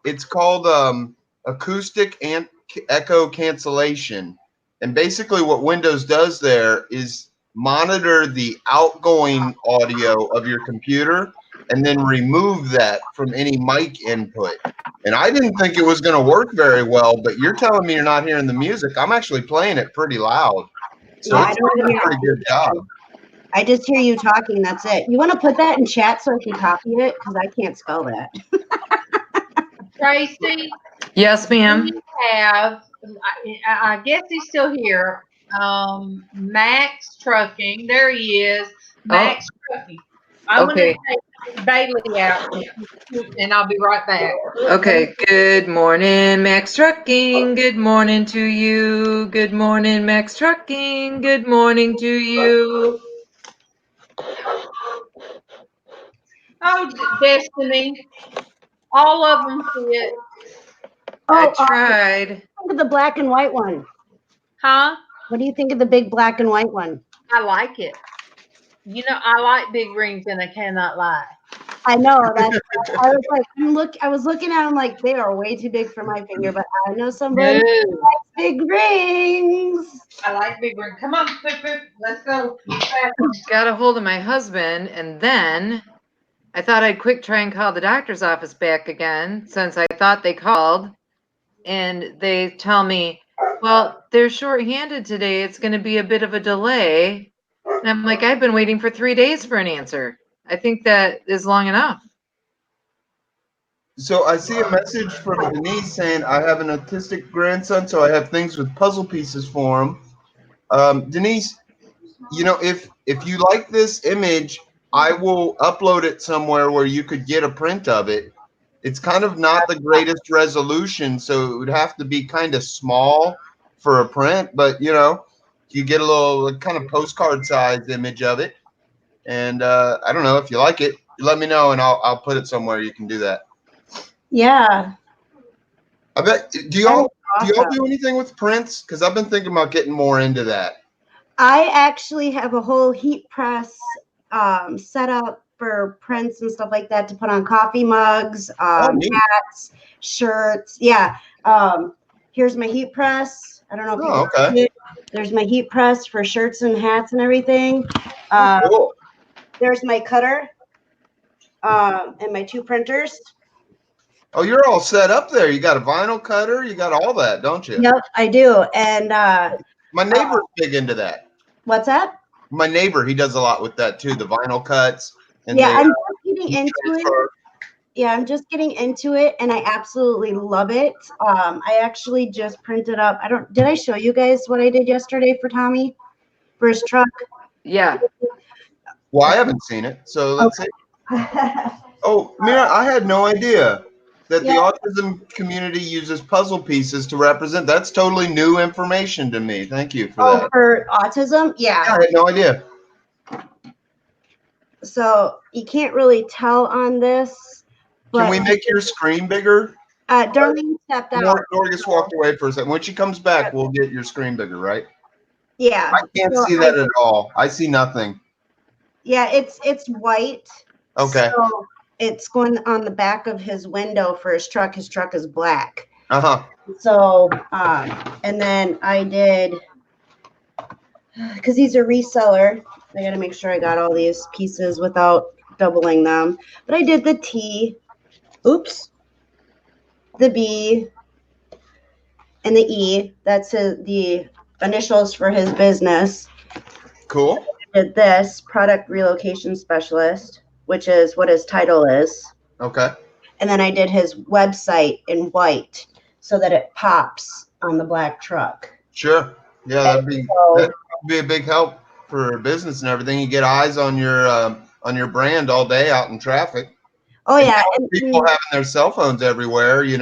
It's called acoustic and echo cancellation. And basically what Windows does there is monitor the outgoing audio of your computer and then remove that from any mic input. And I didn't think it was going to work very well, but you're telling me you're not hearing the music. I'm actually playing it pretty loud. So it's doing a pretty good job. I just hear you talking. That's it. You want to put that in chat so I can copy it? Because I can't spell that. Traci? Yes, ma'am. We have, I guess he's still here. Max Trucking. There he is. Max Trucking. I'm going to take Bailey out and I'll be right back. Okay. Good morning, Max Trucking. Good morning to you. Good morning, Max Trucking. Good morning to you. Oh, Destiny. All of them fit. I tried. What do you think of the black and white one? Huh? What do you think of the big black and white one? I like it. You know, I like big rings and I cannot lie. I know that. I was looking at them like they are way too big for my finger, but I know somebody who likes big rings. I like big rings. Come on, let's go. Got a hold of my husband, and then I thought I'd quick try and call the doctor's office back again, since I thought they called, and they tell me, well, they're short-handed today. It's going to be a bit of a delay. And I'm like, I've been waiting for 3 days for an answer. I think that is long enough. So I see a message from Denise saying, I have an autistic grandson, so I have things with puzzle pieces for him. Denise, you know, if you like this image, I will upload it somewhere where you could get a print of it. It's kind of not the greatest resolution, so it would have to be kind of small for a print, but you know, you get a little kind of postcard sized image of it. And I don't know, if you like it, let me know and I'll put it somewhere you can do that. Yeah. I bet. Do y'all do anything with prints? Because I've been thinking about getting more into that. I actually have a whole heat press set up for prints and stuff like that to put on coffee mugs, hats, shirts. Yeah. Here's my heat press. I don't know if you can see it. There's my heat press for shirts and hats and everything. Cool. There's my cutter. and my 2 printers. Oh, you're all set up there. You got a vinyl cutter. You got all that, don't you? Yep, I do. And My neighbor's big into that. what's that? My neighbor, he does a lot with that too. The vinyl cuts and Yeah, the I'm just getting heat into it. transfer. Yeah, I'm just getting into it, and I absolutely love it. I actually just printed up. Did I show you guys what I did yesterday for Tommy for his truck? Yeah. Well, I haven't seen it, so let's see. Oh, Mira, I had no idea that the Yeah. autism community uses puzzle pieces to represent. That's totally new information to me. Thank you for Oh, that. for autism? Yeah, Yeah. I had no idea. So you can't really tell on this, but Can we make your screen bigger? Darlene stepped out. Nora just walked away for a second. When she comes back, we'll get your screen bigger, right? Yeah. I can't So see that at all. I see nothing. Yeah, it's white. Okay. So it's going on the back of his window for his truck. His truck is black. Uh-huh. So, and then I did, because he's a reseller, I got to make sure I got all these pieces without doubling them. But I did the T, the B, and the E. That's the initials for his business. Cool. I did this, product relocation specialist, which is what his title is. Okay. And then I did his website in white so that it pops on the black truck. Sure. Yeah, that'd be a big help for business and everything. You get eyes on your brand all day out in traffic. Oh, and yeah. And people having their cell phones everywhere, they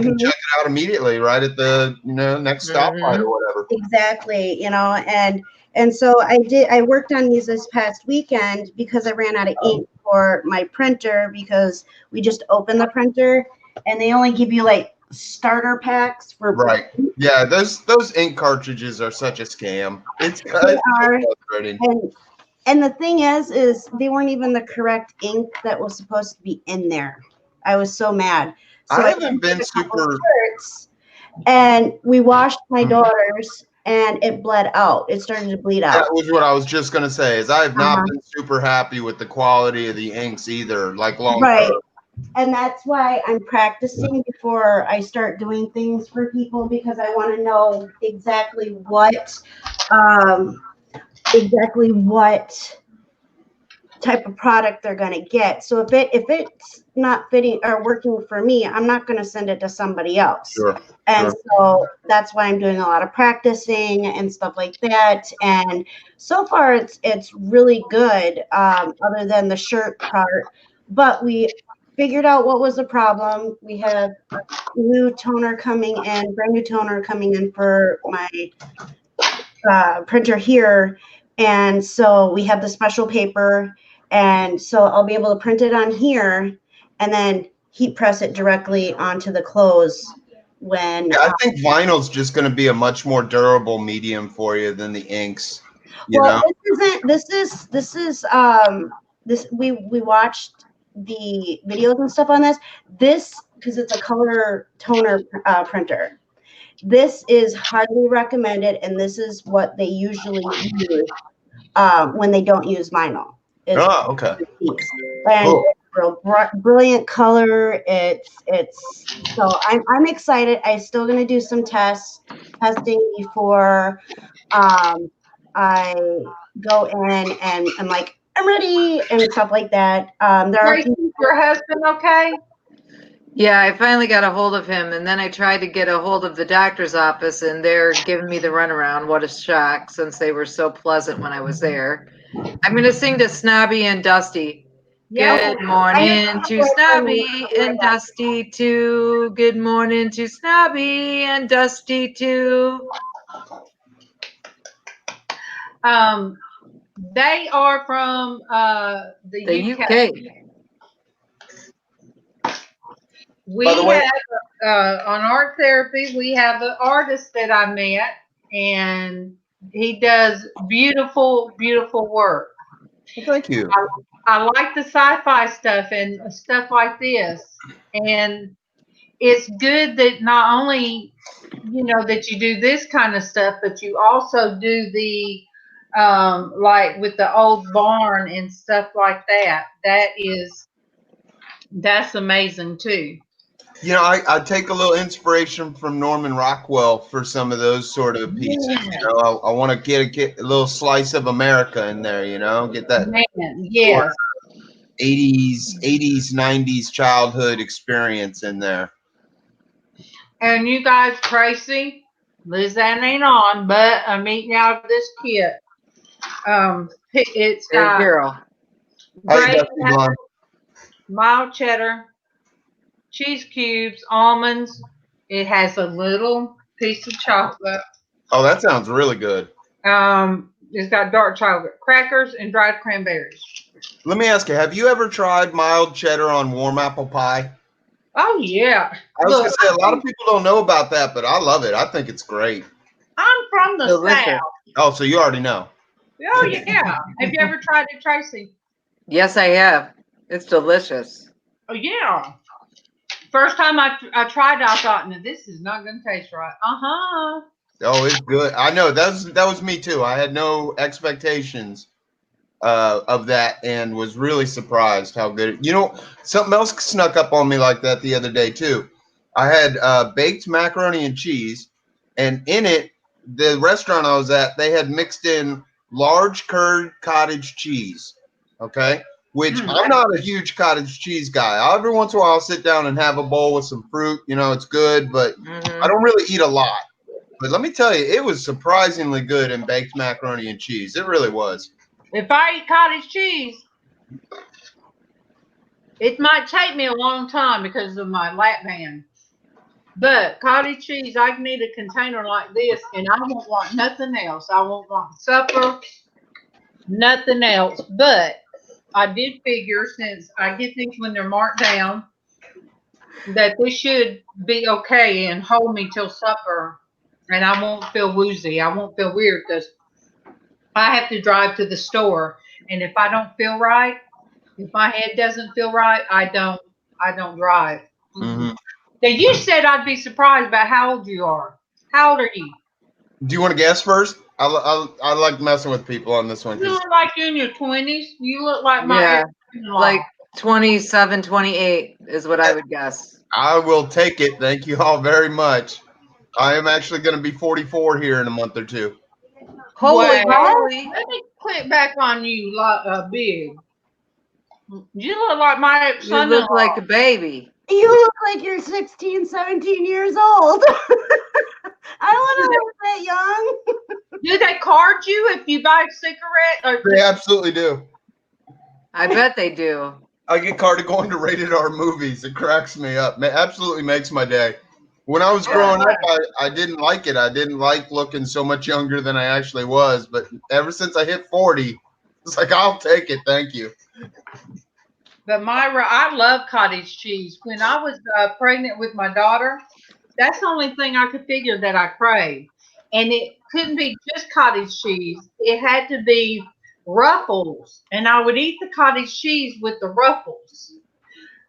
can check it out immediately right at the next stoplight or whatever. Exactly. And so I worked on these this past weekend because I ran out of ink for my printer, because we just opened the printer and they only give you like starter packs for right. Yeah, those ink cartridges are such a scam. It's frustrating. And the thing is they weren't even the correct ink that was supposed to be in there. I was so mad. So I haven't been super shirts, and we washed my daughter's and it bled out. It started to bleed out. That was what I was just gonna say. Is I have not been super happy with the quality of the inks either, like long term. And that's why I'm practicing before I start doing things for people, because I want to know exactly what type of product they're going to get. So if it's not fitting or working for me, I'm not going to send it to somebody else. So that's why I'm doing a lot of practicing and stuff like that. And so far it's really good, other than the shirt part. But we figured out what was the problem. We have new toner coming in, brand new toner coming in for my printer here. And so we have the special paper. And so I'll be able to print it on here and then heat press it directly onto the clothes when. Yeah, I think vinyl's just going to be a much more durable medium for you than the inks. We watched the videos and stuff on this because it's a color toner printer. This is highly recommended, and this is what they usually use when they don't use vinyl. Okay. And real brilliant color. So I'm excited. I'm still gonna do some testing before I go in, and I'm like, I'm ready and stuff like that. Your husband okay? Yeah, I finally got a hold of him, and then I tried to get a hold of the doctor's office, and they're giving me the runaround. What a shock, since they were so pleasant when I was there. I'm going to sing to Snobby and Dusty. Good morning to Snobby and Dusty too. Good morning to Snobby and Dusty too. They are from the UK. We have on art therapy, we have an artist that I met, and he does beautiful, beautiful work. Well, thank you. I like the sci-fi stuff and stuff like this, and it's good that not only that you do this kind of stuff, but you also do the like with the old barn and stuff like that. That's amazing too. You know, I take a little inspiration from Norman Rockwell for some of those sort of pieces. Yeah. You know, I want to get a little slice of America in there. You know, get that Man, yes. 80s 90s childhood experience in there. And you guys, Traci, LizzAnn ain't on, but I'm eating out of this kit. It's Good got girl. gray Dusty pepper, Blonde. mild cheddar, cheese cubes, almonds. It has a little piece of chocolate. Oh, that sounds really good. It's got dark chocolate, crackers, and dried cranberries. Let me ask you, have you ever tried mild cheddar on warm apple pie? Oh yeah. I was Look, going to say, a lot of people don't know about that, but I love it. I think it's great. I'm from the Delicious. South. Oh, so you already know. Oh yeah. Have you ever tried it, Traci? Yes, I have. It's delicious. Oh yeah. First time I tried it, I thought, no, this is not going to taste right. Uh-huh. Oh, it's good. I know that was me too. I had no expectations of that and was really surprised how good. You know, something else snuck up on me like that the other day too. I had baked macaroni and cheese, and in it, the restaurant I was at, they had mixed in large curd cottage cheese. Okay. Which I'm not a huge cottage cheese guy. Every once in a while, I'll sit down and have a bowl with some fruit. You know, it's good, but I don't really eat a lot. But let me tell you, it was surprisingly good in baked macaroni and cheese. It really was. If I eat cottage cheese, it might take me a long time because of my lap band. But cottage cheese, I can eat a container like this, and I won't want nothing else. I won't want supper, nothing else. But I did figure, since I get things when they're marked down, that this should be okay and hold me till supper, and I won't feel woozy. I won't feel weird because I have to drive to the store, and if I don't feel right, if my head doesn't feel right, I don't drive. Mm-hmm. Now you said I'd be surprised about how old you are. How old are you? Do you want to guess first? I like messing with people on this one. You look like you're in your 20s. You look like my Yeah, in-law. like 27, 28 is what I would guess. I will take it. Thank you all very much. I am actually going to be 44 here in a month or two. Holy Wow. moly. Let me click back on you, big. You look like my You son-in-law. look like a baby. You look like you're 16, 17 years old. I want to look that young. Do they card you if you buy a cigarette? They absolutely do. I bet they do. I get carded going to rated R movies. It cracks me up. It absolutely makes my day. When I was growing up, I didn't like it. I didn't like looking so much younger than I actually was. But ever since I hit 40, it's like, I'll take it. Thank you. But Myra, I love cottage cheese. When I was pregnant with my daughter, that's the only thing I could figure that I craved. And it couldn't be just cottage cheese. It had to be Ruffles. And I would eat the cottage cheese with the Ruffles,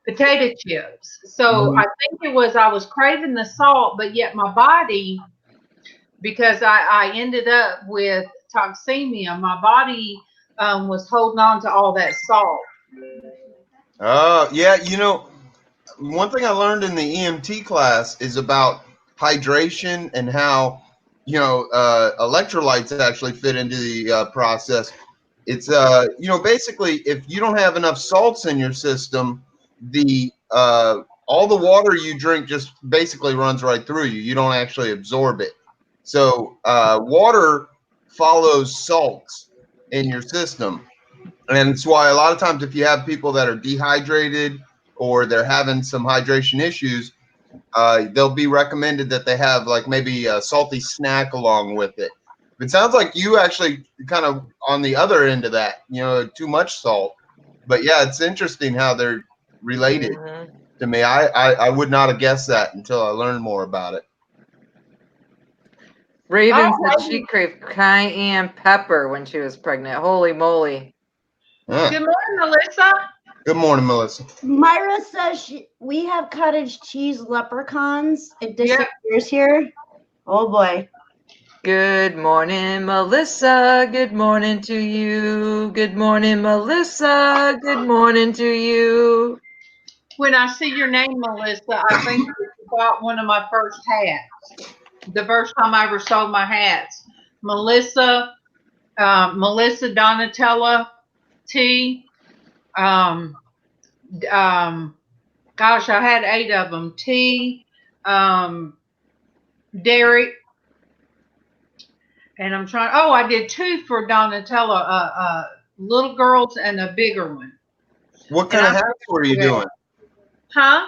potato chips. So I think it was I was craving the salt, but yet my body, because I ended up with toxemia, my body was holding on to all that salt. Oh, yeah. You know, one thing I learned in the EMT class is about hydration and how, you know, electrolytes actually fit into the process. It's, you know, basically, if you don't have enough salts in your system, the all the water you drink just basically runs right through you. You don't actually absorb it. So water follows salts in your system. And it's why a lot of times if you have people that are dehydrated or they're having some hydration issues, they'll be recommended that they have like maybe a salty snack along with it. It sounds like you actually kind of on the other end of that, you know, too much salt. But yeah, it's interesting how they're related to me. I would not have guessed that until I learned more about it. Raven said she craved cayenne pepper when she was pregnant. Holy moly. Huh. Good morning, Melissa. Good morning, Melissa. Myra says we have cottage cheese leprechauns. It disappears here. Oh boy. Good morning, Melissa. Good morning to you. Good morning, Melissa. Good morning to you. When I see your name, Melissa, I think you bought one of my first hats. The first time I ever sold my hats. Melissa Donatella T. Gosh, I had 8 of them. T. Derek. And I'm trying. Oh, I did 2 for Donatella. Little girls and a bigger one. What kind of hats were you doing? Huh?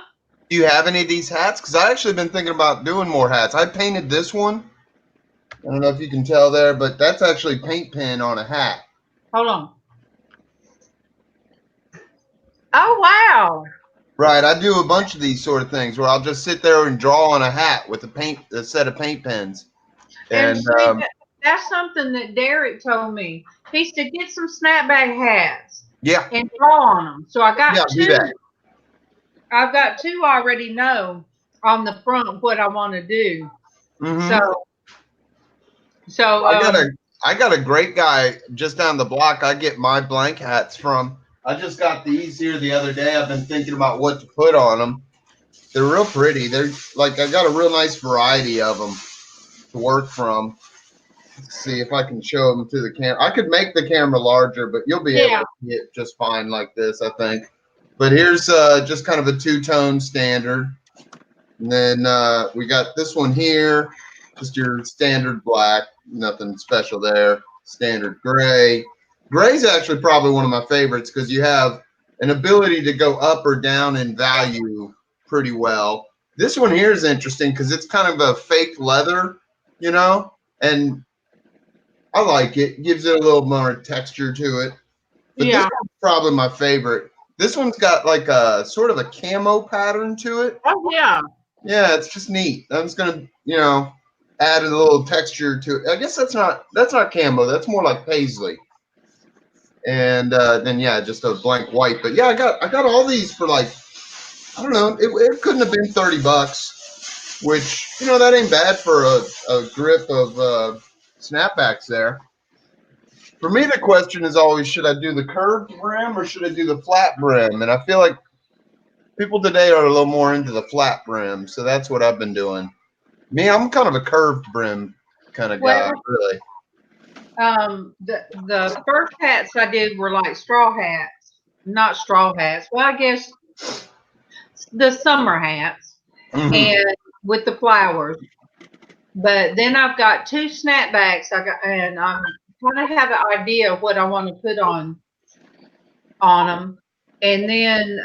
Do you have any of these hats? Because I actually been thinking about doing more hats. I painted this one. I don't know if you can tell there, but that's actually paint pen on a hat. Hold on. Oh, wow. Right, I do a bunch of these sort of things where I'll just sit there and draw on a hat with a set of paint pens. And see, that's something that Derek told me. He said, get some snapback hats. Yeah. And draw on them. So I got 2. Do that. I've got 2 already know on the front what I want to do. Mm-hmm. So I got a great guy just down the block. I get my blank hats from. I just got these here the other day. I've been thinking about what to put on them. They're real pretty. They're like, I got a real nice variety of them to work from. Let's see if I can show them to the camera. I could make the camera larger, but you'll be able to see it just fine like this, I think. But here's just kind of a 2-tone standard. And then we got this one here, just your standard black, nothing special there. Standard gray. Gray's actually probably one of my favorites because you have an ability to go up or down in value pretty well. This one here is interesting because it's kind of a fake leather, you know, and I like it. Gives it a little more texture to it. But this one's probably my favorite. This one's got like a sort of a camo pattern to it. Oh, yeah. Yeah, it's just neat. I'm just gonna, add a little texture to it. I guess that's not camo. That's more like paisley. And then just a blank white. But yeah, I got all these for like, I don't know. It couldn't have been $30, which that ain't bad for a grip of snapbacks there. For me, the question is always, should I do the curved brim or should I do the flat brim? And I feel like people today are a little more into the flat brim, so that's what I've been doing. Me, I'm kind of a curved brim kind of guy, really. The first hats I did were like straw hats, not straw hats. Well, I guess the summer hats, and with the flowers. But then I've got 2 snapbacks. And I'm trying to have an idea of what I want to put on them. And then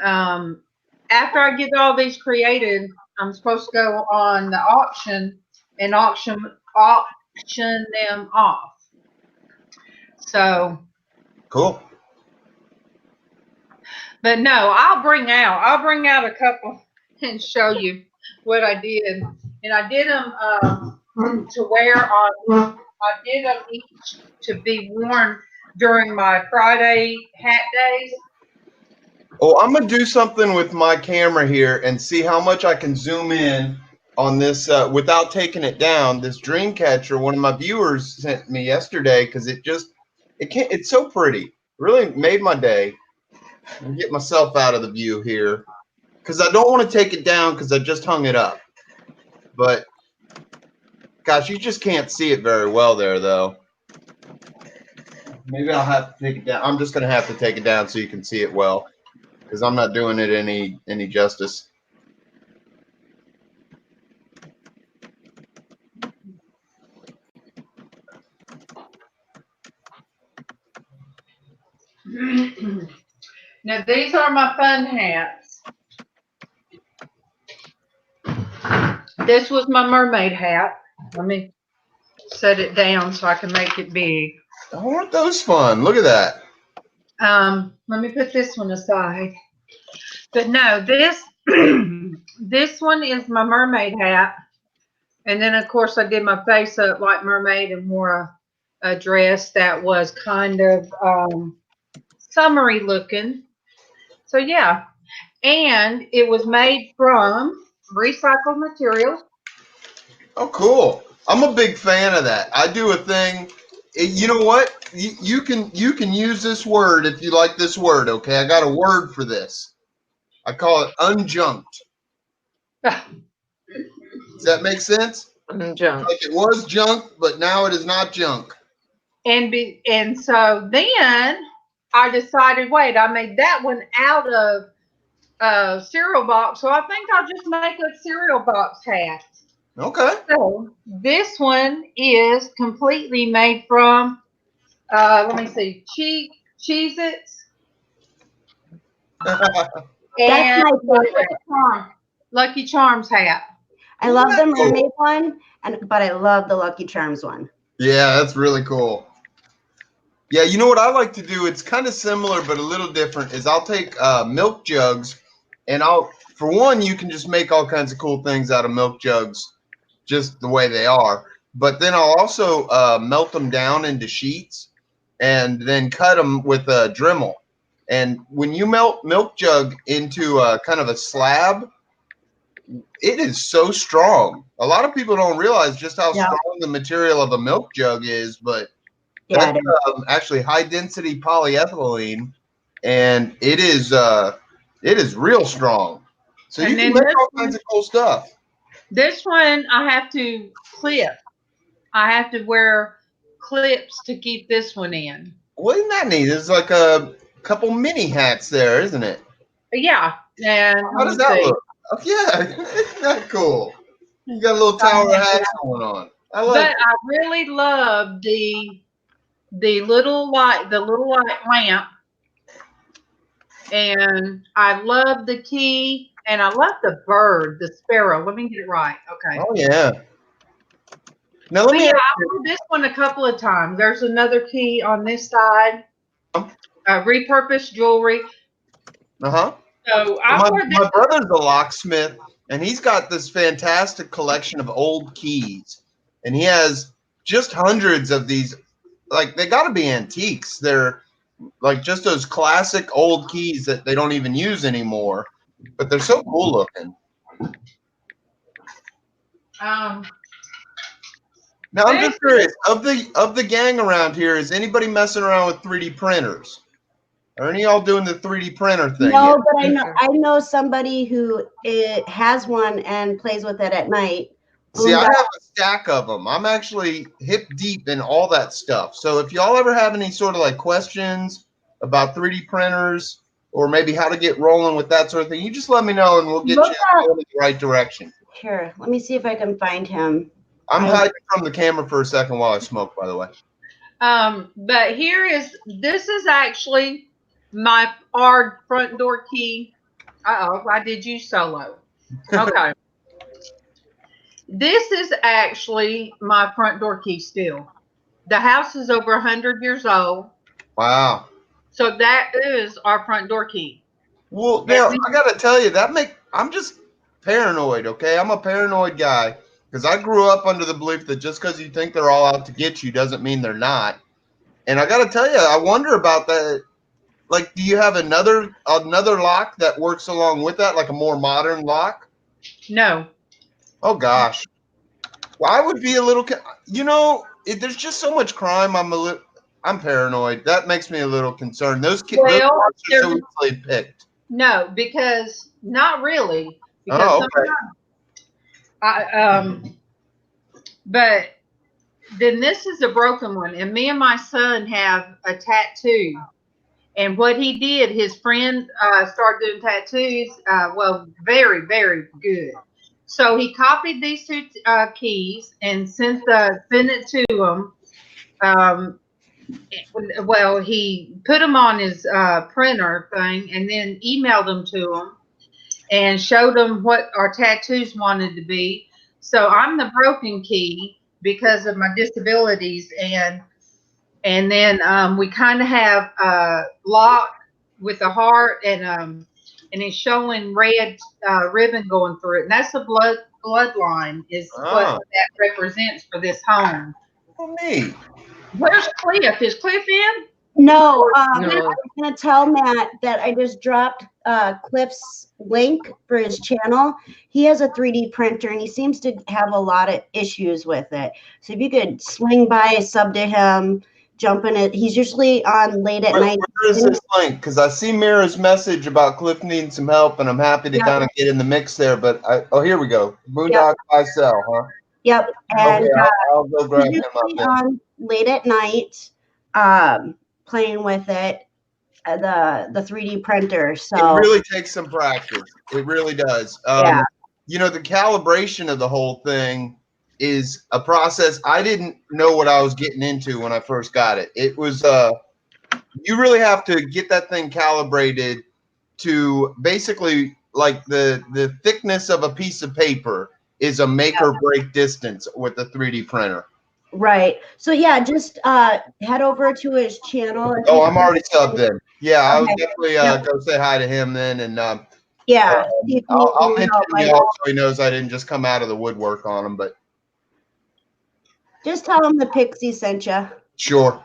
after I get all these created, I'm supposed to go on the auction and auction them off. So cool. But no, I'll bring out a couple and show you what I did. And I did them to wear on. I did them each to be worn during my Friday hat days. Oh, I'm gonna do something with my camera here and see how much I can zoom in on this without taking it down. This dream catcher, one of my viewers sent me yesterday because it's so pretty. Really made my day. I'll get myself out of the view here because I don't want to take it down because I just hung it up. But gosh, you just can't see it very well there, though. Maybe I'll have to take it down. I'm just gonna have to take it down so you can see it well because I'm not doing it any justice. Now these are my fun hats. This was my mermaid hat. Let me set it down so I can make it big. Oh, aren't those fun? Look at that. Let me put this one aside. But no, this this one is my mermaid hat. And then of course I did my face up like mermaid and wore a dress that was kind of summery looking. So yeah. And it was made from recycled materials. Oh, cool. I'm a big fan of that. I do a thing. You know what? You can use this word if you like this word. Okay, I got a word for this. I call it unjunked. Does that make sense? Junk. Like it was junk, but now it is not junk. And so then I decided, wait, I made that one out of cereal box, so I think I'll just make a cereal box hat. Okay. So this one is completely made from, let me see, Cheez-Its That's and my favorite. Lucky Charms hat. I love the mermaid one, but I love the Lucky Charms one. Yeah, that's really cool. Yeah, you know what I like to do? It's kind of similar, but a little different. Is I'll take milk jugs, and for one, you can just make all kinds of cool things out of milk jugs, just the way they are. But then I'll also melt them down into sheets, and then cut them with a Dremel. And when you melt milk jug into kind of a slab, it is so strong. A lot of people don't realize just how strong the material of a milk jug is, but that's actually high density polyethylene, and it is real strong. So you can make all kinds of cool stuff. This one I have to clip. I have to wear clips to keep this one in. Well, isn't that neat? There's like a couple mini hats there, isn't it? Yeah. And how does that look? Oh, yeah, isn't that cool? You got a little tower hat going on. I really love the little light lamp, and I love the key, and I love the bird, the sparrow. Let me get it right. Okay. Oh yeah. Now let me. I played this one a couple of times. There's another key on this side. Repurposed jewelry. So my brother's a locksmith, and he's got this fantastic collection of old keys, and he has just hundreds of these. Like they got to be antiques. They're like just those classic old keys that they don't even use anymore, but they're so cool looking. Now I'm just curious, of the gang around here, is anybody messing around with 3D printers? Are any of y'all doing the 3D printer thing? No, but I know somebody who has one and plays with it at night. See, I have a stack of them. I'm actually hip deep in all that stuff. So if y'all ever have any sort of like questions about 3D printers or maybe how to get rolling with that sort of thing, you just let me know and we'll get you in the right direction. Here, let me see if I can find him. I'm hiding from the camera for a second while I smoke, by the way. But this is actually our front door key. Uh-oh, I did you solo. Okay. This is actually my front door key still. The house is over 100 years old. Wow. So that is our front door key. Well, now I got to tell you, I'm just paranoid, okay? I'm a paranoid guy because I grew up under the belief that just because you think they're all out to get you doesn't mean they're not. And I got to tell you, I wonder about that. Like, do you have another lock that works along with that, like a more modern lock? No. Oh gosh. Well, I would be a little. There's just so much crime. I'm paranoid. That makes me a little concerned. Those kids are so easily picked. No, because not really. Because but then this is a broken one, and me and my son have a tattoo. And what he did, his friend started doing tattoos. Very, very good. So he copied these two keys and sent it to him. He put them on his printer thing and then emailed them to him and showed them what our tattoos wanted to be. So I'm the broken key because of my disabilities, and then we kind of have a lock with a heart and it's showing red ribbon going through it, and that's the bloodline is what that represents for this home. Oh, neat. Where's Cliff? Is Cliff in? No, I No. was going to tell Matt that I just dropped Cliff's link for his channel. He has a 3D printer and he seems to have a lot of issues with it. So if you could swing by, sub to him, jump in it. He's usually on late at night. Where is this link? Because I see Mira's message about Cliff needing some help, and I'm happy to kind of get in the mix there. But here we go. Boondock by Cell, huh? Yep. And Okay, I'll go grab he's him up usually there. on late at night, playing with it, the 3D printer. So It really takes some practice. It really does. yeah. You know, the calibration of the whole thing is a process. I didn't know what I was getting into when I first got it. It was you really have to get that thing calibrated to basically like the thickness of a piece of paper is a make or break distance with a 3D printer. Right. So yeah, just head over to his channel. Oh, I'm already subbed in. Yeah, I would Okay. definitely go say hi to him then, and Yeah. I'll mention y'all so he knows I didn't just come out of the woodwork on him, but just tell him the Pixie sent you. sure.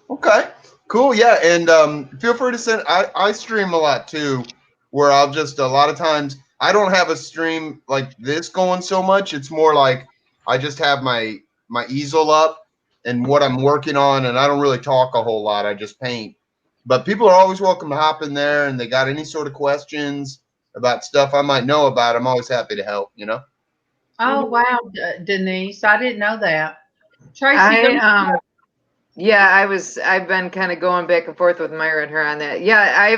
Okay, cool. Yeah, and feel free to send. I stream a lot too, where I'll just a lot of times I don't have a stream like this going so much. It's more like I just have my easel up and what I'm working on, and I don't really talk a whole lot. I just paint. But people are always welcome to hop in there, and they got any sort of questions about stuff I might know about. I'm always happy to help. You know. Oh wow, Denise, I didn't know that. Tracy, I've been kind of going back and forth with Myra and her on that. Yeah,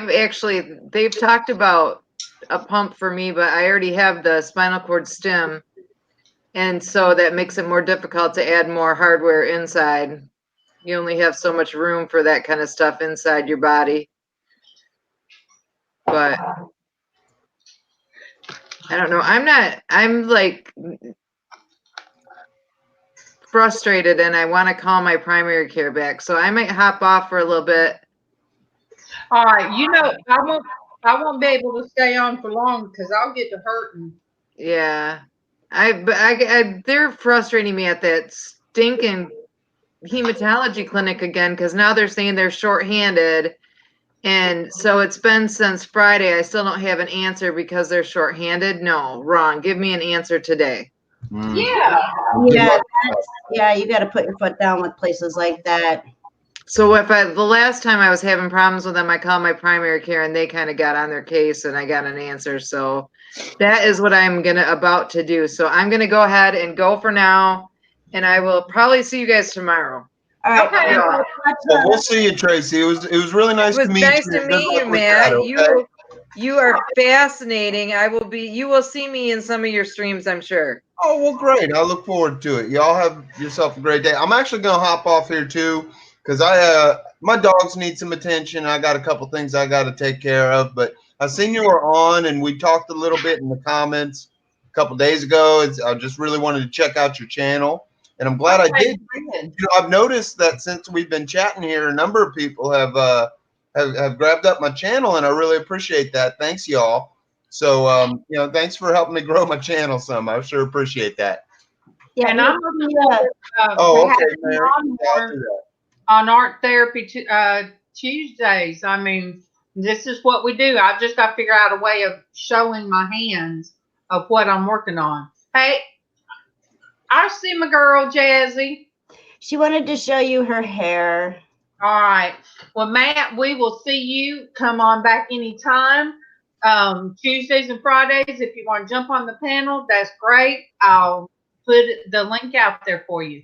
they've talked about a pump for me, but I already have the spinal cord stim. And so that makes it more difficult to add more hardware inside. You only have so much room for that kind of stuff inside your body. But I don't know. I'm like frustrated and I want to call my primary care back. So I might hop off for a little bit. all right, I won't be able to stay on for long because I'll get to hurting. Yeah. They're frustrating me at that stinking hematology clinic again because now they're saying they're shorthanded. And so it's been since Friday. I still don't have an answer because they're shorthanded. No, wrong. Give me an answer today. Yeah. Yeah, you got to put your foot down with places like that. So the last time I was having problems with them, I called my primary care and they kind of got on their case and I got an answer. So that is what I'm about to do. So I'm going to go ahead and go for now. And I will probably see you guys tomorrow. All right. Okay. Well, we'll see you, Tracy. It was really nice to meet you. It was nice to meet you, Matt. Okay? You are fascinating. You will see me in some of your streams, I'm sure. Oh, well, great. I look forward to it. Y'all have yourself a great day. I'm actually going to hop off here too because my dogs need some attention. I got a couple things I got to take care of, but I seen you were on and we talked a little bit in the comments a couple days ago. I just really wanted to check out your channel, and I'm glad I did. You know, I've noticed that since we've been chatting here, a number of people have grabbed up my channel, and I really appreciate that. Thanks, y'all. So, you know, thanks for helping me grow my channel some. I sure appreciate that. Yeah, And I'm on Art Therapy Tuesdays. I mean, this is what we do. I've just got to figure out a way of showing my hands of what I'm working on. Hey, I see my girl, Jazzy. She wanted to show you her hair. All right. Well, Matt, we will see you. Come on back anytime. Tuesdays and Fridays, if you want to jump on the panel, that's great. I'll put the link out there for you.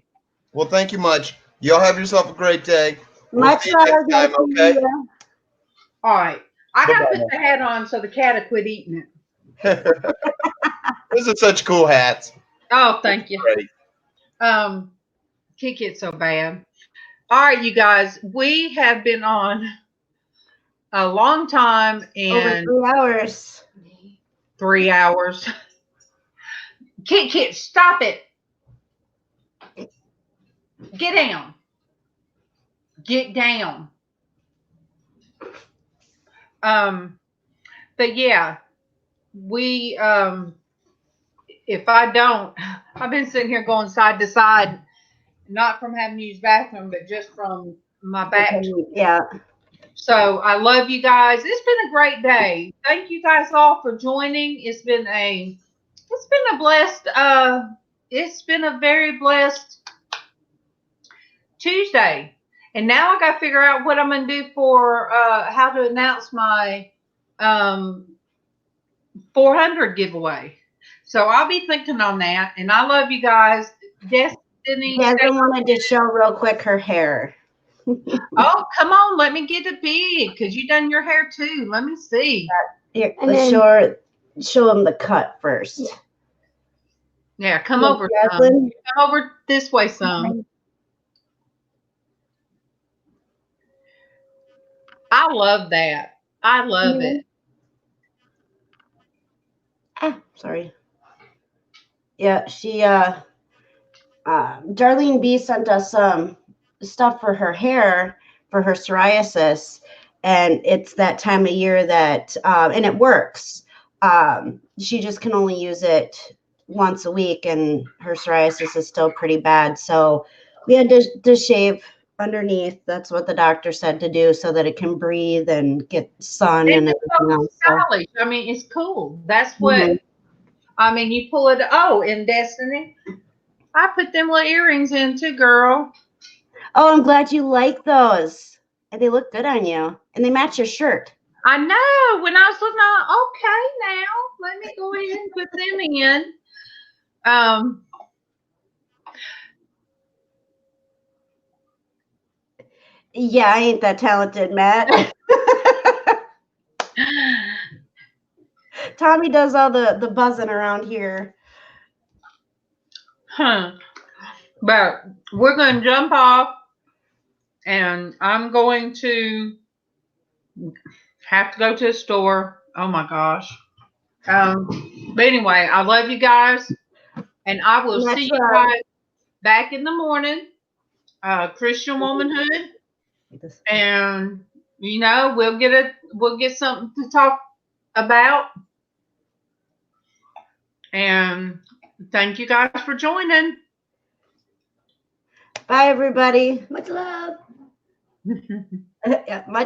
Well, thank you much. Y'all have yourself a great day. Much love. Time, okay? All right. I got to put the hat on so the cat will quit eating it. Those are such cool hats. Oh, thank you. Great. Kick it so bad. All right, you guys, we have been on a long time and over 3 hours. 3 hours. Kit, stop it. Get down. Get down. But yeah, we if I don't, I've been sitting here going side to side, not from having to use bathroom, but just from my back. Yeah. So I love you guys. It's been a great day. Thank you guys all for joining. It's been a very blessed Tuesday. And now I got to figure out what I'm going to do for how to announce my 400 giveaway. So I'll be thinking on that. And I love you guys. Destiny. Jasmine wanted to show real quick her hair. Oh, come on. Let me get a peek because you done your hair too. Let me see. Here, let's show them the cut first. Yeah, come over some. Come over this way some. Okay. I love that. I love it. Sorry. Yeah, she Darlene B sent us some stuff for her hair for her psoriasis, and it's that time of year that and it works. She just can only use it once a week, and her psoriasis is still pretty bad. So we had to shave underneath. That's what the doctor said to do, so that it can breathe and get sun and everything else. Stylish. I mean, it's cool. That's what I mean. You pull it. Oh, in Destiny, I put them little earrings in too, girl. Oh, I'm glad you like those. And they look good on you. And they match your shirt. I know. When I was looking, okay, now let me go ahead and put them in. Yeah, I ain't that talented, Matt. Tommy does all the buzzing around here. But we're going to jump off, and I'm going to have to go to the store. Oh my gosh. But anyway, I love you guys, and I will see you guys back in the morning. Christian womanhood, and we'll get something to talk about. And thank you guys for joining. Bye, everybody. Much love. Yeah, much